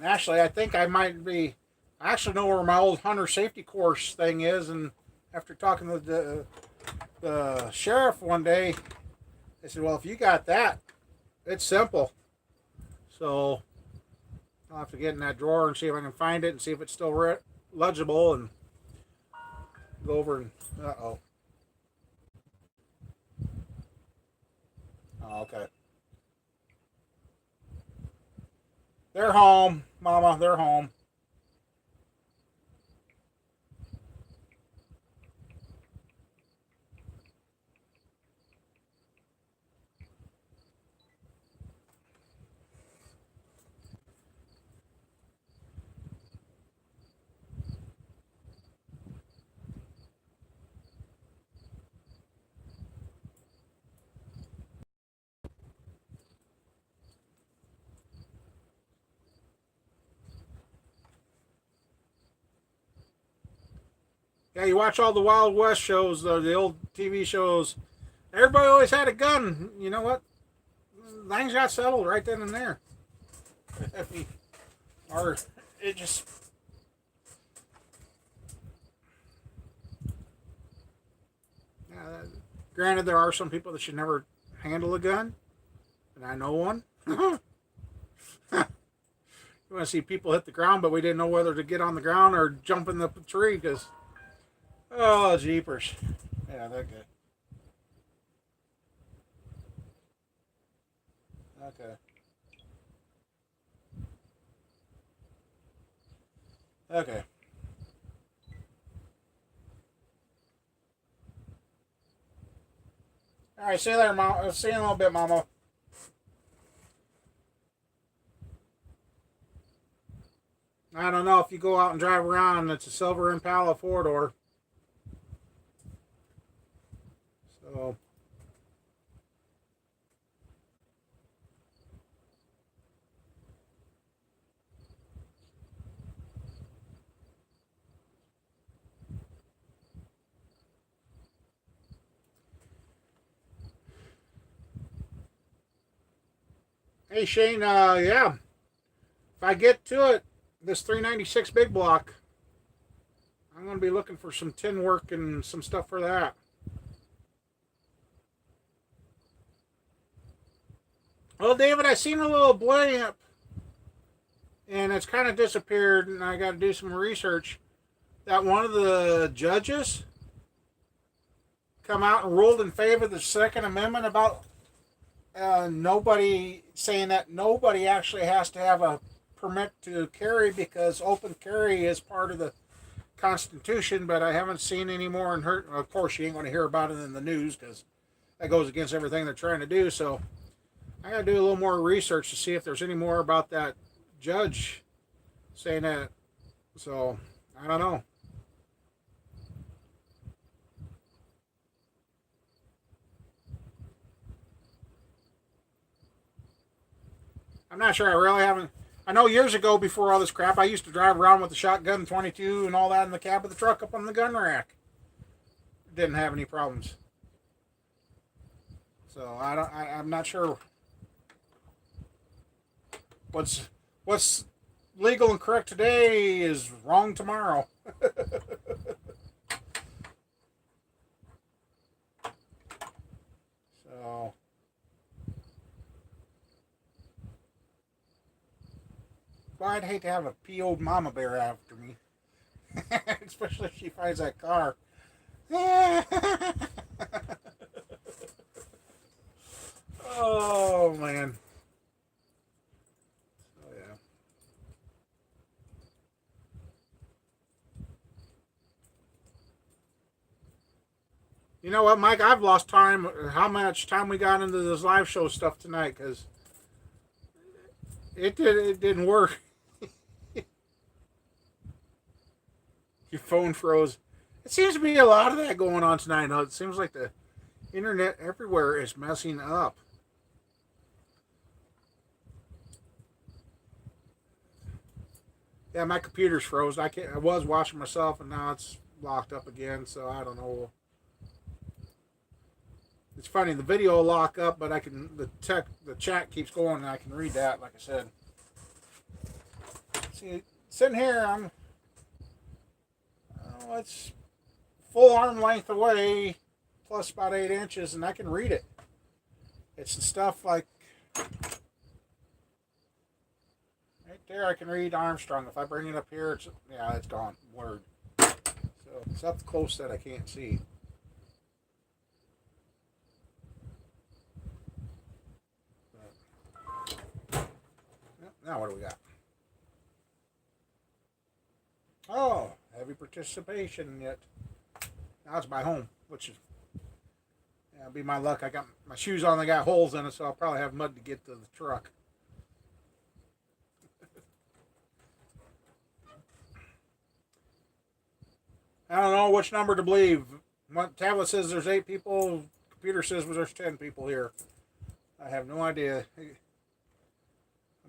actually, I think I might be. I actually know where my old hunter safety course thing is, and after talking to the sheriff one day, they said, "Well, if you got that, it's simple." So I'll have to get in that drawer and see if I can find it and see if it's still legible, and go over and. Oh. Oh, okay. They're home, Mama. They're home. Yeah, you watch all the Wild West shows, the old TV shows. Everybody always had a gun. You know what? Things got settled right then and there. I mean, or it just. Granted, there are some people that should never handle a gun, and I know one. You want to see people hit the ground, but we didn't know whether to get on the ground or jump in the tree because, oh, jeepers. Yeah, that guy. Okay. Okay. All right, see you later, Mom. See you in a little bit, Mama. I don't know if you go out and drive around. It's a silver Impala four door. So hey Shane, yeah. If I get to it, this 396 big block, I'm going to be looking for some tin work and some stuff for that. Well, David, I seen a little blimp, and it's kind of disappeared, and I got to do some research. That one of the judges come out and ruled in favor of the Second Amendment about nobody saying that nobody actually has to have a permit to carry because open carry is part of the Constitution, but I haven't seen any more and heard. Of course, you ain't going to hear about it in the news because that goes against everything they're trying to do. So I got to do a little more research to see if there's any more about that judge saying that. So I don't know. I'm not sure. I really haven't. I know years ago, before all this crap, I used to drive around with the shotgun 22 and all that in the cab of the truck up on the gun rack. Didn't have any problems. So I don't. I'm not sure what's legal and correct today is wrong tomorrow. So, well, I'd hate to have a pee old mama bear after me, especially if she finds that car. Oh man. Oh yeah. You know what, Mike? I've lost time. How much time we got into this live show stuff tonight? Because it didn't work. Your phone froze. It seems to be a lot of that going on tonight. It seems like the internet everywhere is messing up. Yeah, my computer's froze. I can't. I was watching myself, and now it's locked up again. So I don't know. It's funny. The video will lock up, but I can. The chat keeps going, and I can read that. Like I said. See, sitting here, I'm. Oh, it's full arm length away, plus about 8 inches, and I can read it. It's the stuff like right there. I can read Armstrong. If I bring it up here, it's gone. Word. So it's up close that I can't see. But, now what do we got? Oh, heavy participation yet. Now it's my home, which is it'll be my luck. I got my shoes on. They got holes in it, so I'll probably have mud to get to the truck. I don't know which number to believe. My tablet says there's 8 people. Computer says there's 10 people here. I have no idea. I'm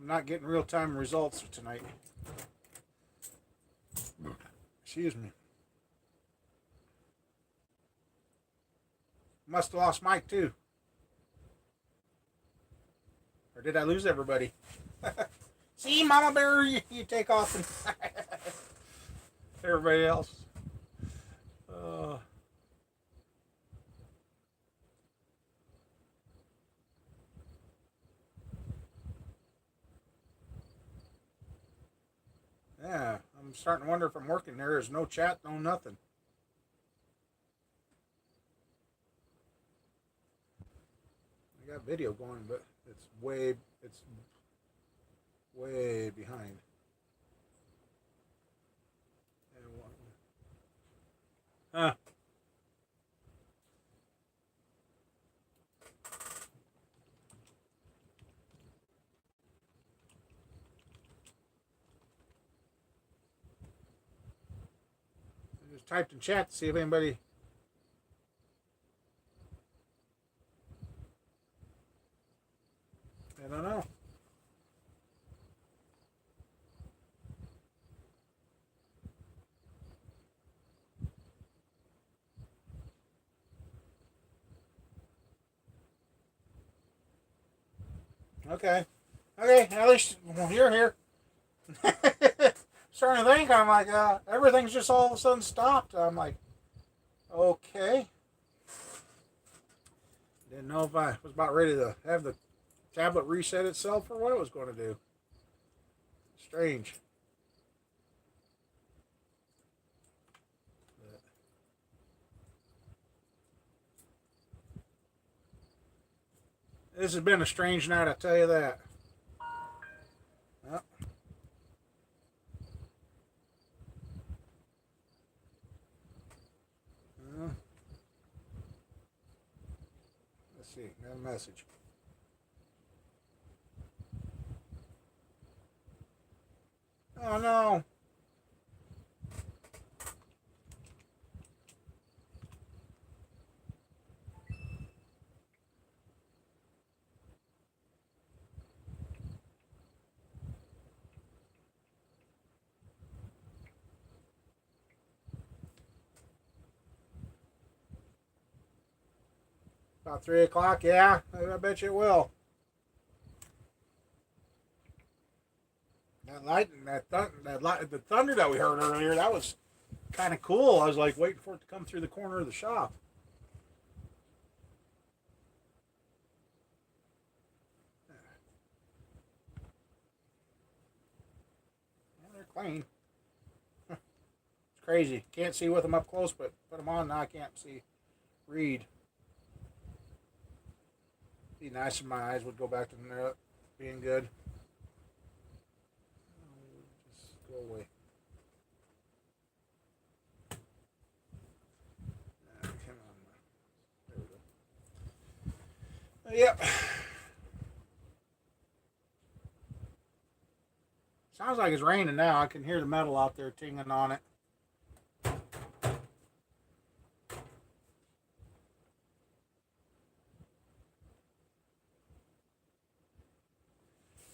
not getting real time results tonight. Excuse me. Must have lost Mike too. Or did I lose everybody? See, Mama Bear, you take off and everybody else. Uh, yeah, I'm starting to wonder if I'm working there. There's no chat, no nothing. I got video going, but it's way behind. Huh. I just typed in chat to see if anybody. I don't know. Okay. Okay, at least you're here. Starting to think, I'm like, everything's just all of a sudden stopped. I'm like, okay. Didn't know if I was about ready to have the tablet reset itself or what it was going to do. Strange. This has been a strange night, I tell you that. Well, let's see, got a message. Oh no. About 3 o'clock, yeah, I bet you it will. That lightning, the thunder that we heard earlier, that was kind of cool. I was like waiting for it to come through the corner of the shop. Well, they're clean. It's crazy. Can't see with them up close, but put them on now. I can't see. Read. Be nice if my eyes would go back to being good. Just go away. Come on. There we go. Yep. Sounds like it's raining now. I can hear the metal out there tingling on it.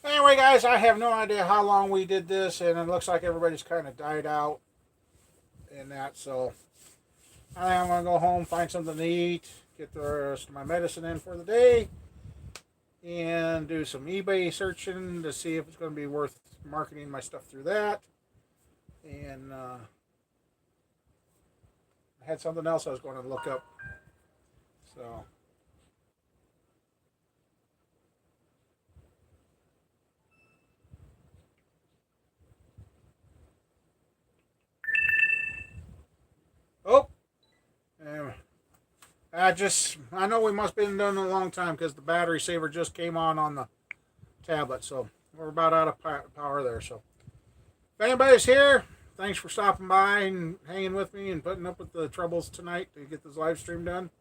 Anyway, guys, I have no idea how long we did this, and it looks like everybody's kind of died out in that. So I think I'm going to go home, find something to eat, get the rest of my medicine in for the day, and do some eBay searching to see if it's going to be worth marketing my stuff through that. And I had something else I was going to look up. So. Oh. I know we must have been done a long time because the battery saver just came on the tablet. So we're about out of power there. So if anybody's here, thanks for stopping by and hanging with me and putting up with the troubles tonight to get this live stream done.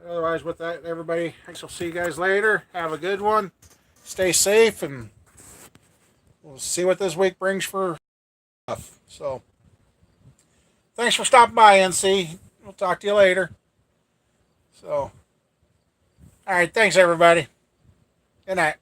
Otherwise, with that, everybody, I shall see you guys later. Have a good one. Stay safe, and we'll see what this week brings for stuff. So thanks for stopping by, NC. We'll talk to you later. So, all right. Thanks, everybody. Good night.